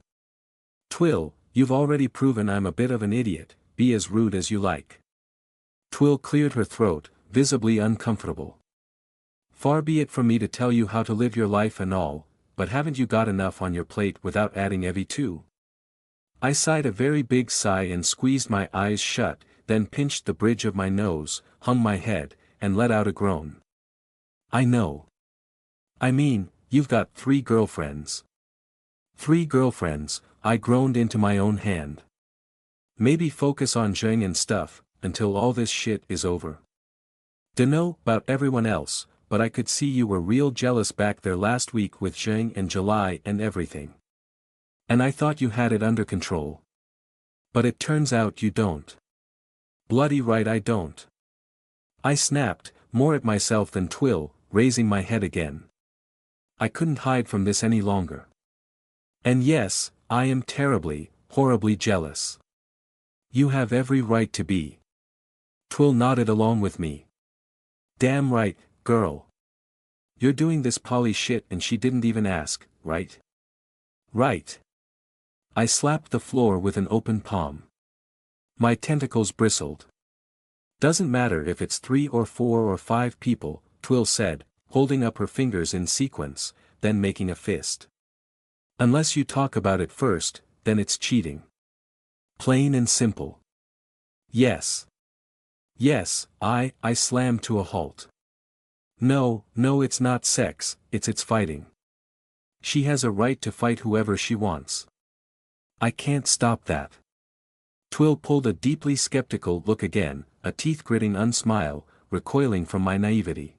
Twill, you've already proven I'm a bit of an idiot, be as rude as you like. Twill cleared her throat, visibly uncomfortable. Far be it from me to tell you how to live your life and all, but haven't you got enough on your plate without adding Evie too? I sighed a very big sigh and squeezed my eyes shut, then pinched the bridge of my nose, hung my head, and let out a groan. I know. I mean, you've got 3 girlfriends. 3 girlfriends, I groaned into my own hand. Maybe focus on Zheng and stuff, until all this shit is over. Dunno about everyone else, but I could see you were real jealous back there last week with Zheng and July and everything. And I thought you had it under control. But it turns out you don't. Bloody right I don't. I snapped, more at myself than Twill, raising my head again. I couldn't hide from this any longer. And yes, I am terribly, horribly jealous. You have every right to be. Twill nodded along with me. Damn right, girl. You're doing this poly shit and she didn't even ask, right? Right. I slapped the floor with an open palm. My tentacles bristled. Doesn't matter if it's 3 or 4 or 5 people, Twill said, holding up her fingers in sequence, then making a fist. Unless you talk about it first, then it's cheating. Plain and simple. Yes. Yes, I slammed to a halt. No, it's not sex, it's fighting. She has a right to fight whoever she wants. I can't stop that. Twill pulled a deeply skeptical look again, a teeth-gritting unsmile, recoiling from my naivety.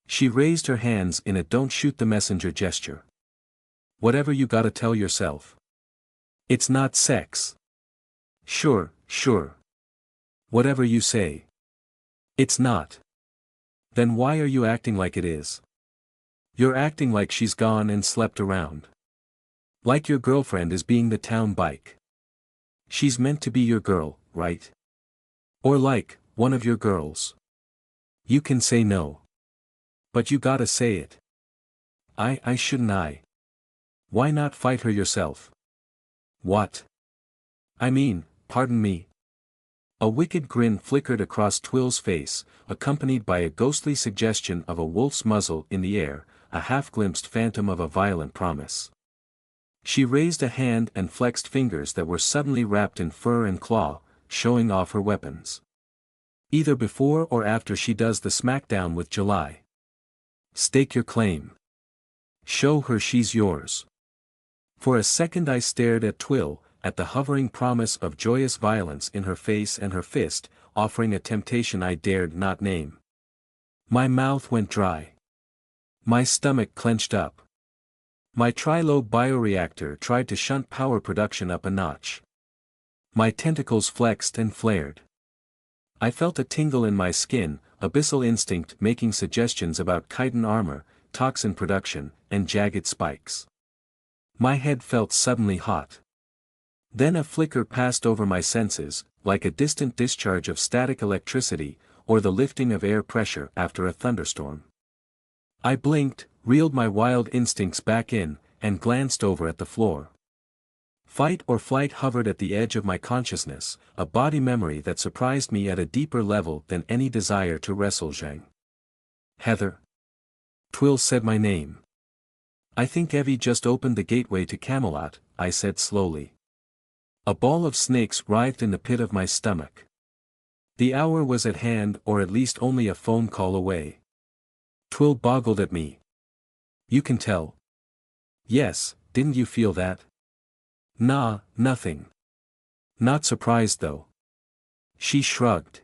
She raised her hands in a don't shoot the messenger gesture. Whatever you gotta tell yourself. It's not sex. Sure. Whatever you say. It's not. Then why are you acting like it is? You're acting like she's gone and slept around. Like your girlfriend is being the town bike. She's meant to be your girl, right? Or like, one of your girls. You can say no. But you gotta say it. I shouldn't I? Why not fight her yourself? What? I mean, pardon me. A wicked grin flickered across Twill's face, accompanied by a ghostly suggestion of a wolf's muzzle in the air, a half-glimpsed phantom of a violent promise. She raised a hand and flexed fingers that were suddenly wrapped in fur and claw, showing off her weapons. Either before or after she does the smackdown with July. Stake your claim. Show her she's yours. For a second I stared at Twill, at the hovering promise of joyous violence in her face and her fist, offering a temptation I dared not name. My mouth went dry. My stomach clenched up. My trilobe bioreactor tried to shunt power production up a notch. My tentacles flexed and flared. I felt a tingle in my skin, abyssal instinct making suggestions about chitin armor, toxin production, and jagged spikes. My head felt suddenly hot. Then a flicker passed over my senses, like a distant discharge of static electricity, or the lifting of air pressure after a thunderstorm. I blinked, reeled my wild instincts back in, and glanced over at the floor. Fight or flight hovered at the edge of my consciousness, a body memory that surprised me at a deeper level than any desire to wrestle Zhang. Heather. Twill said my name. I think Evie just opened the gateway to Camelot, I said slowly. A ball of snakes writhed in the pit of my stomach. The hour was at hand, or at least only a phone call away. Twill boggled at me. You can tell. Yes, didn't you feel that? Nah, nothing. Not surprised though. She shrugged.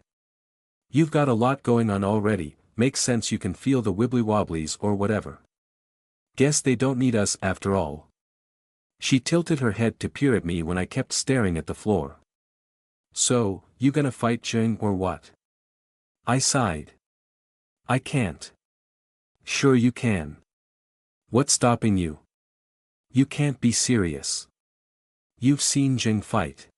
You've got a lot going on already, makes sense you can feel the wibbly-wobblies or whatever. Guess they don't need us after all. She tilted her head to peer at me when I kept staring at the floor. So, you gonna fight Jing or what? I sighed. I can't. Sure you can. What's stopping you? You can't be serious. You've seen Jing fight.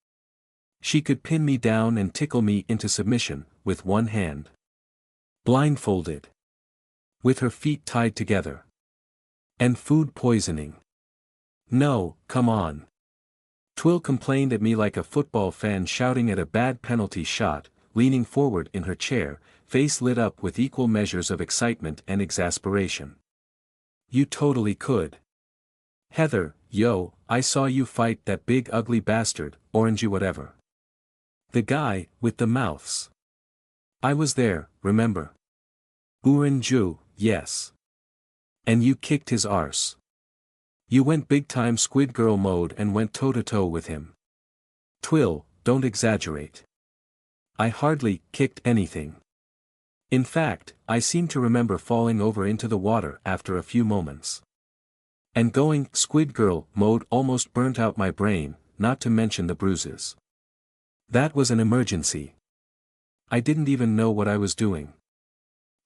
She could pin me down and tickle me into submission, with one hand. Blindfolded. With her feet tied together. And food poisoning. No, come on. Twill complained at me like a football fan shouting at a bad penalty shot, leaning forward in her chair, face lit up with equal measures of excitement and exasperation. You totally could. Heather, yo, I saw you fight that big ugly bastard, orangey whatever. The guy, with the mouths. I was there, remember? Urinju, yes. And you kicked his arse. You went big-time Squid Girl mode and went toe-to-toe with him. Twill, don't exaggerate. I hardly kicked anything. In fact, I seem to remember falling over into the water after a few moments. And going Squid Girl mode almost burnt out my brain, not to mention the bruises. That was an emergency. I didn't even know what I was doing.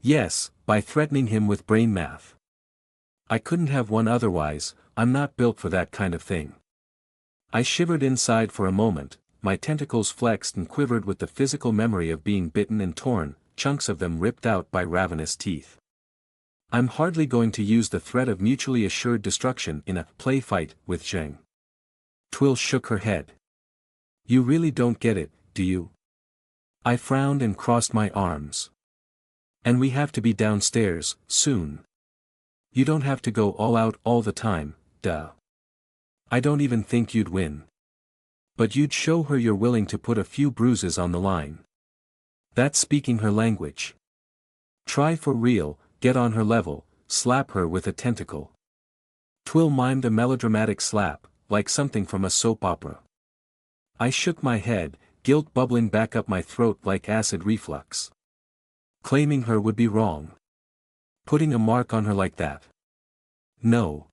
Yes, by threatening him with brain math. I couldn't have won otherwise, I'm not built for that kind of thing. I shivered inside for a moment, my tentacles flexed and quivered with the physical memory of being bitten and torn, chunks of them ripped out by ravenous teeth. I'm hardly going to use the threat of mutually assured destruction in a play fight with Zheng. Twill shook her head. You really don't get it, do you? I frowned and crossed my arms. And we have to be downstairs, soon. You don't have to go all out all the time, duh. I don't even think you'd win. But you'd show her you're willing to put a few bruises on the line. That's speaking her language. Try for real, get on her level, slap her with a tentacle. Twill mimed a melodramatic slap, like something from a soap opera. I shook my head, guilt bubbling back up my throat like acid reflux. Claiming her would be wrong. Putting a mark on her like that. No.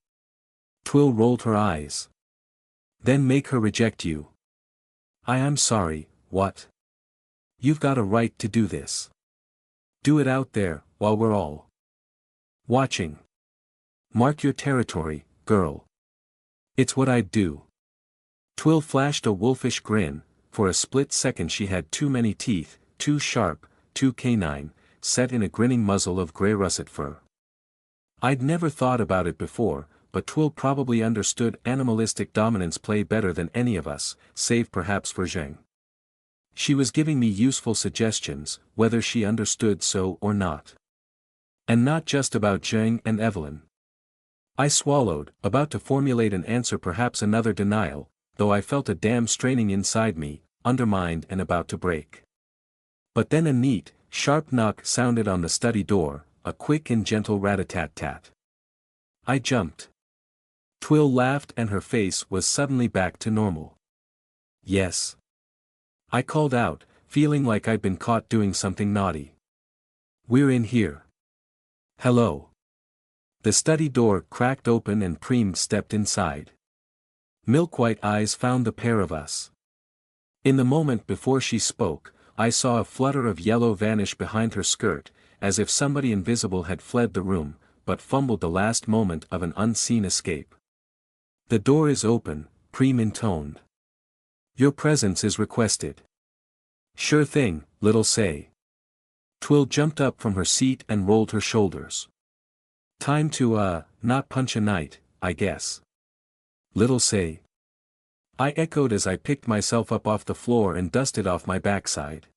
Twill rolled her eyes. Then make her reject you. I'm sorry, what? You've got a right to do this. Do it out there, while we're all watching. Mark your territory, girl. It's what I'd do. Twill flashed a wolfish grin, for a split second she had too many teeth, too sharp, too canine, set in a grinning muzzle of grey russet fur. I'd never thought about it before, but Twill probably understood animalistic dominance play better than any of us, save perhaps for Zheng. She was giving me useful suggestions, whether she understood so or not. And not just about Zheng and Evelyn. I swallowed, about to formulate an answer, perhaps another denial, though I felt a dam straining inside me, undermined and about to break. But then a neat, sharp knock sounded on the study door, a quick and gentle rat-a-tat-tat. I jumped. Twill laughed and her face was suddenly back to normal. Yes. I called out, feeling like I'd been caught doing something naughty. We're in here. Hello. The study door cracked open and Preem stepped inside. Milk-white eyes found the pair of us. In the moment before she spoke, I saw a flutter of yellow vanish behind her skirt, as if somebody invisible had fled the room, but fumbled the last moment of an unseen escape. The door is open, Preem intoned. Your presence is requested. Sure thing, little say. Twill jumped up from her seat and rolled her shoulders. Time to, not punch a night, I guess. Little say. I echoed as I picked myself up off the floor and dusted off my backside.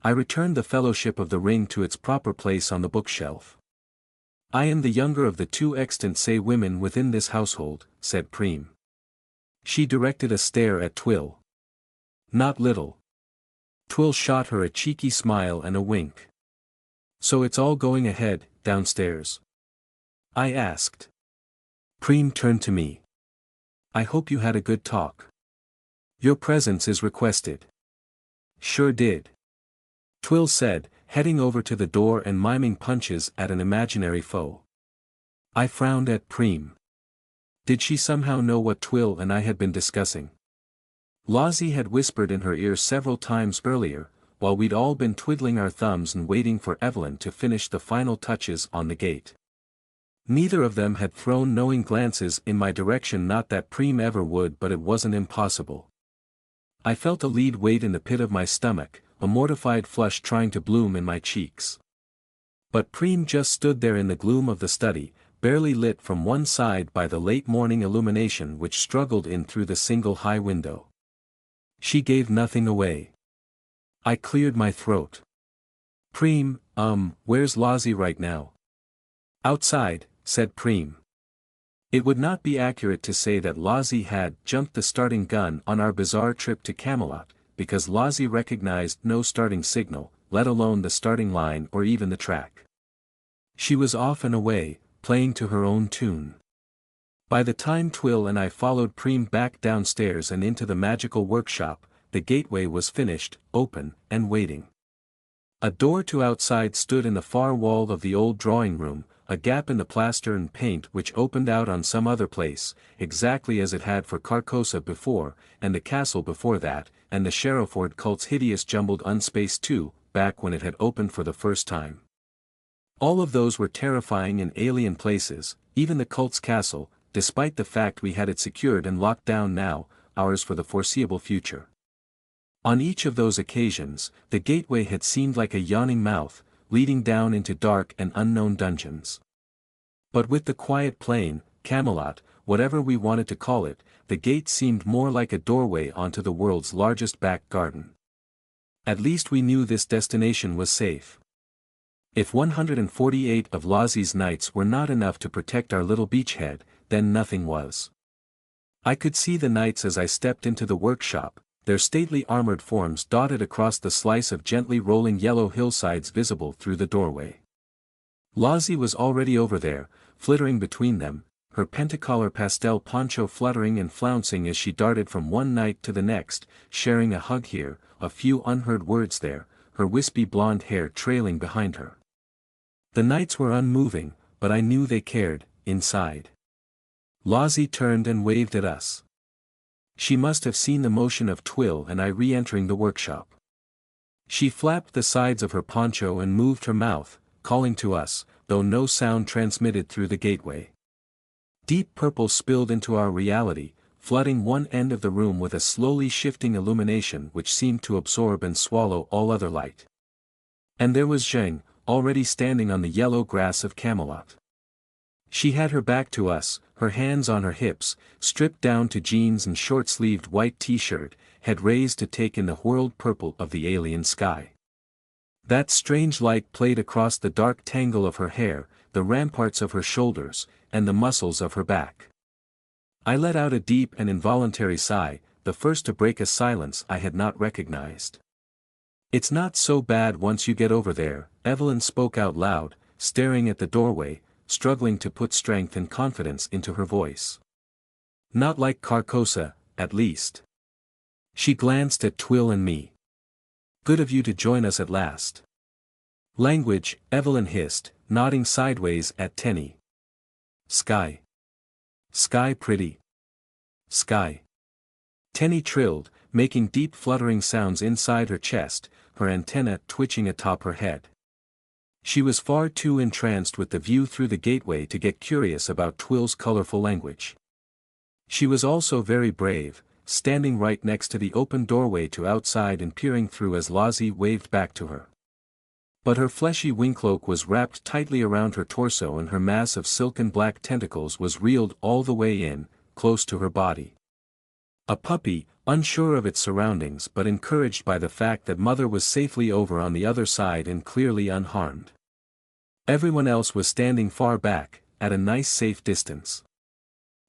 I returned the Fellowship of the Ring to its proper place on the bookshelf. I am the younger of the two extant say women within this household, said Preem. She directed a stare at Twill. Not little. Twill shot her a cheeky smile and a wink. So it's all going ahead, downstairs? I asked. Preem turned to me. I hope you had a good talk. Your presence is requested. Sure did. Twill said, heading over to the door and miming punches at an imaginary foe. I frowned at Preem. Did she somehow know what Twill and I had been discussing? Lozzie had whispered in her ear several times earlier, while we'd all been twiddling our thumbs and waiting for Evelyn to finish the final touches on the gate. Neither of them had thrown knowing glances in my direction, not that Preem ever would, but it wasn't impossible. I felt a lead weight in the pit of my stomach, a mortified flush trying to bloom in my cheeks. But Preem just stood there in the gloom of the study, barely lit from one side by the late morning illumination which struggled in through the single high window. She gave nothing away. I cleared my throat. Preem, where's Lozzie right now? Outside, said Preem. It would not be accurate to say that Lozzie had jumped the starting gun on our bizarre trip to Camelot, because Lozzie recognized no starting signal, let alone the starting line or even the track. She was off and away, playing to her own tune. By the time Twill and I followed Preem back downstairs and into the magical workshop, the gateway was finished, open, and waiting. A door to outside stood in the far wall of the old drawing room, a gap in the plaster and paint which opened out on some other place, exactly as it had for Carcosa before, and the castle before that, and the Sherrowford cult's hideous jumbled unspace too, back when it had opened for the first time. All of those were terrifying and alien places, even the cult's castle, despite the fact we had it secured and locked down now, ours for the foreseeable future. On each of those occasions, the gateway had seemed like a yawning mouth, leading down into dark and unknown dungeons. But with the quiet plain, Camelot, whatever we wanted to call it, the gate seemed more like a doorway onto the world's largest back garden. At least we knew this destination was safe. If 148 of Lozzie's knights were not enough to protect our little beachhead, then nothing was. I could see the knights as I stepped into the workshop, their stately armored forms dotted across the slice of gently rolling yellow hillsides visible through the doorway. Lozzie was already over there, flittering between them, her pentacolor pastel poncho fluttering and flouncing as she darted from one knight to the next, sharing a hug here, a few unheard words there, her wispy blonde hair trailing behind her. The knights were unmoving, but I knew they cared, inside. Lozzie turned and waved at us. She must have seen the motion of Twill and I re-entering the workshop. She flapped the sides of her poncho and moved her mouth, calling to us, though no sound transmitted through the gateway. Deep purple spilled into our reality, flooding one end of the room with a slowly shifting illumination which seemed to absorb and swallow all other light. And there was Zheng, already standing on the yellow grass of Camelot. She had her back to us, her hands on her hips, stripped down to jeans and short-sleeved white t-shirt, head raised to take in the whirled purple of the alien sky. That strange light played across the dark tangle of her hair, the ramparts of her shoulders, and the muscles of her back. I let out a deep and involuntary sigh, the first to break a silence I had not recognized. "It's not so bad once you get over there," Evelyn spoke out loud, staring at the doorway, struggling to put strength and confidence into her voice. "Not like Carcosa, at least." She glanced at Twill and me. "Good of you to join us at last." "Language," Evelyn hissed, nodding sideways at Tenny. "Sky. Sky pretty. Sky." Tenny trilled, making deep fluttering sounds inside her chest, her antenna twitching atop her head. She was far too entranced with the view through the gateway to get curious about Twill's colorful language. She was also very brave, standing right next to the open doorway to outside and peering through as Lozzie waved back to her. But her fleshy wingcloak was wrapped tightly around her torso and her mass of silken black tentacles was reeled all the way in, close to her body. A puppy, unsure of its surroundings but encouraged by the fact that Mother was safely over on the other side and clearly unharmed. Everyone else was standing far back, at a nice safe distance.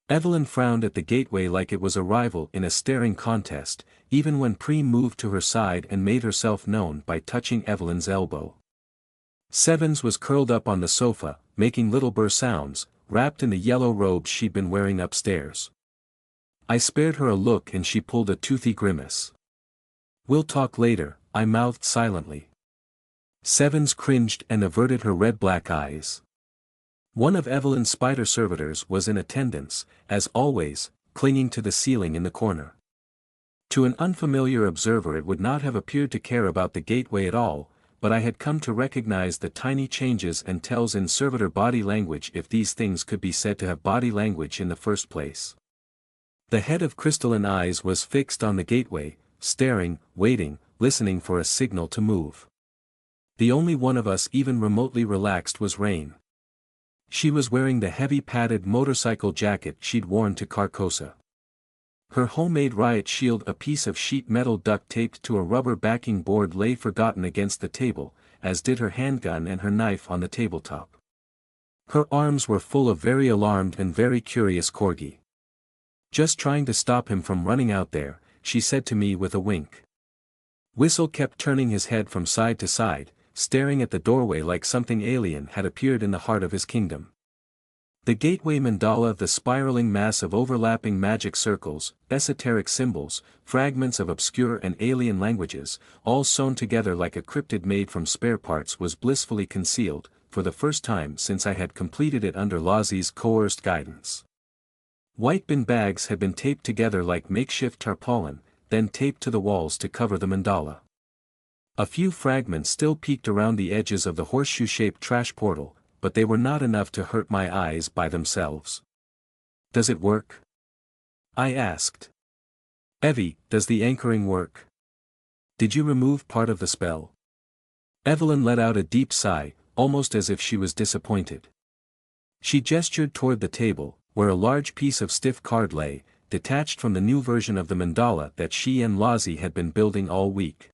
Evelyn frowned at the gateway like it was a rival in a staring contest, even when Preem moved to her side and made herself known by touching Evelyn's elbow. Sevens was curled up on the sofa, making little burr sounds, wrapped in the yellow robe she'd been wearing upstairs. I spared her a look and she pulled a toothy grimace. "We'll talk later," I mouthed silently. Sevens cringed and averted her red-black eyes. One of Evelyn's spider servitors was in attendance, as always, clinging to the ceiling in the corner. To an unfamiliar observer it would not have appeared to care about the gateway at all, but I had come to recognize the tiny changes and tells in servitor body language if these things could be said to have body language in the first place. The head of crystalline eyes was fixed on the gateway, staring, waiting, listening for a signal to move. The only one of us even remotely relaxed was Rain. She was wearing the heavy padded motorcycle jacket she'd worn to Carcosa. Her homemade riot shield, a piece of sheet metal duct taped to a rubber backing board, lay forgotten against the table, as did her handgun and her knife on the tabletop. Her arms were full of very alarmed and very curious corgi. "Just trying to stop him from running out there," she said to me with a wink. Whistle kept turning his head from side to side, staring at the doorway like something alien had appeared in the heart of his kingdom. The gateway mandala, the spiraling mass of overlapping magic circles, esoteric symbols, fragments of obscure and alien languages, all sewn together like a cryptid made from spare parts, was blissfully concealed, for the first time since I had completed it under Lozzie's coerced guidance. White bin bags had been taped together like makeshift tarpaulin, then taped to the walls to cover the mandala. A few fragments still peeked around the edges of the horseshoe-shaped trash portal, but they were not enough to hurt my eyes by themselves. "Does it work?" I asked. "Evie, does the anchoring work? Did you remove part of the spell?" Evelyn let out a deep sigh, almost as if she was disappointed. She gestured toward the table, where a large piece of stiff card lay, detached from the new version of the mandala that she and Lozzie had been building all week.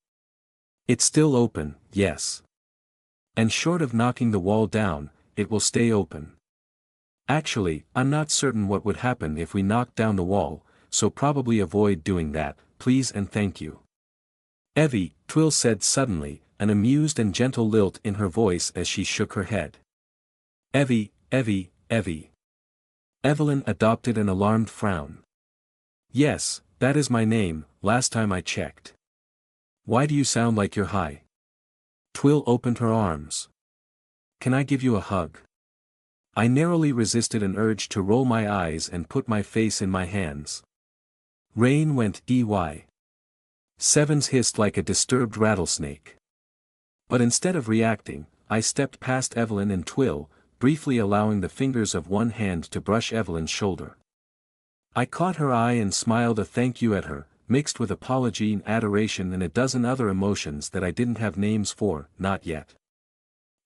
"It's still open, yes. And short of knocking the wall down, it will stay open. Actually, I'm not certain what would happen if we knocked down the wall, so probably avoid doing that, please and thank you." "Evie," Twill said suddenly, an amused and gentle lilt in her voice as she shook her head. "Evie, Evie, Evie." Evelyn adopted an alarmed frown. "Yes, that is my name, last time I checked. Why do you sound like you're high?" Twill opened her arms. "Can I give you a hug?" I narrowly resisted an urge to roll my eyes and put my face in my hands. Rain went EY. Sevens hissed like a disturbed rattlesnake. But instead of reacting, I stepped past Evelyn and Twill, briefly allowing the fingers of one hand to brush Evelyn's shoulder. I caught her eye and smiled a thank you at her, mixed with apology and adoration and a dozen other emotions that I didn't have names for, not yet.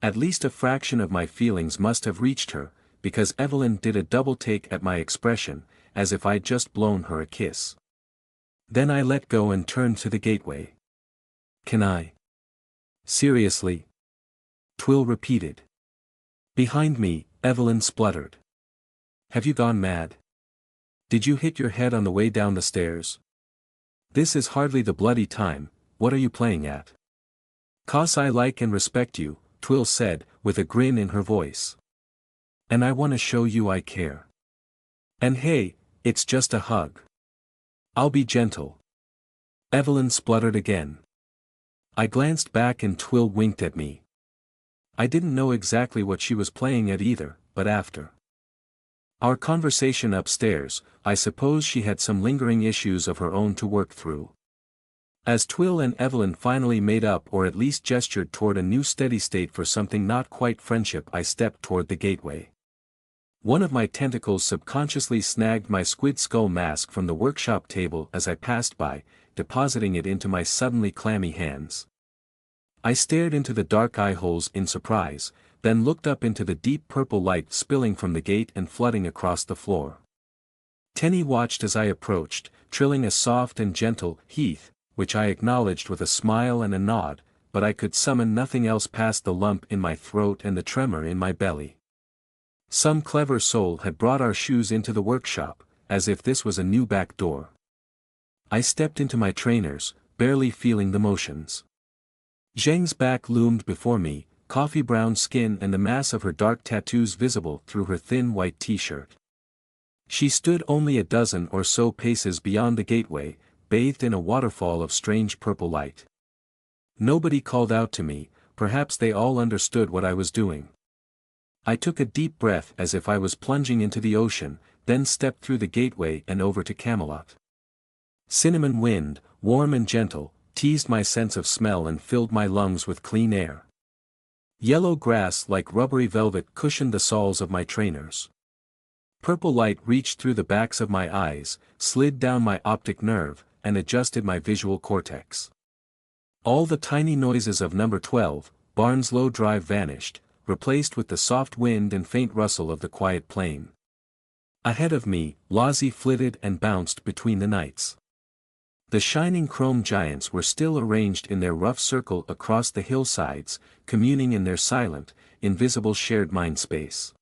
At least a fraction of my feelings must have reached her, because Evelyn did a double take at my expression, as if I'd just blown her a kiss. Then I let go and turned to the gateway. Can I? Seriously? Twill repeated. Behind me, Evelyn spluttered. Have you gone mad? Did you hit your head on the way down the stairs? This is hardly the bloody time, what are you playing at? 'Cause I like and respect you, Twill said, with a grin in her voice. And I wanna show you I care. And hey, it's just a hug. I'll be gentle. Evelyn spluttered again. I glanced back and Twill winked at me. I didn't know exactly what she was playing at either, but after our conversation upstairs, I suppose she had some lingering issues of her own to work through. As Twill and Evelyn finally made up or at least gestured toward a new steady state for something not quite friendship, I stepped toward the gateway. One of my tentacles subconsciously snagged my squid skull mask from the workshop table as I passed by, depositing it into my suddenly clammy hands. I stared into the dark eye holes in surprise, then looked up into the deep purple light spilling from the gate and flooding across the floor. Tenny watched as I approached, trilling a soft and gentle "Heath," which I acknowledged with a smile and a nod, but I could summon nothing else past the lump in my throat and the tremor in my belly. Some clever soul had brought our shoes into the workshop, as if this was a new back door. I stepped into my trainers, barely feeling the motions. Zheng's back loomed before me, coffee-brown skin and the mass of her dark tattoos visible through her thin white t-shirt. She stood only a dozen or so paces beyond the gateway, bathed in a waterfall of strange purple light. Nobody called out to me, perhaps they all understood what I was doing. I took a deep breath as if I was plunging into the ocean, then stepped through the gateway and over to Camelot. Cinnamon wind, warm and gentle, teased my sense of smell and filled my lungs with clean air. Yellow grass like rubbery velvet cushioned the soles of my trainers. Purple light reached through the backs of my eyes, slid down my optic nerve, and adjusted my visual cortex. All the tiny noises of number 12, Barnslow Drive vanished, replaced with the soft wind and faint rustle of the quiet plain. Ahead of me, Lozzie flitted and bounced between the knights. The shining chrome giants were still arranged in their rough circle across the hillsides, communing in their silent, invisible shared mind space.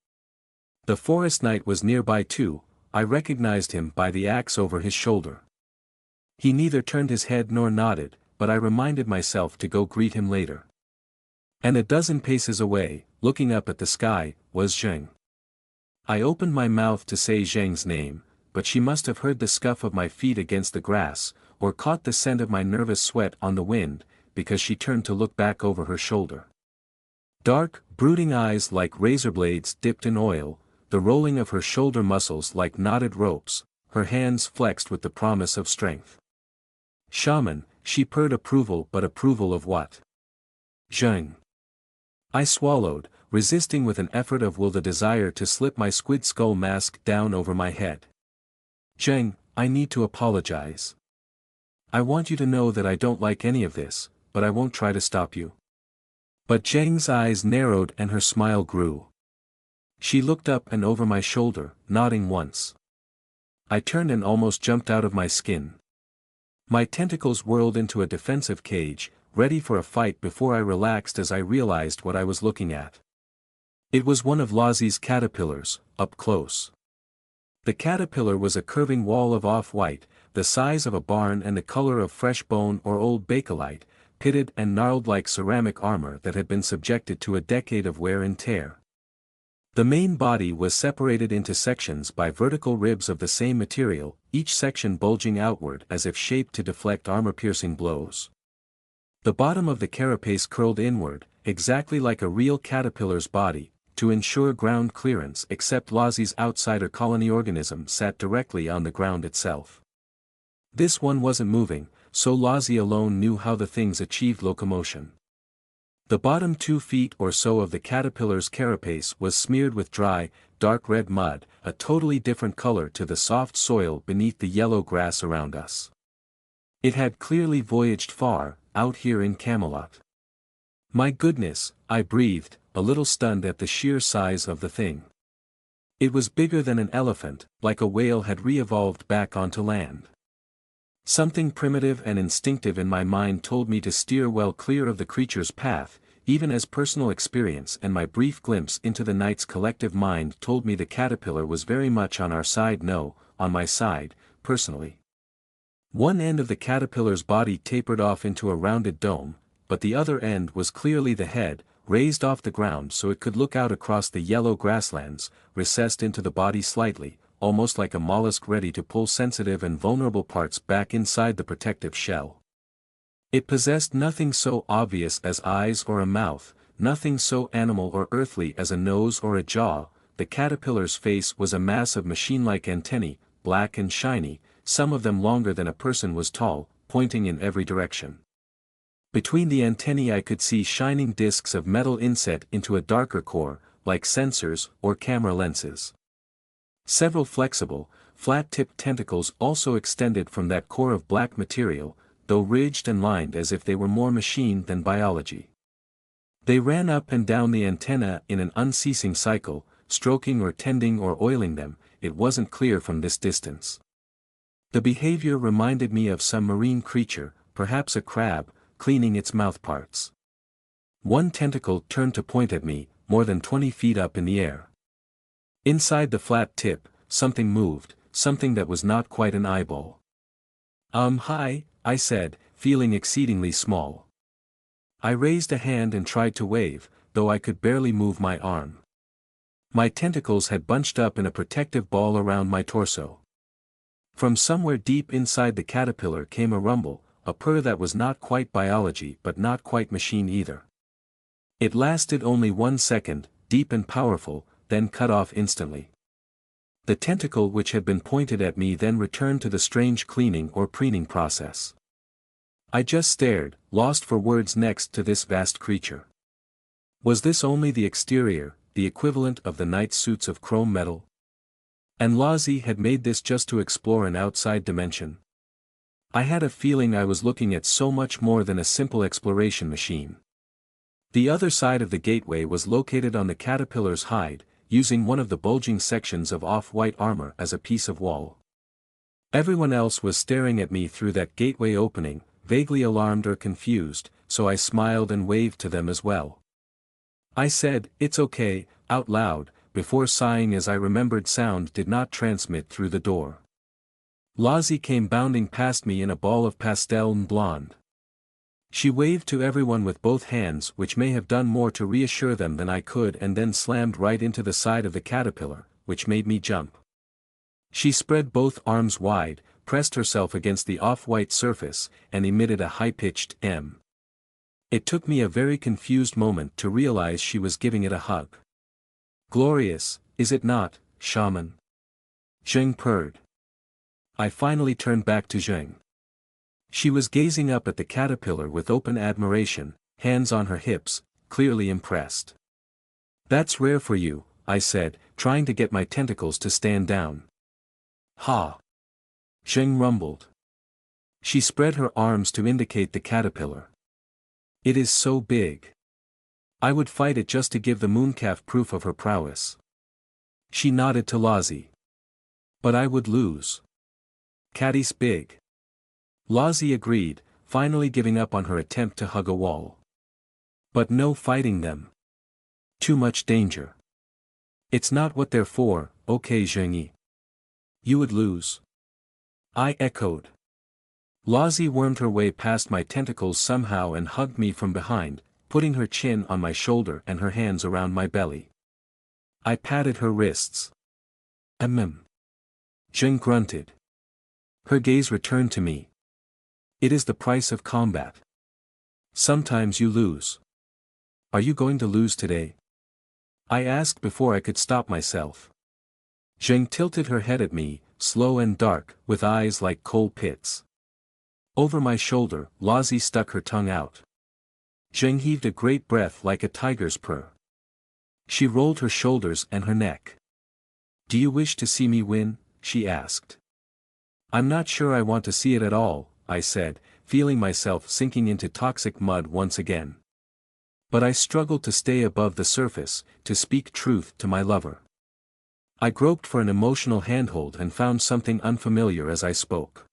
The forest knight was nearby too, I recognized him by the axe over his shoulder. He neither turned his head nor nodded, but I reminded myself to go greet him later. And a dozen paces away, looking up at the sky, was Zheng. I opened my mouth to say Zheng's name, but she must have heard the scuff of my feet against the grass, or caught the scent of my nervous sweat on the wind, because she turned to look back over her shoulder. Dark, brooding eyes like razor blades dipped in oil, the rolling of her shoulder muscles like knotted ropes, her hands flexed with the promise of strength. Shaman, she purred approval, but approval of what? Zheng. I swallowed, resisting with an effort of will the desire to slip my squid skull mask down over my head. Zheng, I need to apologize. I want you to know that I don't like any of this, but I won't try to stop you. But Zheng's eyes narrowed and her smile grew. She looked up and over my shoulder, nodding once. I turned and almost jumped out of my skin. My tentacles whirled into a defensive cage, ready for a fight before I relaxed as I realized what I was looking at. It was one of Lozzie's caterpillars, up close. The caterpillar was a curving wall of off-white, the size of a barn and the color of fresh bone or old bakelite, pitted and gnarled like ceramic armor that had been subjected to a decade of wear and tear. The main body was separated into sections by vertical ribs of the same material, each section bulging outward as if shaped to deflect armor-piercing blows. The bottom of the carapace curled inward, exactly like a real caterpillar's body, to ensure ground clearance, except Lozzie's outsider colony organism sat directly on the ground itself. This one wasn't moving, so Lozzie alone knew how the things achieved locomotion. The bottom 2 feet or so of the caterpillar's carapace was smeared with dry, dark red mud, a totally different color to the soft soil beneath the yellow grass around us. It had clearly voyaged far, out here in Camelot. My goodness, I breathed, a little stunned at the sheer size of the thing. It was bigger than an elephant, like a whale had re-evolved back onto land. Something primitive and instinctive in my mind told me to steer well clear of the creature's path, even as personal experience and my brief glimpse into the night's collective mind told me the caterpillar was very much on our side. No, on my side, personally. One end of the caterpillar's body tapered off into a rounded dome, but the other end was clearly the head, raised off the ground so it could look out across the yellow grasslands, recessed into the body slightly, almost like a mollusk ready to pull sensitive and vulnerable parts back inside the protective shell. It possessed nothing so obvious as eyes or a mouth, nothing so animal or earthly as a nose or a jaw. The caterpillar's face was a mass of machine-like antennae, black and shiny, some of them longer than a person was tall, pointing in every direction. Between the antennae I could see shining discs of metal inset into a darker core, like sensors or camera lenses. Several flexible, flat-tipped tentacles also extended from that core of black material, though ridged and lined as if they were more machine than biology. They ran up and down the antenna in an unceasing cycle, stroking or tending or oiling them. It wasn't clear from this distance. The behavior reminded me of some marine creature, perhaps a crab, cleaning its mouthparts. One tentacle turned to point at me, more than 20 feet up in the air. Inside the flat tip, something moved, something that was not quite an eyeball. Hi, I said, feeling exceedingly small. I raised a hand and tried to wave, though I could barely move my arm. My tentacles had bunched up in a protective ball around my torso. From somewhere deep inside the caterpillar came a rumble, a purr that was not quite biology but not quite machine either. It lasted only 1 second, deep and powerful, then cut off instantly. The tentacle which had been pointed at me then returned to the strange cleaning or preening process. I just stared, lost for words next to this vast creature. Was this only the exterior, the equivalent of the night suits of chrome metal? And Lozzie had made this just to explore an outside dimension? I had a feeling I was looking at so much more than a simple exploration machine. The other side of the gateway was located on the caterpillar's hide, using one of the bulging sections of off-white armor as a piece of wall. Everyone else was staring at me through that gateway opening, vaguely alarmed or confused, so I smiled and waved to them as well. I said, "It's okay," out loud, before sighing as I remembered sound did not transmit through the door. Lozzie came bounding past me in a ball of pastel and blonde. She waved to everyone with both hands, which may have done more to reassure them than I could, and then slammed right into the side of the caterpillar, which made me jump. She spread both arms wide, pressed herself against the off-white surface, and emitted a high-pitched M. It took me a very confused moment to realize she was giving it a hug. "Glorious, is it not, shaman?" Zheng purred. I finally turned back to Zheng. She was gazing up at the caterpillar with open admiration, hands on her hips, clearly impressed. "That's rare for you," I said, trying to get my tentacles to stand down. "Ha!" Zheng rumbled. She spread her arms to indicate the caterpillar. "It is so big. I would fight it just to give the mooncalf proof of her prowess." She nodded to Lozzie. "But I would lose. Catty's big." Lozzie agreed, finally giving up on her attempt to hug a wall. "But no fighting them. Too much danger. It's not what they're for, okay Zhengyi. You would lose." I echoed. Lozzie wormed her way past my tentacles somehow and hugged me from behind, putting her chin on my shoulder and her hands around my belly. I patted her wrists. Zheng grunted. Her gaze returned to me. "It is the price of combat. Sometimes you lose. Are you going to lose today?" I asked before I could stop myself. Zheng tilted her head at me, slow and dark, with eyes like coal pits. Over my shoulder, Lozzie stuck her tongue out. Zheng heaved a great breath like a tiger's purr. She rolled her shoulders and her neck. "Do you wish to see me win?" she asked. "I'm not sure I want to see it at all," I said, feeling myself sinking into toxic mud once again. But I struggled to stay above the surface, to speak truth to my lover. I groped for an emotional handhold and found something unfamiliar as I spoke.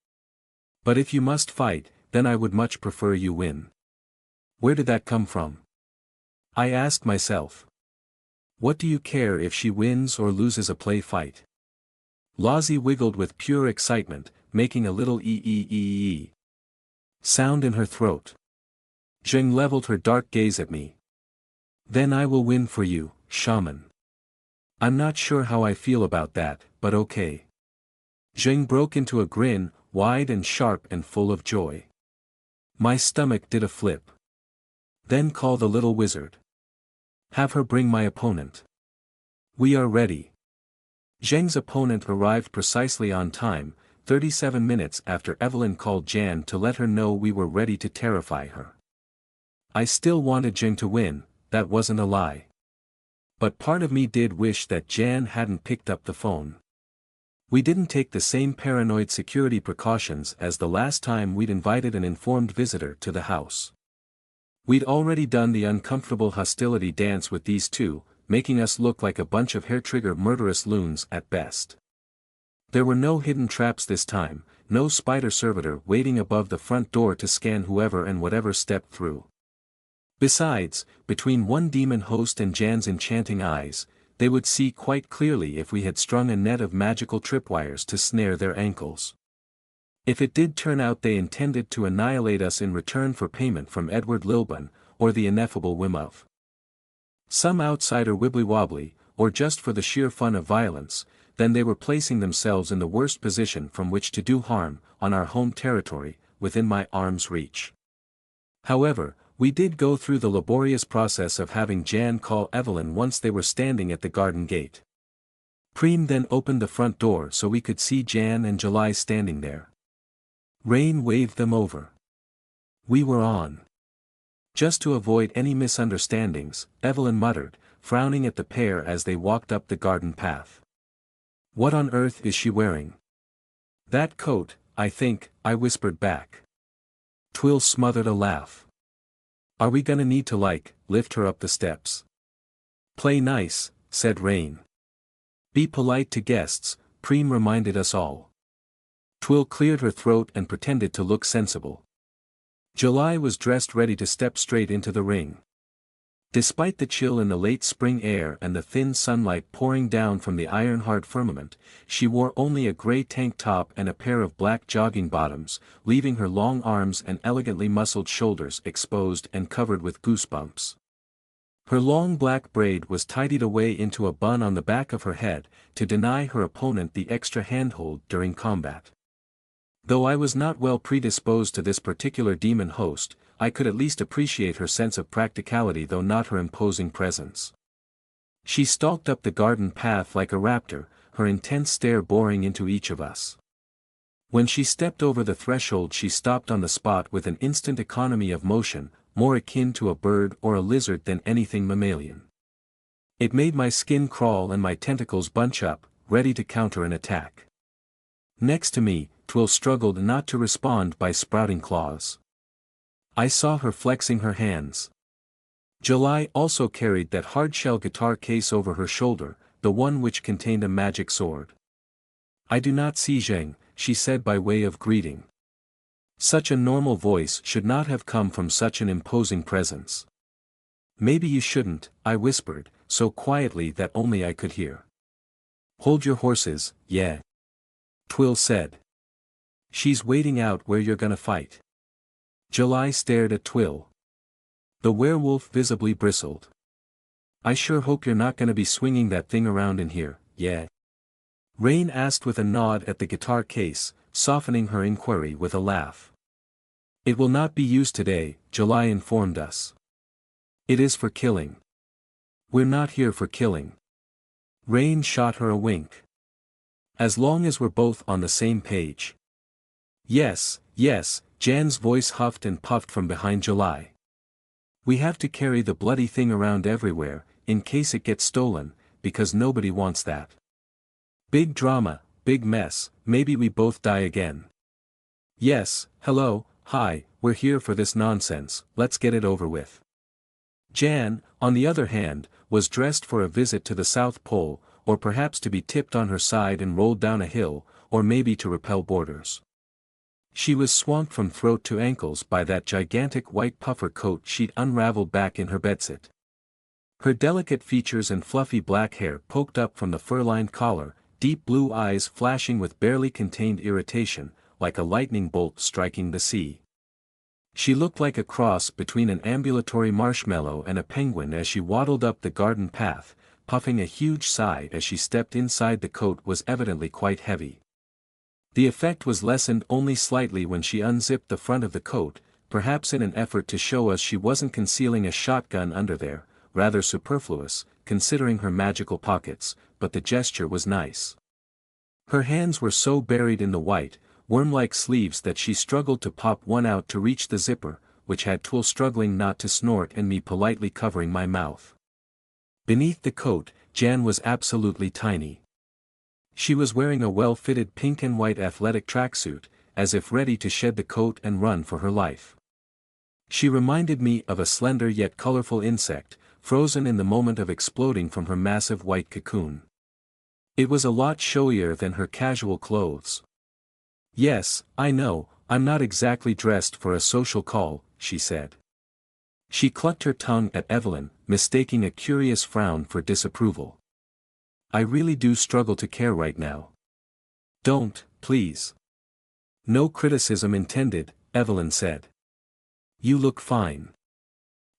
"But if you must fight, then I would much prefer you win." Where did that come from? I asked myself. What do you care if she wins or loses a play fight? Lozzie wiggled with pure excitement, making a little ee sound in her throat. Zheng leveled her dark gaze at me. "Then I will win for you, shaman." "I'm not sure how I feel about that, but okay." Zheng broke into a grin, wide and sharp and full of joy. My stomach did a flip. "Then call the little wizard. Have her bring my opponent." "We are ready." Zheng's opponent arrived precisely on time, 37 minutes after Evelyn called Jan to let her know we were ready to terrify her. I still wanted Zheng to win, that wasn't a lie. But part of me did wish that Jan hadn't picked up the phone. We didn't take the same paranoid security precautions as the last time we'd invited an informed visitor to the house. We'd already done the uncomfortable hostility dance with these two, making us look like a bunch of hair-trigger murderous loons at best. There were no hidden traps this time, no spider servitor waiting above the front door to scan whoever and whatever stepped through. Besides, between one demon host and Jan's enchanting eyes, they would see quite clearly if we had strung a net of magical tripwires to snare their ankles. If it did turn out they intended to annihilate us in return for payment from Edward Lilburn, or the ineffable whim of some outsider wibbly-wobbly, or just for the sheer fun of violence, then they were placing themselves in the worst position from which to do harm, on our home territory, within my arm's reach. However, we did go through the laborious process of having Jan call Evelyn once they were standing at the garden gate. Preem then opened the front door so we could see Jan and July standing there. Rain waved them over. We were on. Just to avoid any misunderstandings, Evelyn muttered, frowning at the pair as they walked up the garden path. "What on earth is she wearing?" "That coat, I think," I whispered back. Twill smothered a laugh. "Are we gonna need to lift her up the steps?" "Play nice," said Rain. "Be polite to guests," Preem reminded us all. Twill cleared her throat and pretended to look sensible. July was dressed ready to step straight into the ring. Despite the chill in the late spring air and the thin sunlight pouring down from the iron-hard firmament, she wore only a gray tank top and a pair of black jogging bottoms, leaving her long arms and elegantly muscled shoulders exposed and covered with goosebumps. Her long black braid was tidied away into a bun on the back of her head, to deny her opponent the extra handhold during combat. Though I was not well predisposed to this particular demon host, I could at least appreciate her sense of practicality though not her imposing presence. She stalked up the garden path like a raptor, her intense stare boring into each of us. When she stepped over the threshold she stopped on the spot with an instant economy of motion, more akin to a bird or a lizard than anything mammalian. It made my skin crawl and my tentacles bunch up, ready to counter an attack. Next to me, Twill struggled not to respond by sprouting claws. I saw her flexing her hands. July also carried that hard-shell guitar case over her shoulder, the one which contained a magic sword. "I do not see Zheng," she said by way of greeting. Such a normal voice should not have come from such an imposing presence. "Maybe you shouldn't," I whispered, so quietly that only I could hear. "Hold your horses, yeah," Twill said. "She's waiting out where you're gonna fight." July stared at Twill. The werewolf visibly bristled. "I sure hope you're not gonna be swinging that thing around in here, yeah?" Rain asked with a nod at the guitar case, softening her inquiry with a laugh. "It will not be used today," July informed us. "It is for killing." "We're not here for killing." Rain shot her a wink. "As long as we're both on the same page." Yes, Jan's voice huffed and puffed from behind July. We have to carry the bloody thing around everywhere, in case it gets stolen, because nobody wants that. Big drama, big mess, maybe we both die again. Yes, hello, hi, we're here for this nonsense, let's get it over with. Jan, on the other hand, was dressed for a visit to the South Pole, or perhaps to be tipped on her side and rolled down a hill, or maybe to repel boarders. She was swamped from throat to ankles by that gigantic white puffer coat she'd unraveled back in her bedsit. Her delicate features and fluffy black hair poked up from the fur-lined collar, deep blue eyes flashing with barely contained irritation, like a lightning bolt striking the sea. She looked like a cross between an ambulatory marshmallow and a penguin as she waddled up the garden path, puffing a huge sigh as she stepped inside. The coat was evidently quite heavy. The effect was lessened only slightly when she unzipped the front of the coat, perhaps in an effort to show us she wasn't concealing a shotgun under there, rather superfluous, considering her magical pockets, but the gesture was nice. Her hands were so buried in the white, worm-like sleeves that she struggled to pop one out to reach the zipper, which had Twil struggling not to snort and me politely covering my mouth. Beneath the coat, Jan was absolutely tiny. She was wearing a well-fitted pink and white athletic tracksuit, as if ready to shed the coat and run for her life. She reminded me of a slender yet colorful insect, frozen in the moment of exploding from her massive white cocoon. It was a lot showier than her casual clothes. Yes, I know, I'm not exactly dressed for a social call, she said. She clucked her tongue at Evelyn, mistaking a curious frown for disapproval. I really do struggle to care right now. Don't, please. No criticism intended, Evelyn said. You look fine.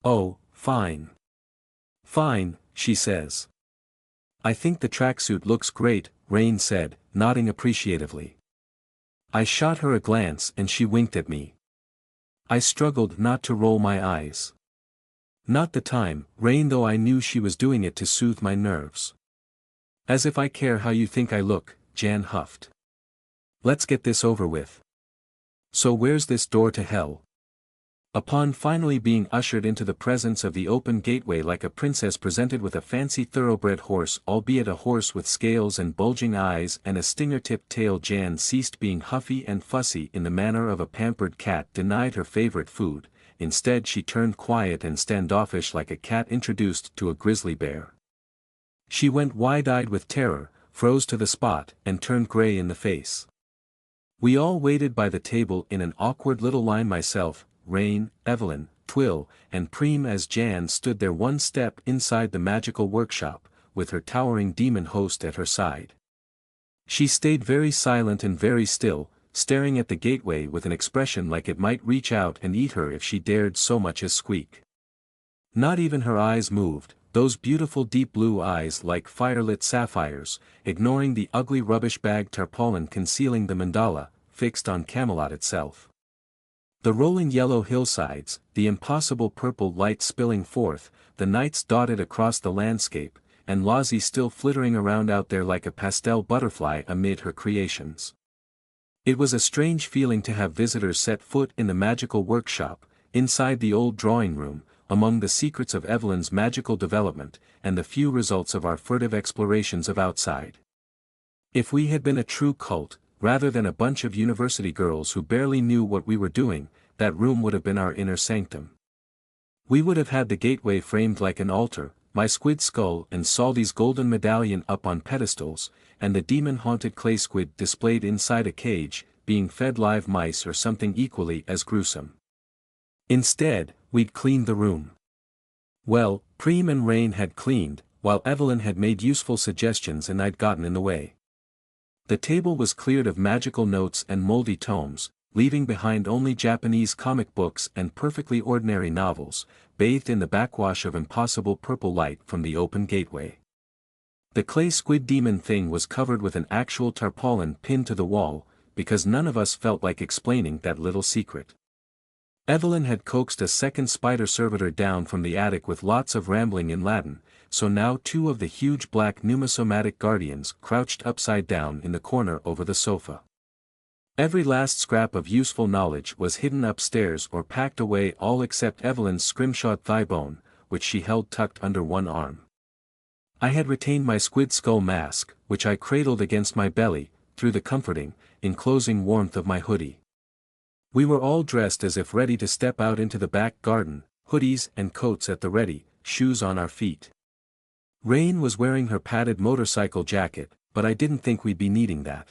Oh, fine. Fine, she says. I think the tracksuit looks great, Rain said, nodding appreciatively. I shot her a glance and she winked at me. I struggled not to roll my eyes. Not the time, Rain, though I knew she was doing it to soothe my nerves. As if I care how you think I look, Jan huffed. Let's get this over with. So where's this door to hell? Upon finally being ushered into the presence of the open gateway like a princess presented with a fancy thoroughbred horse, albeit a horse with scales and bulging eyes and a stinger-tipped tail, Jan ceased being huffy and fussy in the manner of a pampered cat denied her favorite food. Instead she turned quiet and standoffish like a cat introduced to a grizzly bear. She went wide-eyed with terror, froze to the spot, and turned gray in the face. We all waited by the table in an awkward little line, myself, Rain, Evelyn, Twil, and Preem, as Jan stood there one step inside the magical workshop, with her towering demon host at her side. She stayed very silent and very still, staring at the gateway with an expression like it might reach out and eat her if she dared so much as squeak. Not even her eyes moved, those beautiful deep blue eyes like firelit sapphires, ignoring the ugly rubbish bag tarpaulin concealing the mandala, fixed on Camelot itself. The rolling yellow hillsides, the impossible purple light spilling forth, the nights dotted across the landscape, and Lozzie still flittering around out there like a pastel butterfly amid her creations. It was a strange feeling to have visitors set foot in the magical workshop, inside the old drawing room, among the secrets of Evelyn's magical development, and the few results of our furtive explorations of outside. If we had been a true cult, rather than a bunch of university girls who barely knew what we were doing, that room would have been our inner sanctum. We would have had the gateway framed like an altar, my squid skull and Saldy's golden medallion up on pedestals, and the demon-haunted clay squid displayed inside a cage, being fed live mice or something equally as gruesome. Instead, we'd cleaned the room. Well, Preem and Rain had cleaned, while Evelyn had made useful suggestions and I'd gotten in the way. The table was cleared of magical notes and moldy tomes, leaving behind only Japanese comic books and perfectly ordinary novels, bathed in the backwash of impossible purple light from the open gateway. The clay squid demon thing was covered with an actual tarpaulin pinned to the wall, because none of us felt like explaining that little secret. Evelyn had coaxed a second spider servitor down from the attic with lots of rambling in Latin, so now two of the huge black pneumosomatic guardians crouched upside down in the corner over the sofa. Every last scrap of useful knowledge was hidden upstairs or packed away, all except Evelyn's scrimshawed thigh bone, which she held tucked under one arm. I had retained my squid skull mask, which I cradled against my belly, through the comforting, enclosing warmth of my hoodie. We were all dressed as if ready to step out into the back garden, hoodies and coats at the ready, shoes on our feet. Rain was wearing her padded motorcycle jacket, but I didn't think we'd be needing that.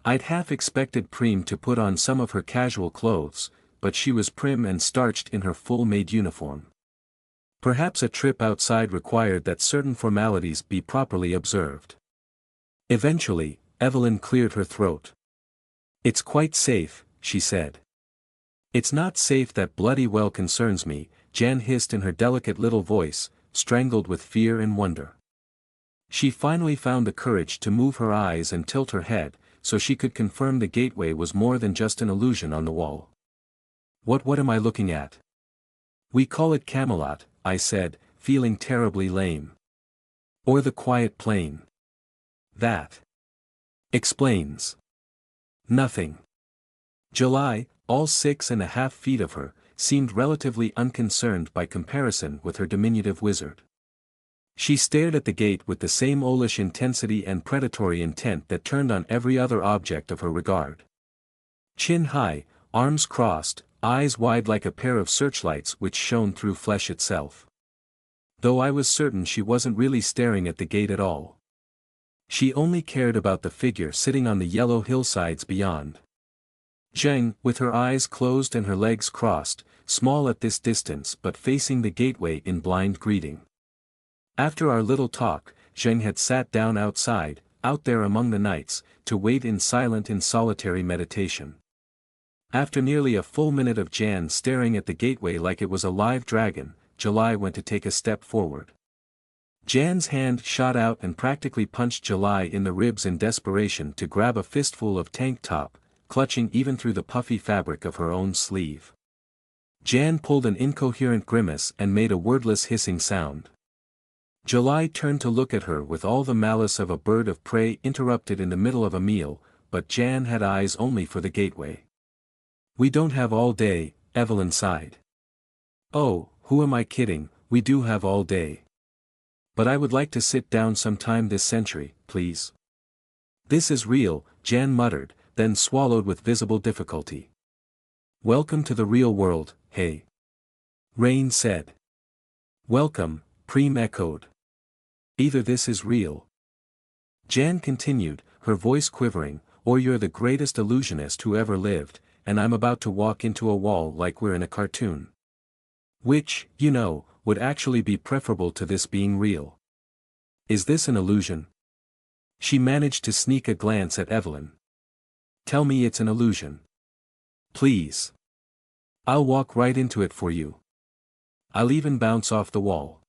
I'd half expected Preem to put on some of her casual clothes, but she was prim and starched in her full maid uniform. Perhaps a trip outside required that certain formalities be properly observed. Eventually, Evelyn cleared her throat. "It's quite safe," she said. "It's not safe, that bloody well concerns me," Jan hissed in her delicate little voice, strangled with fear and wonder. She finally found the courage to move her eyes and tilt her head, so she could confirm the gateway was more than just an illusion on the wall. What am I looking at?" "We call it Camelot," I said, feeling terribly lame. "Or the Quiet Plain." "That explains nothing." July, all 6.5 feet of her, seemed relatively unconcerned by comparison with her diminutive wizard. She stared at the gate with the same owlish intensity and predatory intent that turned on every other object of her regard. Chin high, arms crossed, eyes wide like a pair of searchlights which shone through flesh itself. Though I was certain she wasn't really staring at the gate at all. She only cared about the figure sitting on the yellow hillsides beyond. Zheng, with her eyes closed and her legs crossed, small at this distance but facing the gateway in blind greeting. After our little talk, Zheng had sat down outside, out there among the knights, to wait in silent and solitary meditation. After nearly a full minute of Jan staring at the gateway like it was a live dragon, July went to take a step forward. Jan's hand shot out and practically punched July in the ribs in desperation to grab a fistful of tank top, clutching even through the puffy fabric of her own sleeve. Jan pulled an incoherent grimace and made a wordless hissing sound. July turned to look at her with all the malice of a bird of prey interrupted in the middle of a meal, but Jan had eyes only for the gateway. "We don't have all day," Evelyn sighed. "Oh, who am I kidding, we do have all day. But I would like to sit down sometime this century, please." "This is real," Jan muttered, then swallowed with visible difficulty. "Welcome to the real world, hey?" Rain said. "Welcome," Preem echoed. "Either this is real," Jan continued, her voice quivering, "or you're the greatest illusionist who ever lived, and I'm about to walk into a wall like we're in a cartoon. Which, you know, would actually be preferable to this being real. Is this an illusion?" She managed to sneak a glance at Evelyn. "Tell me it's an illusion. Please. I'll walk right into it for you. I'll even bounce off the wall.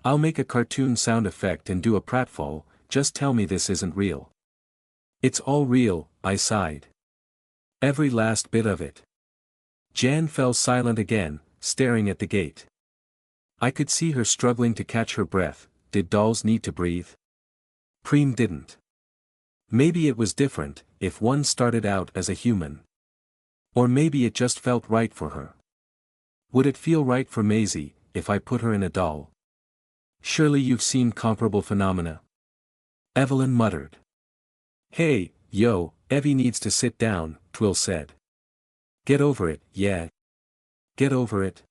I'll make a cartoon sound effect and do a pratfall, just tell me this isn't real." "It's all real," I sighed. "Every last bit of it." Jan fell silent again, staring at the gate. I could see her struggling to catch her breath. Did dolls need to breathe? Preem didn't. Maybe it was different, if one started out as a human. Or maybe it just felt right for her. Would it feel right for Maisie, if I put her in a doll? Surely you've seen comparable phenomena. Evelyn muttered. "Hey, yo, Evie needs to sit down," Twill said. "Get over it, yeah. Get over it."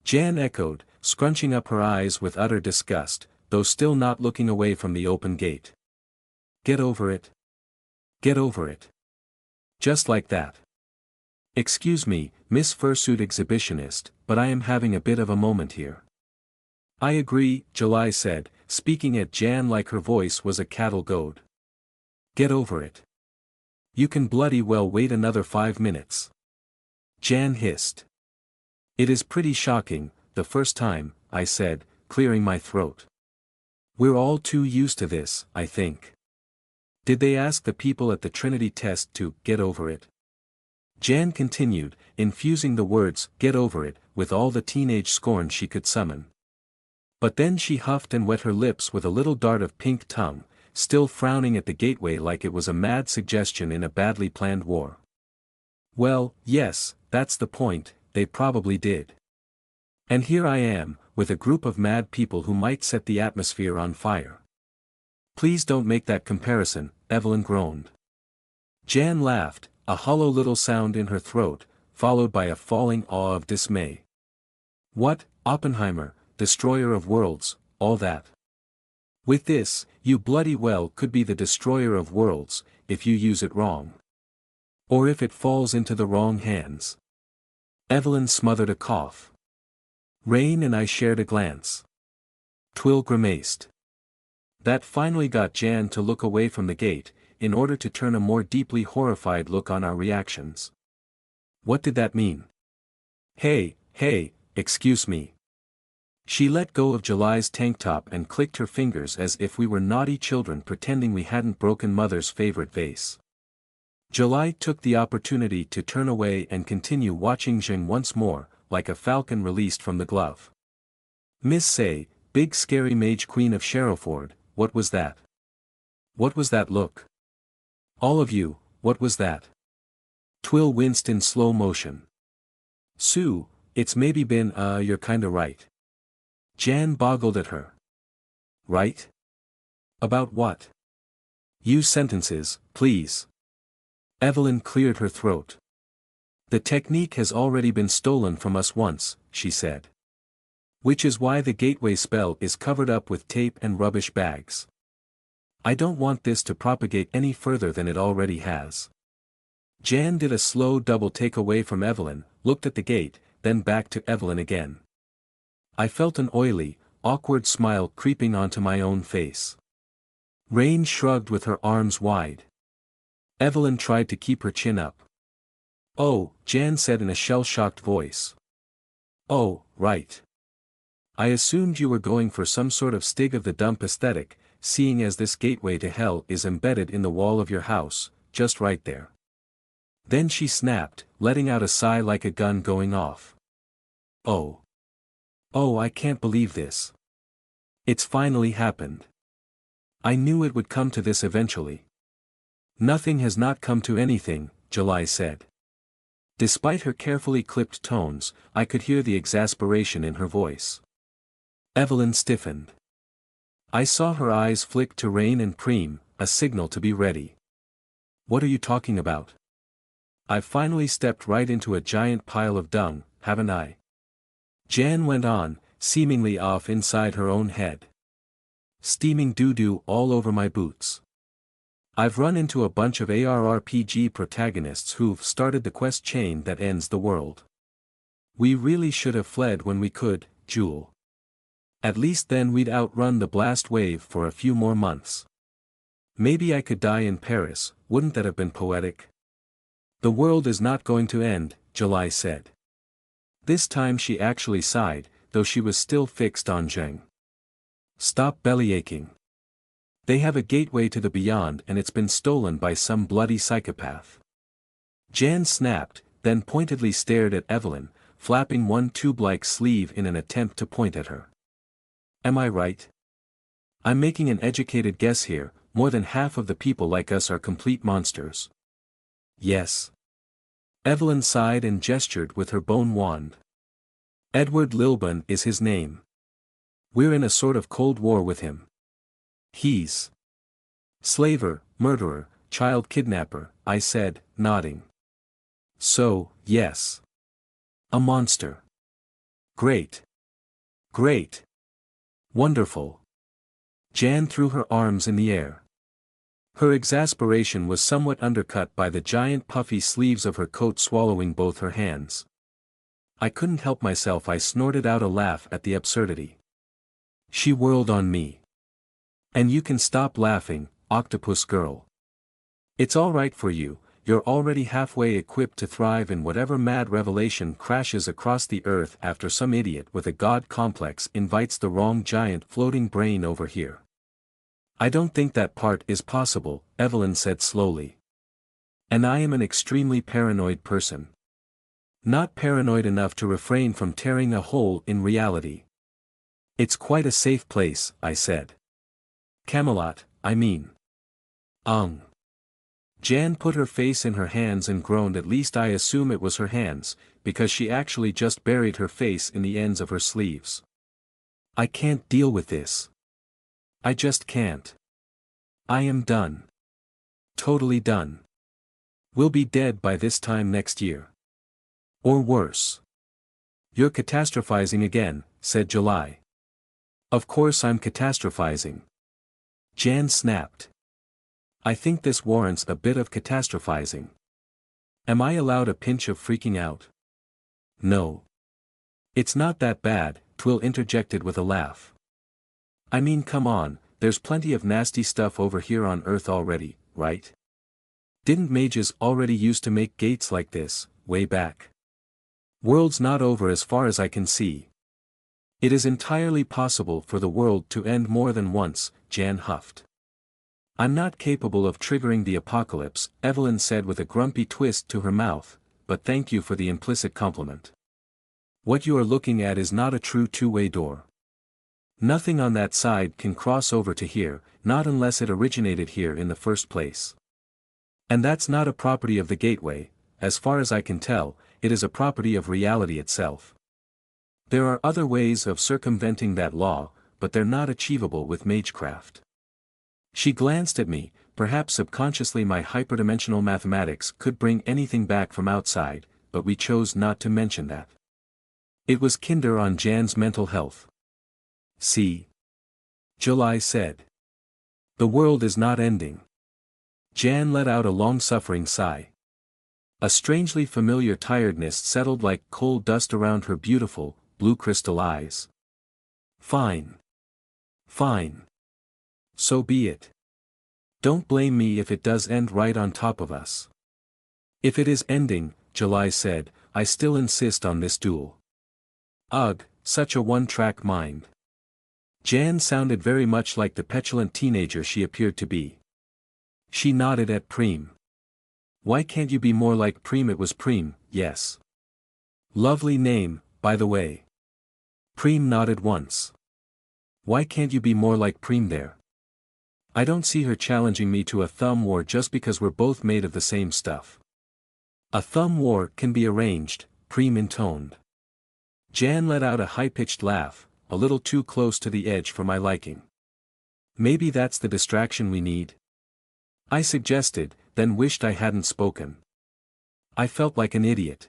Jan echoed, scrunching up her eyes with utter disgust, though still not looking away from the open gate. "Get over it. Get over it. Just like that. Excuse me, Miss Fursuit Exhibitionist, but I am having a bit of a moment here." "I agree," July said, speaking at Jan like her voice was a cattle goad. "Get over it. You can bloody well wait another 5 minutes." Jan hissed. "It is pretty shocking, the first time," I said, clearing my throat. "We're all too used to this, I think. Did they ask the people at the Trinity test to get over it?" Jan continued, infusing the words "get over it" with all the teenage scorn she could summon. But then she huffed and wet her lips with a little dart of pink tongue, still frowning at the gateway like it was a mad suggestion in a badly planned war. Well, yes, that's the point, they probably did. And here I am, with a group of mad people who might set the atmosphere on fire. Please don't make that comparison, Evelyn groaned. Jan laughed, a hollow little sound in her throat, followed by a falling awe of dismay. What, Oppenheimer, destroyer of worlds, all that? With this, you bloody well could be the destroyer of worlds, if you use it wrong. Or if it falls into the wrong hands. Evelyn smothered a cough. Rain and I shared a glance. Twill grimaced. That finally got Jan to look away from the gate, in order to turn a more deeply horrified look on our reactions. What did that mean? Hey, excuse me. She let go of July's tank top and clicked her fingers as if we were naughty children pretending we hadn't broken Mother's favorite vase. July took the opportunity to turn away and continue watching Jing once more, like a falcon released from the glove. Miss Say, big scary mage queen of Sherrowford, what was that? What was that look? All of you, what was that? Twill winced in slow motion. Sue, it's maybe been you're kinda right. Jan boggled at her. Right? About what? Use sentences, please. Evelyn cleared her throat. The technique has already been stolen from us once, she said. Which is why the gateway spell is covered up with tape and rubbish bags. I don't want this to propagate any further than it already has. Jan did a slow double take away from Evelyn, looked at the gate, then back to Evelyn again. I felt an oily, awkward smile creeping onto my own face. Rain shrugged with her arms wide. Evelyn tried to keep her chin up. Oh, Jan said in a shell-shocked voice. Oh, right. I assumed you were going for some sort of Stig of the Dump aesthetic, seeing as this gateway to hell is embedded in the wall of your house, just right there. Then she snapped, letting out a sigh like a gun going off. Oh. Oh, I can't believe this. It's finally happened. I knew it would come to this eventually. Nothing has not come to anything, July said. Despite her carefully clipped tones, I could hear the exasperation in her voice. Evelyn stiffened. I saw her eyes flick to Rain and Preem, a signal to be ready. What are you talking about? I've finally stepped right into a giant pile of dung, haven't I? Jan went on, seemingly off inside her own head. Steaming doo-doo all over my boots. I've run into a bunch of ARRPG protagonists who've started the quest chain that ends the world. We really should have fled when we could, Jewel. At least then we'd outrun the blast wave for a few more months. Maybe I could die in Paris, wouldn't that have been poetic? The world is not going to end, July said. This time she actually sighed, though she was still fixed on Zheng. Stop bellyaching. They have a gateway to the beyond and it's been stolen by some bloody psychopath. Jan snapped, then pointedly stared at Evelyn, flapping one tube-like sleeve in an attempt to point at her. Am I right? I'm making an educated guess here, more than half of the people like us are complete monsters. Yes. Evelyn sighed and gestured with her bone wand. Edward Lilburn is his name. We're in a sort of cold war with him. He's slaver, murderer, child kidnapper, I said, nodding. So, yes. A monster. Great. Great. Wonderful. Jan threw her arms in the air. Her exasperation was somewhat undercut by the giant puffy sleeves of her coat swallowing both her hands. I couldn't help myself. I snorted out a laugh at the absurdity. She whirled on me. And you can stop laughing, octopus girl. It's all right for you, you're already halfway equipped to thrive in whatever mad revelation crashes across the earth after some idiot with a god complex invites the wrong giant floating brain over here. I don't think that part is possible, Evelyn said slowly. And I am an extremely paranoid person. Not paranoid enough to refrain from tearing a hole in reality. It's quite a safe place, I said. Camelot, I mean. Jan put her face in her hands and groaned. At least I assume it was her hands, because she actually just buried her face in the ends of her sleeves. I can't deal with this. I just can't. I am done. Totally done. We'll be dead by this time next year. Or worse. You're catastrophizing again, said July. Of course I'm catastrophizing. Jan snapped. I think this warrants a bit of catastrophizing. Am I allowed a pinch of freaking out? No. It's not that bad, Twill interjected with a laugh. I mean, come on, there's plenty of nasty stuff over here on Earth already, right? Didn't mages already used to make gates like this, way back? World's not over as far as I can see. It is entirely possible for the world to end more than once, Jan huffed. I'm not capable of triggering the apocalypse, Evelyn said with a grumpy twist to her mouth, but thank you for the implicit compliment. What you are looking at is not a true two-way door. Nothing on that side can cross over to here, not unless it originated here in the first place. And that's not a property of the gateway, as far as I can tell, it is a property of reality itself. There are other ways of circumventing that law, but they're not achievable with magecraft. She glanced at me, perhaps subconsciously my hyperdimensional mathematics could bring anything back from outside, but we chose not to mention that. It was kinder on Jan's mental health. See? July said. The world is not ending. Jan let out a long-suffering sigh. A strangely familiar tiredness settled like coal dust around her beautiful, blue crystal eyes. Fine. Fine. So be it. Don't blame me if it does end right on top of us. If it is ending, July said, I still insist on this duel. Ugh, such a one-track mind. Jan sounded very much like the petulant teenager she appeared to be. She nodded at Preem. Why can't you be more like Preem? It was Preem, yes. Lovely name, by the way. Preem nodded once. Why can't you be more like Preem there? I don't see her challenging me to a thumb war just because we're both made of the same stuff. A thumb war can be arranged, Preem intoned. Jan let out a high-pitched laugh, a little too close to the edge for my liking. Maybe that's the distraction we need? I suggested, then wished I hadn't spoken. I felt like an idiot.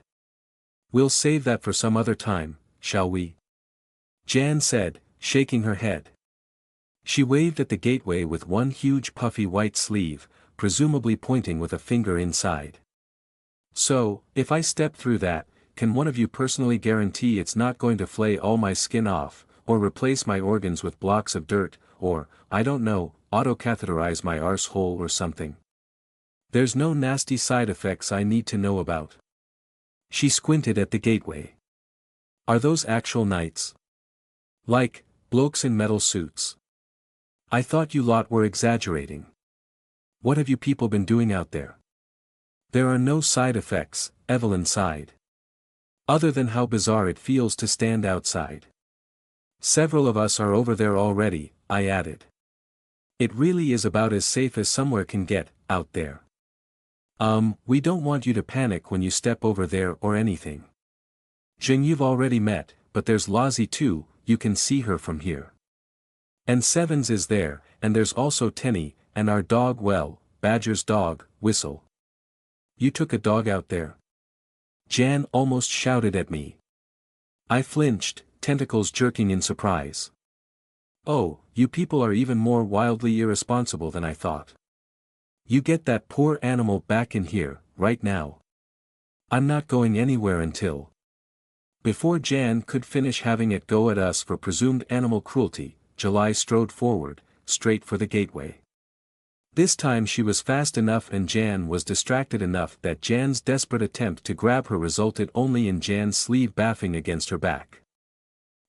We'll save that for some other time, shall we? Jan said, shaking her head. She waved at the gateway with one huge puffy white sleeve, presumably pointing with a finger inside. So, if I step through that, can one of you personally guarantee it's not going to flay all my skin off, or replace my organs with blocks of dirt, or, I don't know, auto-catheterize my arsehole or something? There's no nasty side effects I need to know about. She squinted at the gateway. Are those actual knights? Like, blokes in metal suits? I thought you lot were exaggerating. What have you people been doing out there? There are no side effects, Evelyn sighed. Other than how bizarre it feels to stand outside. Several of us are over there already, I added. It really is about as safe as somewhere can get, out there. We don't want you to panic when you step over there or anything. Jing you've already met, but there's Lozzie too, you can see her from here. And Sevens is there, and there's also Tenny, and our dog well, Badger's dog, Whistle. You took a dog out there? Jan almost shouted at me. I flinched, tentacles jerking in surprise. Oh, you people are even more wildly irresponsible than I thought. You get that poor animal back in here, right now. I'm not going anywhere until... Before Jan could finish having it go at us for presumed animal cruelty, July strode forward, straight for the gateway. This time she was fast enough and Jan was distracted enough that Jan's desperate attempt to grab her resulted only in Jan's sleeve baffing against her back.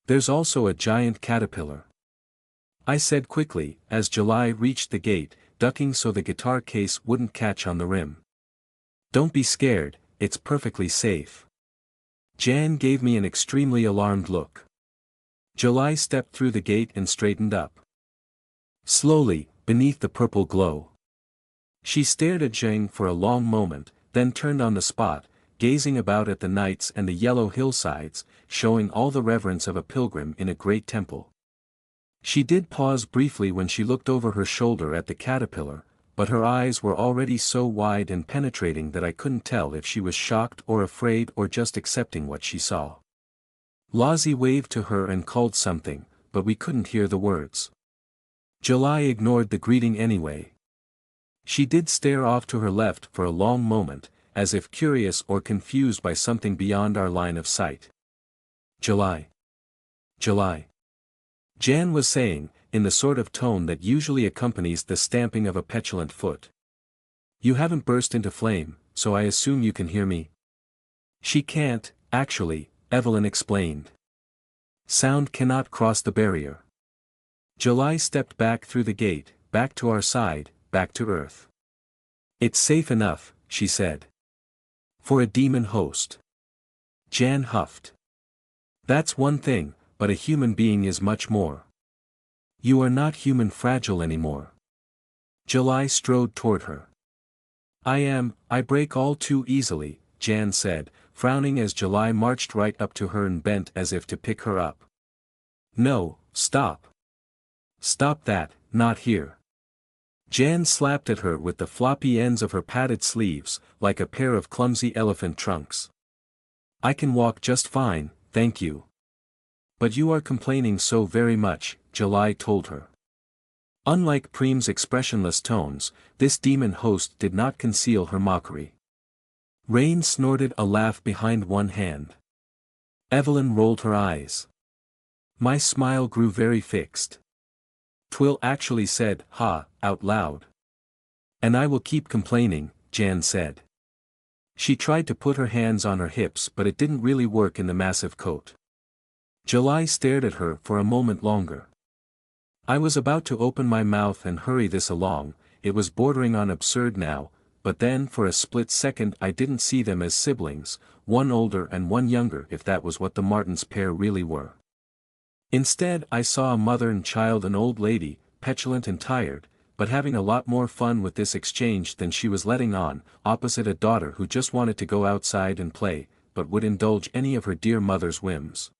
There's also a giant caterpillar. I said quickly, as July reached the gate, ducking so the guitar case wouldn't catch on the rim. Don't be scared, it's perfectly safe. Jan gave me an extremely alarmed look. July stepped through the gate and straightened up. Slowly, beneath the purple glow. She stared at Zheng for a long moment, then turned on the spot, gazing about at the nights and the yellow hillsides, showing all the reverence of a pilgrim in a great temple. She did pause briefly when she looked over her shoulder at the caterpillar, but her eyes were already so wide and penetrating that I couldn't tell if she was shocked or afraid or just accepting what she saw. Lazi waved to her and called something, but we couldn't hear the words. July ignored the greeting anyway. She did stare off to her left for a long moment, as if curious or confused by something beyond our line of sight. July. July. Jan was saying, in the sort of tone that usually accompanies the stamping of a petulant foot. You haven't burst into flame, so I assume you can hear me? She can't, actually, Evelyn explained. Sound cannot cross the barrier. July stepped back through the gate, back to our side, back to Earth. It's safe enough, she said. For a demon host. Jan huffed. That's one thing, but a human being is much more. You are not human fragile anymore. July strode toward her. I break all too easily, Jan said, frowning as July marched right up to her and bent as if to pick her up. No, stop. Stop that, not here. Jan slapped at her with the floppy ends of her padded sleeves, like a pair of clumsy elephant trunks. I can walk just fine, thank you. But you are complaining so very much, July told her. Unlike Preem's expressionless tones, this demon host did not conceal her mockery. Rain snorted a laugh behind one hand. Evelyn rolled her eyes. My smile grew very fixed. Twill actually said, ha, out loud. And I will keep complaining, Jan said. She tried to put her hands on her hips but it didn't really work in the massive coat. July stared at her for a moment longer. I was about to open my mouth and hurry this along, it was bordering on absurd now, but then for a split second I didn't see them as siblings, one older and one younger if that was what the Martins pair really were. Instead I saw a mother and child, an old lady, petulant and tired, but having a lot more fun with this exchange than she was letting on, opposite a daughter who just wanted to go outside and play, but would indulge any of her dear mother's whims.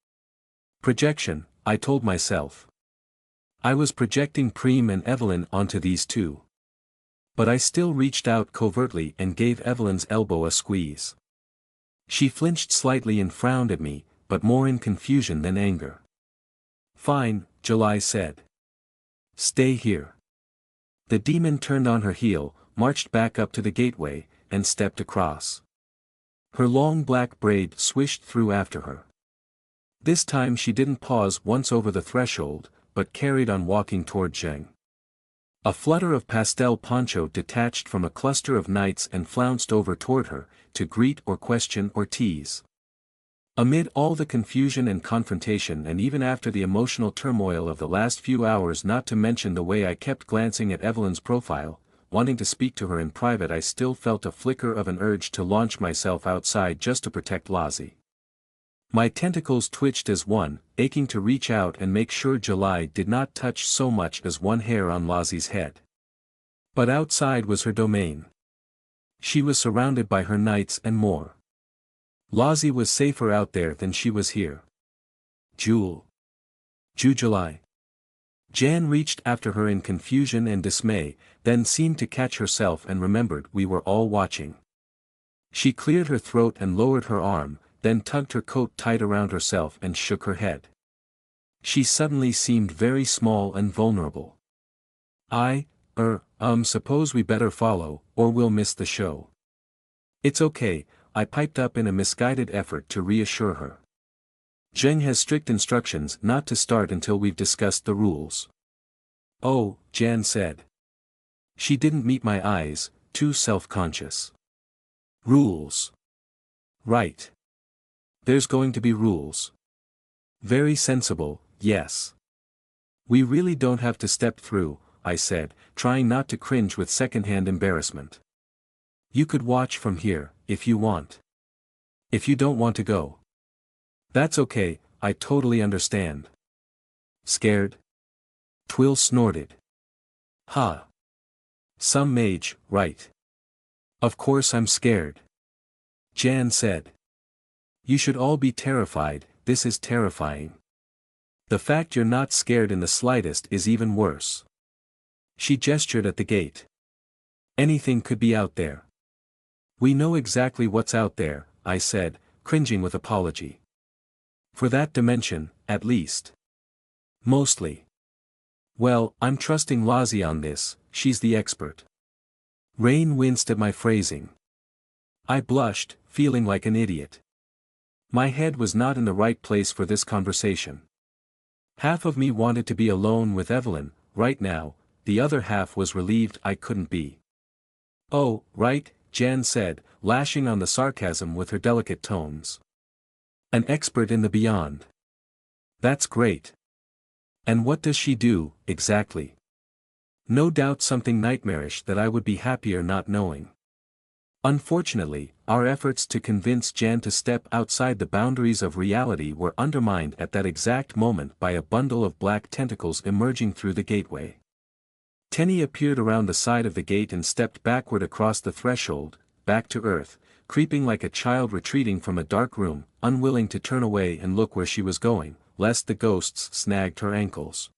Projection, I told myself. I was projecting Preem and Evelyn onto these two. But I still reached out covertly and gave Evelyn's elbow a squeeze. She flinched slightly and frowned at me, but more in confusion than anger. Fine, July said. Stay here. The demon turned on her heel, marched back up to the gateway, and stepped across. Her long black braid swished through after her. This time she didn't pause once over the threshold, but carried on walking toward Zheng. A flutter of pastel poncho detached from a cluster of knights and flounced over toward her, to greet or question or tease. Amid all the confusion and confrontation and even after the emotional turmoil of the last few hours, not to mention the way I kept glancing at Evelyn's profile, wanting to speak to her in private, I still felt a flicker of an urge to launch myself outside just to protect Lazi. My tentacles twitched as one, aching to reach out and make sure July did not touch so much as one hair on Lazi's head. But outside was her domain. She was surrounded by her knights and more. Lazi was safer out there than she was here. July. Jan reached after her in confusion and dismay, then seemed to catch herself and remembered we were all watching. She cleared her throat and lowered her arm, then tugged her coat tight around herself and shook her head. She suddenly seemed very small and vulnerable. Suppose we better follow, or we'll miss the show. It's okay, I piped up in a misguided effort to reassure her. Zheng has strict instructions not to start until we've discussed the rules. Oh, Jan said. She didn't meet my eyes, too self-conscious. Rules. Right. There's going to be rules. Very sensible, yes. We really don't have to step through, I said, trying not to cringe with secondhand embarrassment. You could watch from here, if you want. If you don't want to go. That's okay, I totally understand. Scared? Twill snorted. Ha. Some mage, right? Of course I'm scared. Jan said. You should all be terrified, this is terrifying. The fact you're not scared in the slightest is even worse. She gestured at the gate. Anything could be out there. We know exactly what's out there, I said, cringing with apology. For that dimension, at least. Mostly. Well, I'm trusting Lozzie on this, she's the expert. Rain winced at my phrasing. I blushed, feeling like an idiot. My head was not in the right place for this conversation. Half of me wanted to be alone with Evelyn, right now, the other half was relieved I couldn't be. Oh, right, Jan said, lashing on the sarcasm with her delicate tones. An expert in the beyond. That's great. And what does she do, exactly? No doubt something nightmarish that I would be happier not knowing. Unfortunately, our efforts to convince Jan to step outside the boundaries of reality were undermined at that exact moment by a bundle of black tentacles emerging through the gateway. Tenny appeared around the side of the gate and stepped backward across the threshold, back to earth, creeping like a child retreating from a dark room, unwilling to turn away and look where she was going, lest the ghosts snagged her ankles.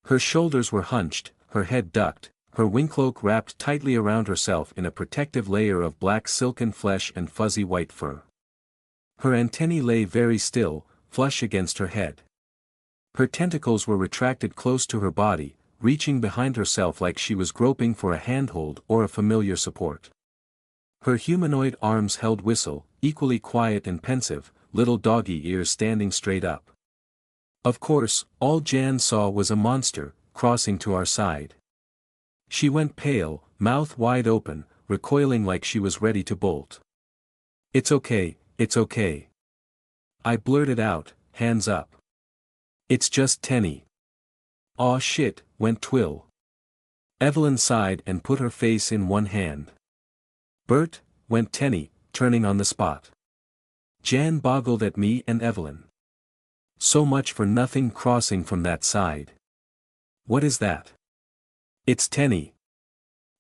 Her shoulders were hunched, her head ducked, her wingcloak wrapped tightly around herself in a protective layer of black silken flesh and fuzzy white fur. Her antennae lay very still, flush against her head. Her tentacles were retracted close to her body, reaching behind herself like she was groping for a handhold or a familiar support. Her humanoid arms held Whistle, equally quiet and pensive, little doggy ears standing straight up. Of course, all Jan saw was a monster, crossing to our side. She went pale, mouth wide open, recoiling like she was ready to bolt. It's okay, it's okay. I blurted out, hands up. It's just Tenny. Aw shit, went Twill. Evelyn sighed and put her face in one hand. Bert, went Tenny, turning on the spot. Jan boggled at me and Evelyn. So much for nothing crossing from that side. What is that? It's Tenny.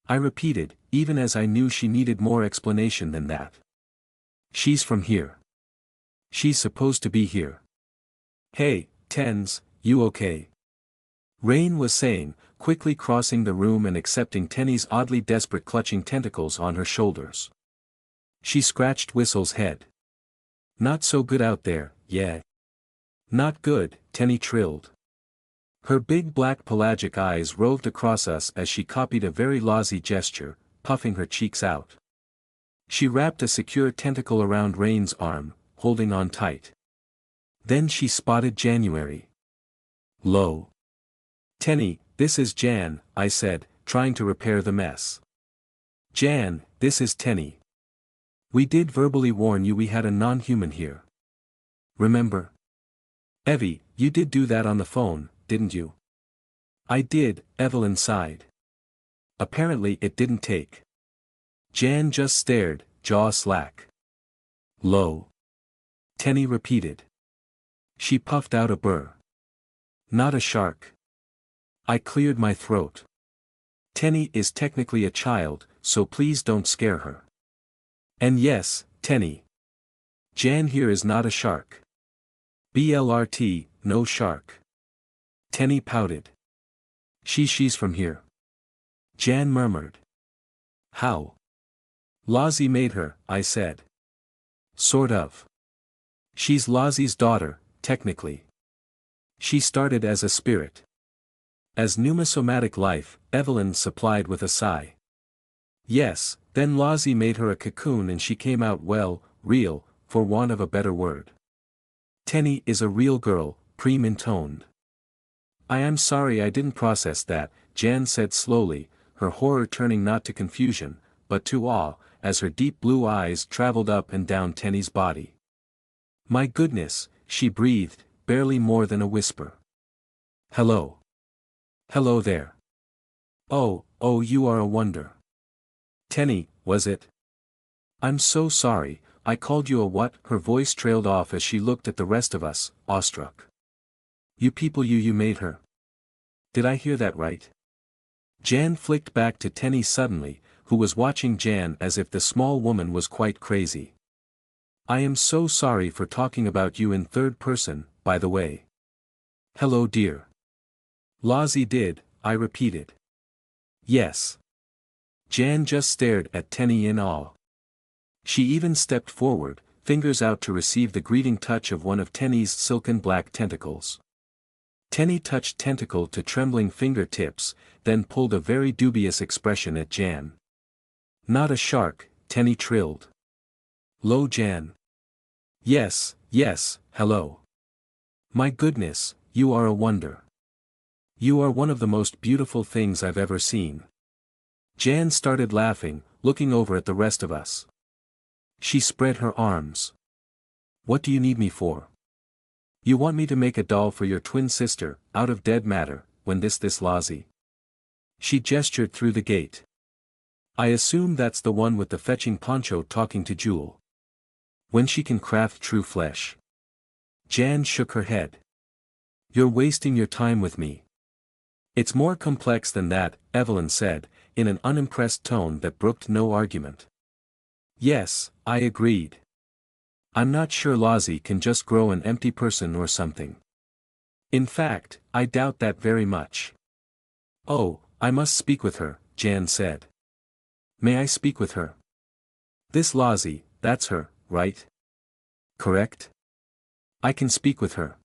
I repeated, even as I knew she needed more explanation than that. She's from here. She's supposed to be here. Hey, Tens, you okay? Rain was saying, quickly crossing the room and accepting Tenny's oddly desperate clutching tentacles on her shoulders. She scratched Whistle's head. Not so good out there, yeah. Not good, Tenny trilled. Her big black pelagic eyes roved across us as she copied a very lousy gesture, puffing her cheeks out. She wrapped a secure tentacle around Rain's arm, holding on tight. Then she spotted January. Low. Tenny, this is Jan, I said, trying to repair the mess. Jan, this is Tenny. We did verbally warn you we had a non-human here. Remember? Evie, you did do that on the phone, didn't you? I did, Evelyn sighed. Apparently it didn't take. Jan just stared, jaw slack. Low. Tenny repeated. She puffed out a burr. Not a shark. I cleared my throat. Tenny is technically a child, so please don't scare her. And yes, Tenny. Jan here is not a shark. BLRT, no shark. Tenny pouted. She's from here. Jan murmured. How? Lozzie made her, I said. Sort of. She's Lozzie's daughter, technically. She started as a spirit. As pneumosomatic life, Evelyn supplied with a sigh. Yes, then Lozzie made her a cocoon and she came out well, real, for want of a better word. Tenny is a real girl, Preem intoned. I am sorry I didn't process that, Jan said slowly, her horror turning not to confusion, but to awe, as her deep blue eyes traveled up and down Tenny's body. My goodness, she breathed, barely more than a whisper. Hello. Hello there. Oh, you are a wonder. Tenny, was it? I'm so sorry, I called you a what? Her voice trailed off as she looked at the rest of us, awestruck. You people you made her. Did I hear that right? Jan flicked back to Tenny suddenly, who was watching Jan as if the small woman was quite crazy. I am so sorry for talking about you in third person, by the way. Hello dear. Lozzie did, I repeated. Yes. Jan just stared at Tenny in awe. She even stepped forward, fingers out to receive the greeting touch of one of Tenny's silken black tentacles. Tenny touched tentacle to trembling fingertips, then pulled a very dubious expression at Jan. Not a shark, Tenny trilled. Lo Jan. Yes, yes, hello. My goodness, you are a wonder. You are one of the most beautiful things I've ever seen. Jan started laughing, looking over at the rest of us. She spread her arms. What do you need me for? You want me to make a doll for your twin sister, out of dead matter, when this Lozzie? She gestured through the gate. I assume that's the one with the fetching poncho talking to Jewel. When she can craft true flesh. Jan shook her head. You're wasting your time with me. It's more complex than that, Evelyn said, in an unimpressed tone that brooked no argument. Yes, I agreed. I'm not sure Lozzie can just grow an empty person or something. In fact, I doubt that very much. Oh, I must speak with her, Jan said. May I speak with her? This Lozzie, that's her, right? Correct? I can speak with her.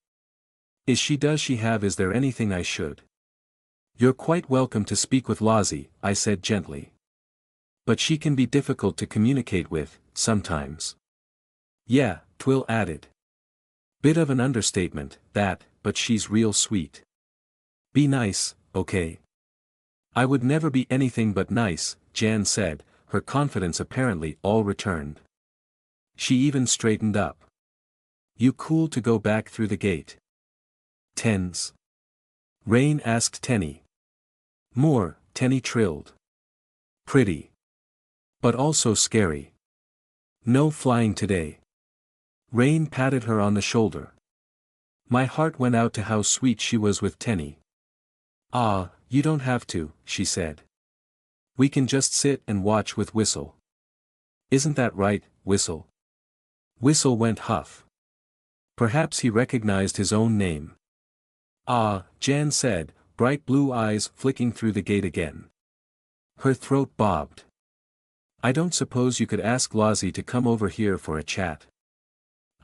Does she have is there anything I should? You're quite welcome to speak with Lozzie, I said gently. But she can be difficult to communicate with, sometimes. Yeah, Twill added. Bit of an understatement, that, but she's real sweet. Be nice, okay? I would never be anything but nice, Jan said, her confidence apparently all returned. She even straightened up. You cool to go back through the gate? Tens. Rain asked Tenny. More, Tenny trilled. Pretty. But also scary. No flying today. Rain patted her on the shoulder. My heart went out to how sweet she was with Tenny. Ah, you don't have to, she said. We can just sit and watch with Whistle. Isn't that right, Whistle? Whistle went huff. Perhaps he recognized his own name. Ah, Jan said, bright blue eyes flicking through the gate again. Her throat bobbed. I don't suppose you could ask Lozzie to come over here for a chat.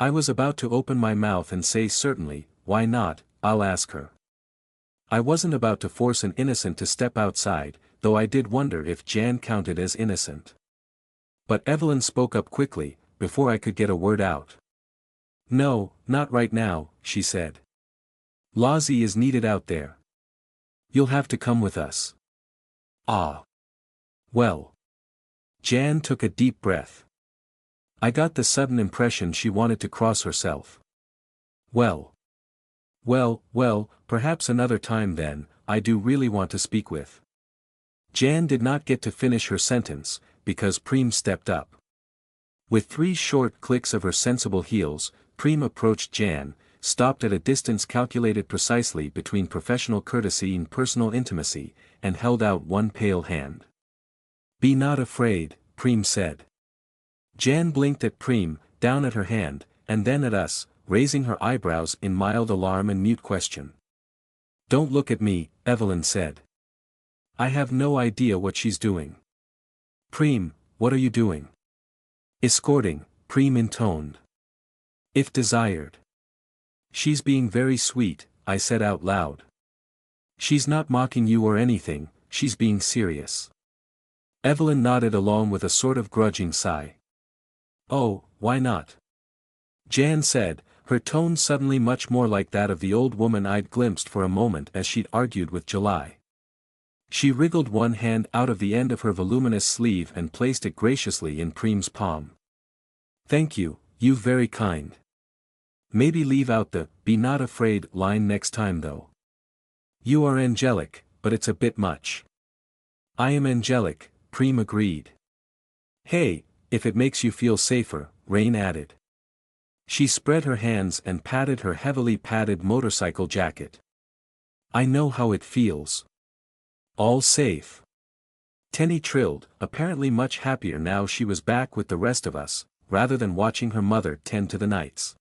I was about to open my mouth and say certainly, why not, I'll ask her. I wasn't about to force an innocent to step outside, though I did wonder if Jan counted as innocent. But Evelyn spoke up quickly, before I could get a word out. No, not right now, she said. Lozzie is needed out there. You'll have to come with us. Ah. Well. Jan took a deep breath. I got the sudden impression she wanted to cross herself. Well, perhaps another time then, I do really want to speak with. Jan did not get to finish her sentence, because Preem stepped up. With 3 short clicks of her sensible heels, Preem approached Jan, stopped at a distance calculated precisely between professional courtesy and personal intimacy, and held out one pale hand. Be not afraid, Preem said. Jan blinked at Preem, down at her hand, and then at us, raising her eyebrows in mild alarm and mute question. Don't look at me, Evelyn said. I have no idea what she's doing. Preem, what are you doing? Escorting, Preem intoned. If desired. She's being very sweet, I said out loud. She's not mocking you or anything, she's being serious. Evelyn nodded along with a sort of grudging sigh. Oh, why not? Jan said, her tone suddenly much more like that of the old woman I'd glimpsed for a moment as she'd argued with July. She wriggled one hand out of the end of her voluminous sleeve and placed it graciously in Preem's palm. Thank you, you very kind. Maybe leave out the, be not afraid line next time though. You are angelic, but it's a bit much. I am angelic, Preem agreed. Hey, if it makes you feel safer, Rain added. She spread her hands and patted her heavily padded motorcycle jacket. I know how it feels. All safe. Tenny trilled, apparently much happier now she was back with the rest of us, rather than watching her mother tend to the knights.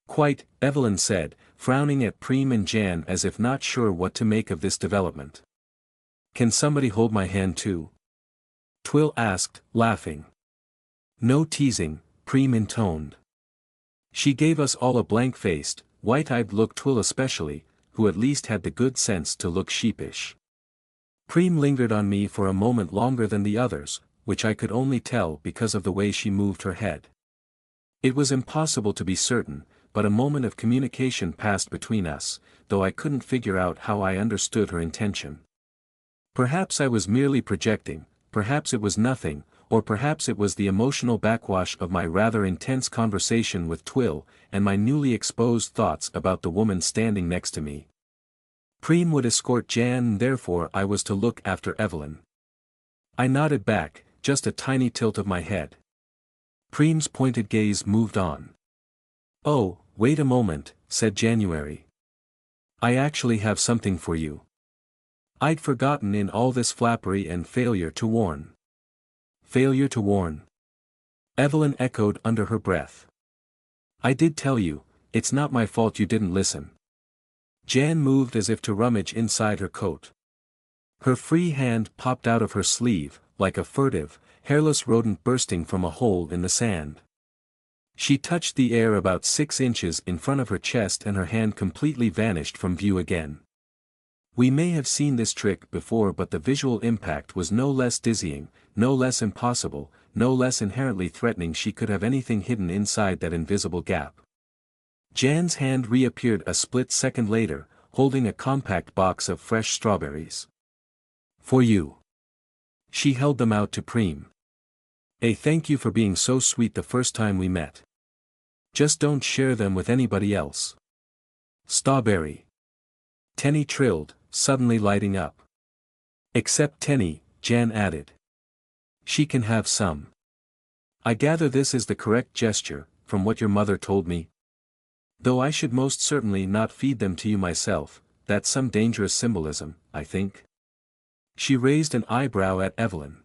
Quite, Evelyn said, frowning at Preem and Jan as if not sure what to make of this development. Can somebody hold my hand too? Twill asked, laughing. No teasing, Preem intoned. She gave us all a blank-faced, white-eyed look, Twill especially, who at least had the good sense to look sheepish. Preem lingered on me for a moment longer than the others, which I could only tell because of the way she moved her head. It was impossible to be certain, but a moment of communication passed between us, though I couldn't figure out how I understood her intention. Perhaps I was merely projecting, perhaps it was nothing, or perhaps it was the emotional backwash of my rather intense conversation with Twill, and my newly exposed thoughts about the woman standing next to me. Preem would escort Jan and therefore I was to look after Evelyn. I nodded back, just a tiny tilt of my head. Preem's pointed gaze moved on. Oh, wait a moment, said January. I actually have something for you. I'd forgotten in all this flappery and failure to warn. Failure to warn? Evelyn echoed under her breath. I did tell you, it's not my fault you didn't listen. Jan moved as if to rummage inside her coat. Her free hand popped out of her sleeve, like a furtive, hairless rodent bursting from a hole in the sand. She touched the air about 6 inches in front of her chest and her hand completely vanished from view again. We may have seen this trick before, but the visual impact was no less dizzying, no less impossible, no less inherently threatening. She could have anything hidden inside that invisible gap. Jan's hand reappeared a split second later, holding a compact box of fresh strawberries. For you. She held them out to Preem. Thank you for being so sweet the first time we met. Just don't share them with anybody else. Strawberry. Tenny trilled, suddenly lighting up. Except Tenny, Jan added. She can have some. I gather this is the correct gesture, from what your mother told me. Though I should most certainly not feed them to you myself, that's some dangerous symbolism, I think. She raised an eyebrow at Evelyn.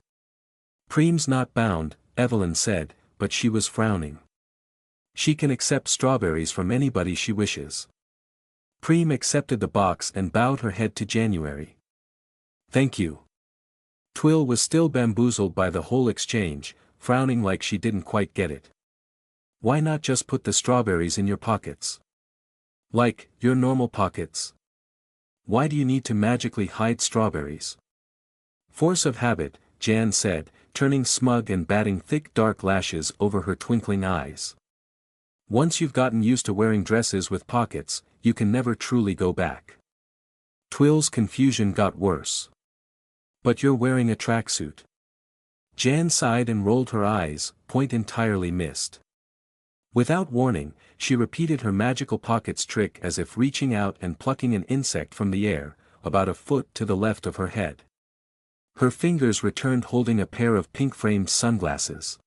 Preem's not bound, Evelyn said, but she was frowning. She can accept strawberries from anybody she wishes. Preem accepted the box and bowed her head to January. Thank you. Twill was still bamboozled by the whole exchange, frowning like she didn't quite get it. Why not just put the strawberries in your pockets? Like, your normal pockets? Why do you need to magically hide strawberries? Force of habit, Jan said, turning smug and batting thick dark lashes over her twinkling eyes. Once you've gotten used to wearing dresses with pockets, you can never truly go back. Twill's confusion got worse. But you're wearing a tracksuit. Jan sighed and rolled her eyes, point entirely missed. Without warning, she repeated her magical pockets trick as if reaching out and plucking an insect from the air, about a foot to the left of her head. Her fingers returned holding a pair of pink-framed sunglasses.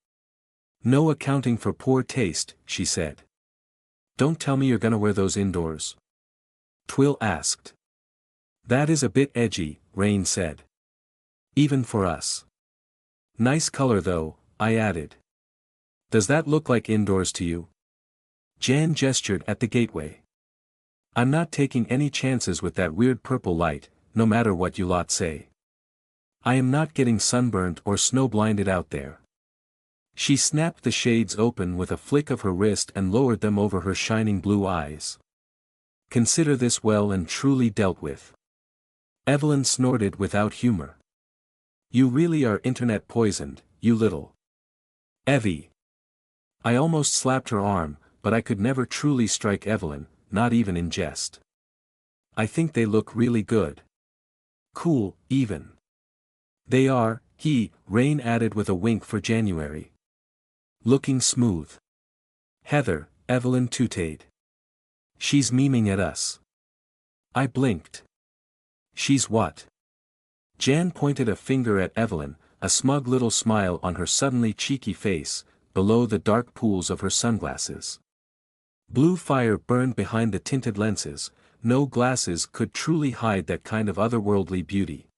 No accounting for poor taste, she said. Don't tell me you're gonna wear those indoors. Twill asked. That is a bit edgy, Rain said. Even for us. Nice color though, I added. Does that look like indoors to you? Jan gestured at the gateway. I'm not taking any chances with that weird purple light, no matter what you lot say. I am not getting sunburnt or snow-blinded out there. She snapped the shades open with a flick of her wrist and lowered them over her shining blue eyes. Consider this well and truly dealt with. Evelyn snorted without humor. You really are internet poisoned, you little. Evie. I almost slapped her arm, but I could never truly strike Evelyn, not even in jest. I think they look really good. Cool, even. They are, Rain added with a wink for January. Looking smooth. Heather, Evelyn tooted. She's memeing at us. I blinked. She's what? Jan pointed a finger at Evelyn, a smug little smile on her suddenly cheeky face, below the dark pools of her sunglasses. Blue fire burned behind the tinted lenses, no glasses could truly hide that kind of otherworldly beauty.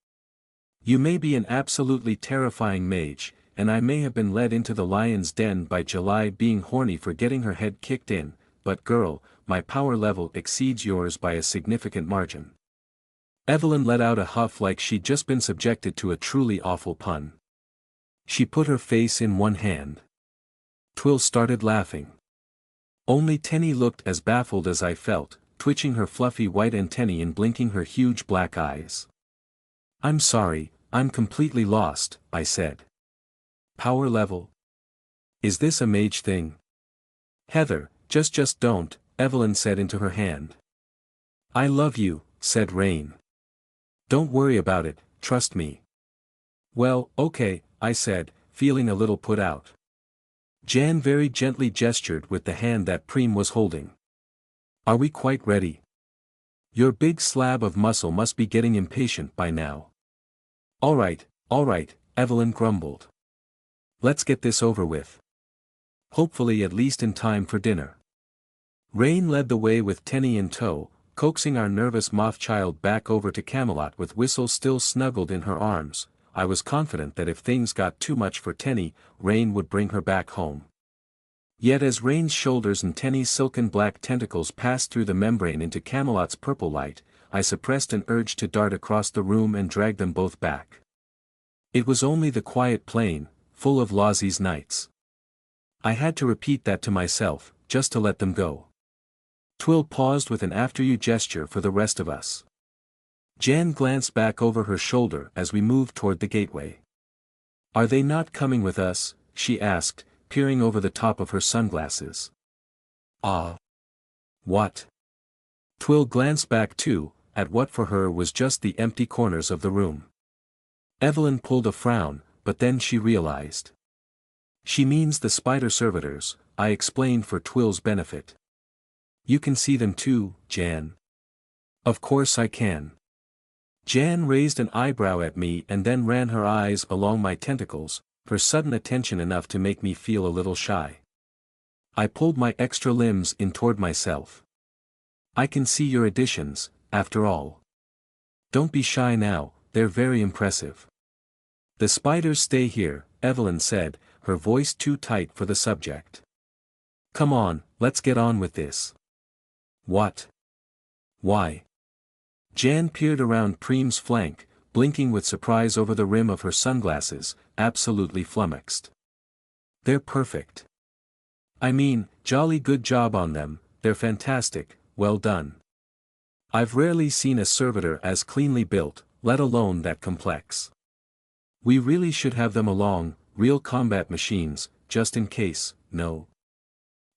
You may be an absolutely terrifying mage, and I may have been led into the lion's den by July being horny for getting her head kicked in, but girl, my power level exceeds yours by a significant margin. Evelyn let out a huff like she'd just been subjected to a truly awful pun. She put her face in one hand. Twill started laughing. Only Tenny looked as baffled as I felt, twitching her fluffy white antennae and blinking her huge black eyes. I'm sorry, I'm completely lost, I said. Power level? Is this a mage thing? Heather, just don't, Evelyn said into her hand. I love you, said Rain. Don't worry about it, trust me. Well, okay, I said, feeling a little put out. Jan very gently gestured with the hand that Preem was holding. Are we quite ready? Your big slab of muscle must be getting impatient by now. All right, Evelyn grumbled. Let's get this over with. Hopefully at least in time for dinner. Rain led the way with Tenny in tow, coaxing our nervous moth child back over to Camelot with Whistle still snuggled in her arms. I was confident that if things got too much for Tenny, Rain would bring her back home. Yet as Rain's shoulders and Tenny's silken black tentacles passed through the membrane into Camelot's purple light, I suppressed an urge to dart across the room and drag them both back. It was only the quiet plain, full of Lozzie's nights. I had to repeat that to myself, just to let them go. Twill paused with an after-you gesture for the rest of us. Jan glanced back over her shoulder as we moved toward the gateway. Are they not coming with us? She asked, peering over the top of her sunglasses. What? Twill glanced back too, at what for her was just the empty corners of the room. Evelyn pulled a frown, but then she realized. She means the spider servitors, I explained for Twill's benefit. You can see them too, Jan. Of course I can. Jan raised an eyebrow at me and then ran her eyes along my tentacles, her sudden attention enough to make me feel a little shy. I pulled my extra limbs in toward myself. I can see your additions, after all. Don't be shy now, they're very impressive. The spiders stay here, Evelyn said, her voice too tight for the subject. Come on, let's get on with this. What? Why? Jan peered around Preem's flank, blinking with surprise over the rim of her sunglasses, absolutely flummoxed. They're perfect. I mean, jolly good job on them, they're fantastic, well done. I've rarely seen a servitor as cleanly built, let alone that complex. We really should have them along, real combat machines, just in case, no?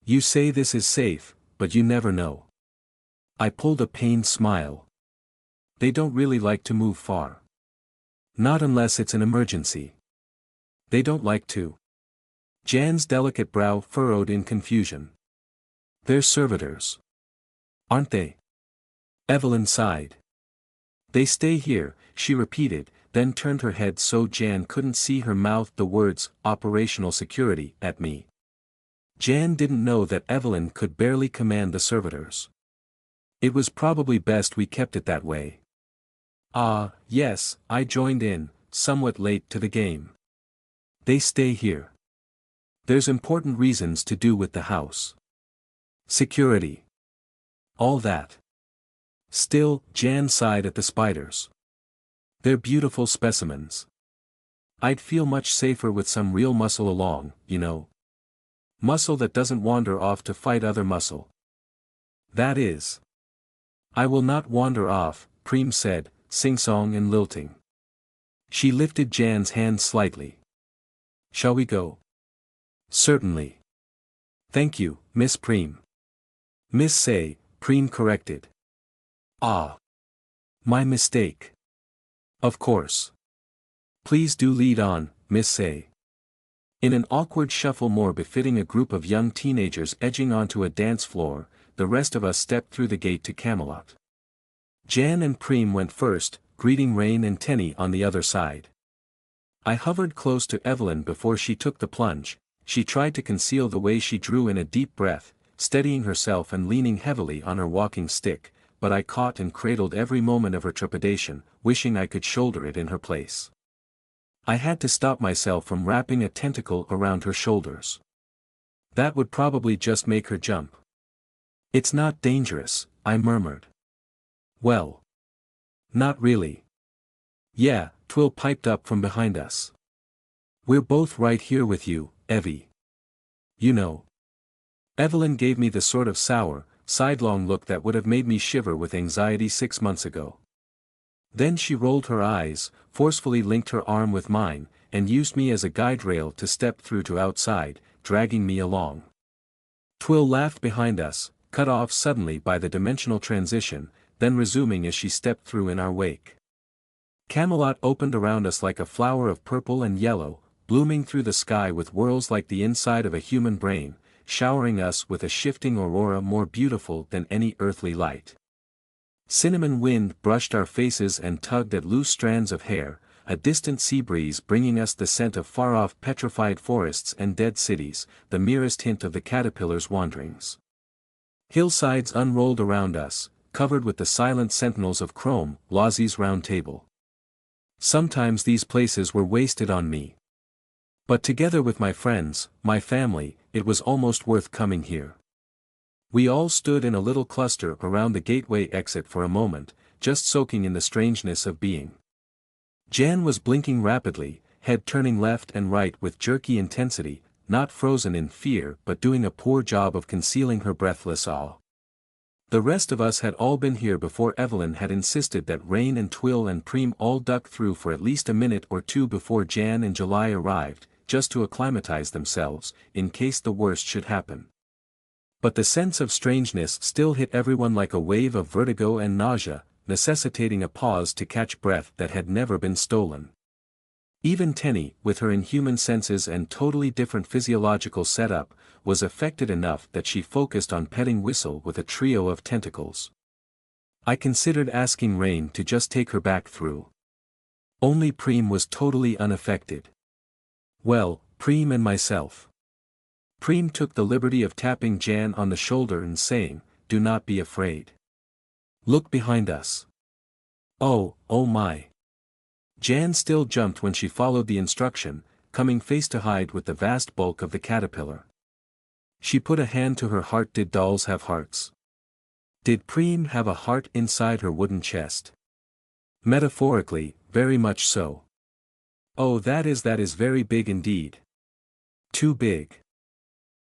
You say this is safe, but you never know. I pulled a pained smile. They don't really like to move far. Not unless it's an emergency. They don't like to. Jan's delicate brow furrowed in confusion. They're servitors. Aren't they? Evelyn sighed. They stay here, she repeated, then turned her head so Jan couldn't see her mouth the words, operational security, at me. Jan didn't know that Evelyn could barely command the servitors. It was probably best we kept it that way. Yes, I joined in, somewhat late to the game. They stay here. There's important reasons to do with the house. Security. All that. Still, Jan sighed at the spiders. They're beautiful specimens. I'd feel much safer with some real muscle along, you know. Muscle that doesn't wander off to fight other muscle. That is. I will not wander off, Preem said, sing-song and lilting. She lifted Jan's hand slightly. Shall we go? Certainly. Thank you, Miss Preem. Miss Say, Preem corrected. My mistake. Of course. Please do lead on, Miss Say. In an awkward shuffle more befitting a group of young teenagers edging onto a dance floor, the rest of us stepped through the gate to Camelot. Jan and Preem went first, greeting Rain and Tenny on the other side. I hovered close to Evelyn before she took the plunge. She tried to conceal the way she drew in a deep breath, steadying herself and leaning heavily on her walking stick, but I caught and cradled every moment of her trepidation, wishing I could shoulder it in her place. I had to stop myself from wrapping a tentacle around her shoulders. That would probably just make her jump. "It's not dangerous," I murmured. "Well. Not really." "Yeah," Twill piped up from behind us. "We're both right here with you, Evie. You know." Evelyn gave me the sort of sour, sidelong look that would have made me shiver with anxiety 6 months ago. Then she rolled her eyes, forcefully linked her arm with mine, and used me as a guide rail to step through to outside, dragging me along. Twill laughed behind us, cut off suddenly by the dimensional transition, then resuming as she stepped through in our wake. Camelot opened around us like a flower of purple and yellow, blooming through the sky with whirls like the inside of a human brain, showering us with a shifting aurora more beautiful than any earthly light. Cinnamon wind brushed our faces and tugged at loose strands of hair, a distant sea breeze bringing us the scent of far-off petrified forests and dead cities, the merest hint of the caterpillar's wanderings. Hillsides unrolled around us, covered with the silent sentinels of Chrome, Lozzie's round table. Sometimes these places were wasted on me. But together with my friends, my family, it was almost worth coming here. We all stood in a little cluster around the gateway exit for a moment, just soaking in the strangeness of being. Jan was blinking rapidly, head turning left and right with jerky intensity, not frozen in fear but doing a poor job of concealing her breathless awe. The rest of us had all been here before Evelyn had insisted that Rain and Twill and Preem all duck through for at least a minute or two before Jan and July arrived, just to acclimatize themselves, in case the worst should happen. But the sense of strangeness still hit everyone like a wave of vertigo and nausea, necessitating a pause to catch breath that had never been stolen. Even Tenny, with her inhuman senses and totally different physiological setup, was affected enough that she focused on petting Whistle with a trio of tentacles. I considered asking Rain to just take her back through. Only Preem was totally unaffected. Well, Preem and myself. Preem took the liberty of tapping Jan on the shoulder and saying, "Do not be afraid. Look behind us." Oh my. Jan still jumped when she followed the instruction, coming face to hide with the vast bulk of the caterpillar. She put a hand to her heart. Did dolls have hearts? Did Preem have a heart inside her wooden chest? Metaphorically, very much so. Oh, that is very big indeed. Too big.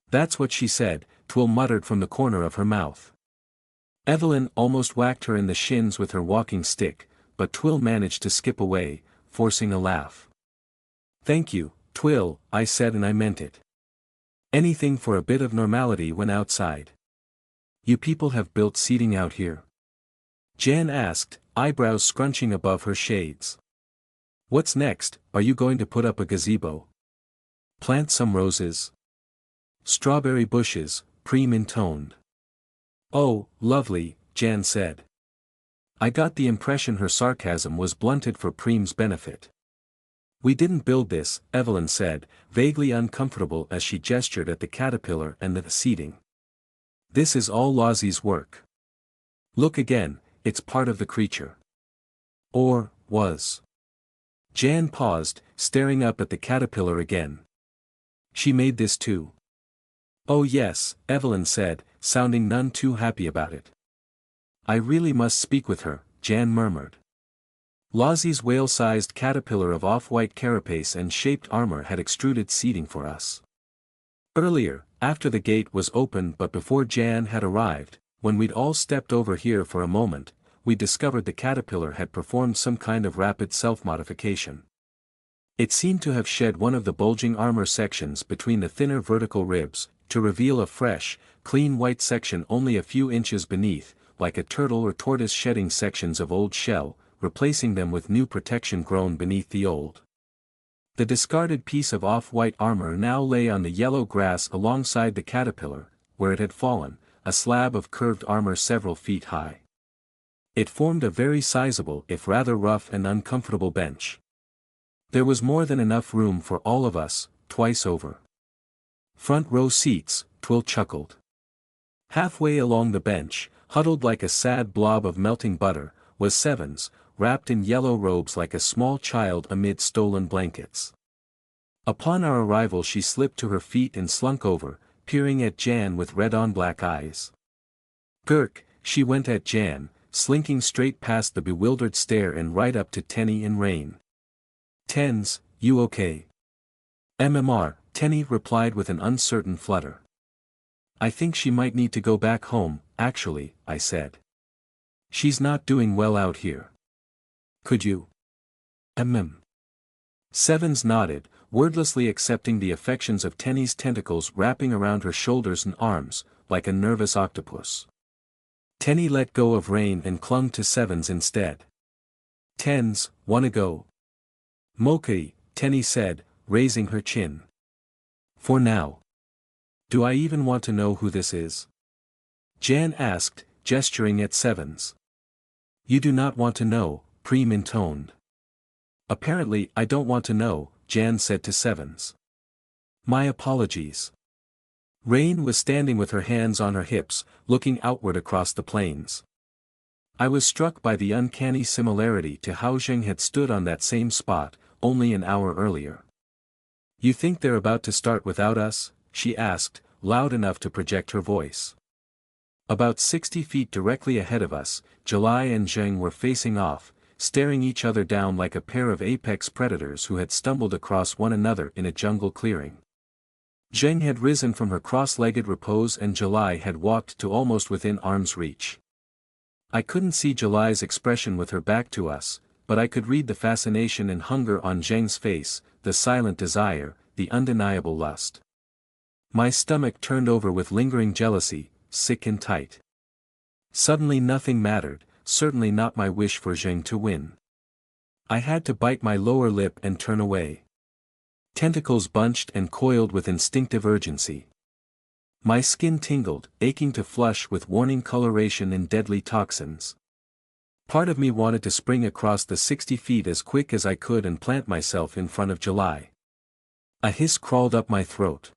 That's what she said, Twill muttered from the corner of her mouth. Evelyn almost whacked her in the shins with her walking stick, but Twill managed to skip away, forcing a laugh. "Thank you, Twill," I said, and I meant it. Anything for a bit of normality when outside. "You people have built seating out here?" Jan asked, eyebrows scrunching above her shades. "What's next? Are you going to put up a gazebo? Plant some roses? Strawberry bushes?" Preem intoned. "Oh, lovely," Jan said. I got the impression her sarcasm was blunted for Preem's benefit. "We didn't build this," Evelyn said, vaguely uncomfortable as she gestured at the caterpillar and the seating. "This is all Lozzie's work. Look again, it's part of the creature." Or, was. Jan paused, staring up at the caterpillar again. "She made this too?" "Oh yes," Evelyn said, sounding none too happy about it. "I really must speak with her," Jan murmured. Lozzie's whale-sized caterpillar of off-white carapace and shaped armor had extruded seating for us. Earlier, after the gate was open but before Jan had arrived, when we'd all stepped over here for a moment, we discovered the caterpillar had performed some kind of rapid self-modification. It seemed to have shed one of the bulging armor sections between the thinner vertical ribs, to reveal a fresh, clean white section only a few inches beneath, like a turtle or tortoise shedding sections of old shell, replacing them with new protection grown beneath the old. The discarded piece of off-white armor now lay on the yellow grass alongside the caterpillar, where it had fallen, a slab of curved armor several feet high. It formed a very sizable if rather rough and uncomfortable bench. There was more than enough room for all of us, twice over. "Front row seats," Twill chuckled. Halfway along the bench, Huddled like a sad blob of melting butter, was Sevens, wrapped in yellow robes like a small child amid stolen blankets. Upon our arrival she slipped to her feet and slunk over, peering at Jan with red-on-black eyes. Gurk, she went at Jan, slinking straight past the bewildered stare and right up to Tenny and Rain. "Tens, you okay?" "MMR," Tenny replied with an uncertain flutter. "I think she might need to go back home, actually," I said. "She's not doing well out here. Could you?" Sevens nodded, wordlessly accepting the affections of Tenny's tentacles wrapping around her shoulders and arms, like a nervous octopus. Tenny let go of Rain and clung to Sevens instead. "Tens, wanna go?" "Mokai," Tenny said, raising her chin. "For now. Do I even want to know who this is?" Jan asked, gesturing at Sevens. "You do not want to know," Preem intoned. "Apparently I don't want to know," Jan said to Sevens. "My apologies." Rain was standing with her hands on her hips, looking outward across the plains. I was struck by the uncanny similarity to how Zheng had stood on that same spot, only an hour earlier. "You think they're about to start without us?" she asked, loud enough to project her voice. About 60 feet directly ahead of us, July and Zheng were facing off, staring each other down like a pair of apex predators who had stumbled across one another in a jungle clearing. Zheng had risen from her cross-legged repose and July had walked to almost within arm's reach. I couldn't see July's expression with her back to us, but I could read the fascination and hunger on Zheng's face, the silent desire, the undeniable lust. My stomach turned over with lingering jealousy, sick and tight. Suddenly nothing mattered, certainly not my wish for Zheng to win. I had to bite my lower lip and turn away. Tentacles bunched and coiled with instinctive urgency. My skin tingled, aching to flush with warning coloration and deadly toxins. Part of me wanted to spring across the 60 feet as quick as I could and plant myself in front of July. A hiss crawled up my throat.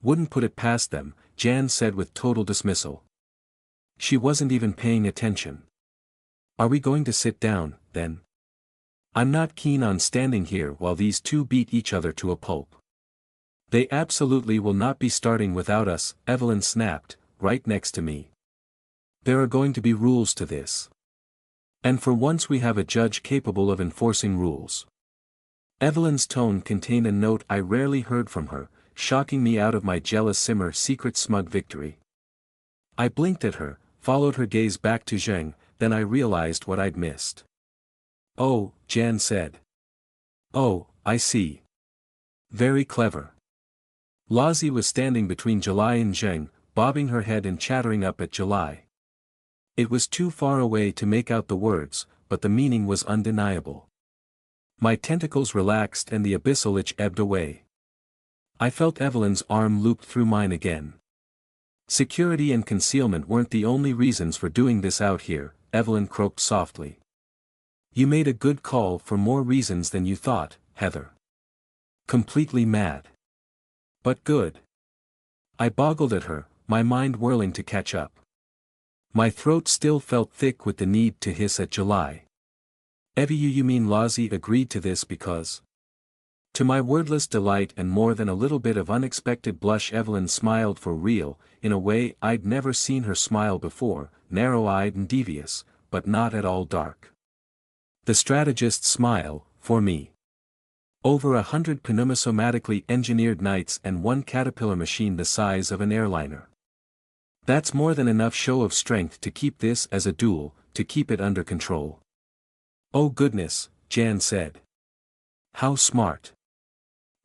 "Wouldn't put it past them," Jan said with total dismissal. She wasn't even paying attention. "Are we going to sit down, then?" "I'm not keen on standing here while these two beat each other to a pulp." "They absolutely will not be starting without us," Evelyn snapped, right next to me. "There are going to be rules to this. And for once we have a judge capable of enforcing rules." Evelyn's tone contained a note I rarely heard from her, shocking me out of my jealous simmer secret smug victory. I blinked at her, followed her gaze back to Zheng, then I realized what I'd missed. "Oh," Jan said. "Oh, I see. Very clever." Lazi was standing between July and Zheng, bobbing her head and chattering up at July. It was too far away to make out the words, but the meaning was undeniable. My tentacles relaxed and the abyssal itch ebbed away. I felt Evelyn's arm looped through mine again. "Security and concealment weren't the only reasons for doing this out here," Evelyn croaked softly. "You made a good call for more reasons than you thought, Heather." "Completely mad. But good." I boggled at her, my mind whirling to catch up. My throat still felt thick with the need to hiss at July. "Evie, you mean Lazi agreed to this because—" To my wordless delight and more than a little bit of unexpected blush, Evelyn smiled for real, in a way I'd never seen her smile before, narrow-eyed and devious, but not at all dark. The strategist's smile, for me. Over 100 pneumosomatically engineered knights and one caterpillar machine the size of an airliner. That's more than enough show of strength to keep this as a duel, to keep it under control. "Oh goodness," Jan said. "How smart.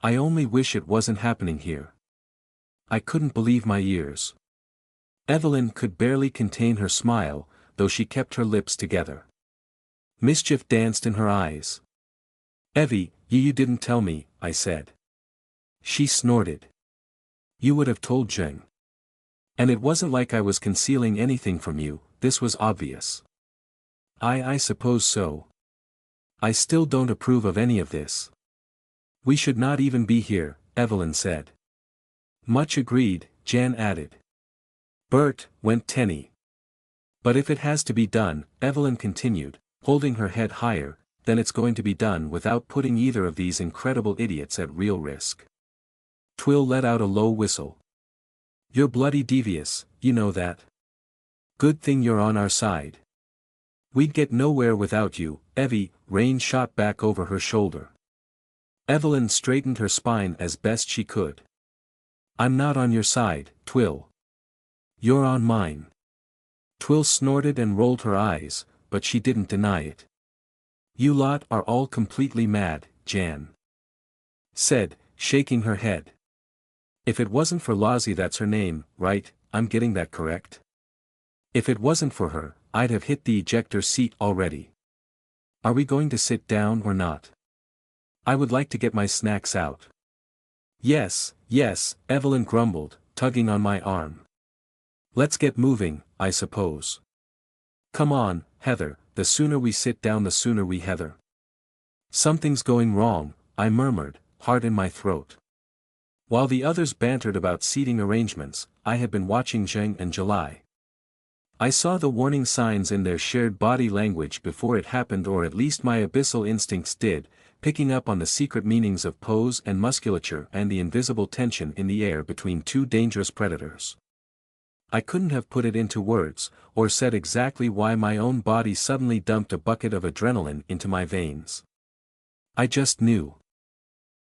I only wish it wasn't happening here." I couldn't believe my ears. Evelyn could barely contain her smile, though she kept her lips together. Mischief danced in her eyes. "Evie, you didn't tell me," I said. She snorted. "You would have told Zheng. And it wasn't like I was concealing anything from you, this was obvious." I suppose so. I still don't approve of any of this." "We should not even be here," Evelyn said. "Much agreed," Jan added. "Bert," went Tenny. But if it has to be done, Evelyn continued, holding her head higher, then it's going to be done without putting either of these incredible idiots at real risk. Twill let out a low whistle. You're bloody devious, you know that. Good thing you're on our side. We'd get nowhere without you, Evie, Rain shot back over her shoulder. Evelyn straightened her spine as best she could. I'm not on your side, Twill. You're on mine. Twill snorted and rolled her eyes, but she didn't deny it. You lot are all completely mad, Jan said, shaking her head. If it wasn't for Lozzie, that's her name, right? I'm getting that correct? If it wasn't for her, I'd have hit the ejector seat already. Are we going to sit down or not? I would like to get my snacks out. Yes, Evelyn grumbled, tugging on my arm. Let's get moving, I suppose. Come on, Heather, the sooner we sit down the sooner we Heather. Something's going wrong, I murmured, heart in my throat. While the others bantered about seating arrangements, I had been watching Zheng and July. I saw the warning signs in their shared body language before it happened, or at least my abyssal instincts did, picking up on the secret meanings of pose and musculature and the invisible tension in the air between two dangerous predators. I couldn't have put it into words, or said exactly why my own body suddenly dumped a bucket of adrenaline into my veins. I just knew.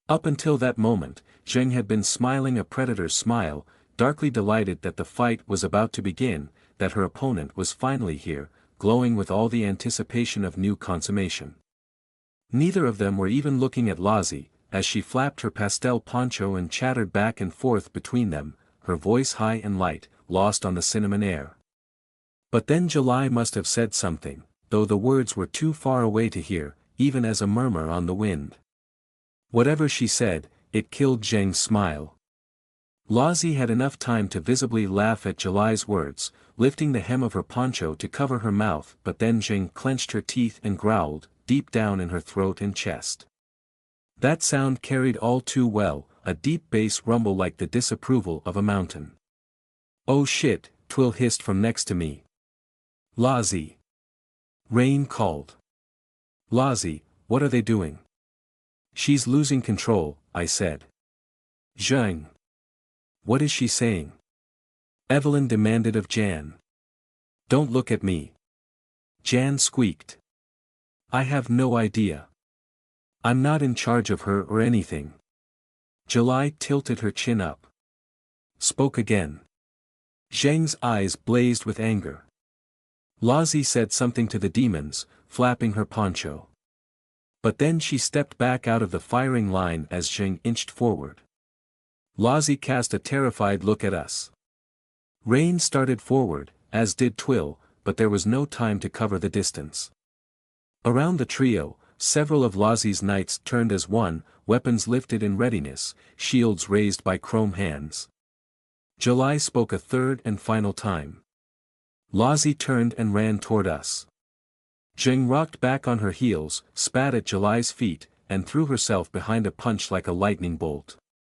Up until that moment, Zheng had been smiling a predator's smile, darkly delighted that the fight was about to begin, that her opponent was finally here, glowing with all the anticipation of new consummation. Neither of them were even looking at Lozzie, as she flapped her pastel poncho and chattered back and forth between them, her voice high and light, lost on the cinnamon air. But then July must have said something, though the words were too far away to hear, even as a murmur on the wind. Whatever she said, it killed Zheng's smile. Lozzie had enough time to visibly laugh at July's words, lifting the hem of her poncho to cover her mouth, but then Zheng clenched her teeth and growled, deep down in her throat and chest. That sound carried all too well, a deep bass rumble like the disapproval of a mountain. Oh shit, Twill hissed from next to me. Lozzie. Rain called. Lozzie, what are they doing? She's losing control, I said. Zheng. What is she saying? Evelyn demanded of Jan. Don't look at me. Jan squeaked. I have no idea. I'm not in charge of her or anything. July tilted her chin up. Spoke again. Zheng's eyes blazed with anger. Lozzie said something to the demons, flapping her poncho. But then she stepped back out of the firing line as Zheng inched forward. Lozzie cast a terrified look at us. Rain started forward, as did Twill, but there was no time to cover the distance. Around the trio, several of Lozzie's knights turned as one, weapons lifted in readiness, shields raised by chrome hands. July spoke a third and final time. Lozzie turned and ran toward us. Zheng rocked back on her heels, spat at July's feet, and threw herself behind a punch like a lightning bolt.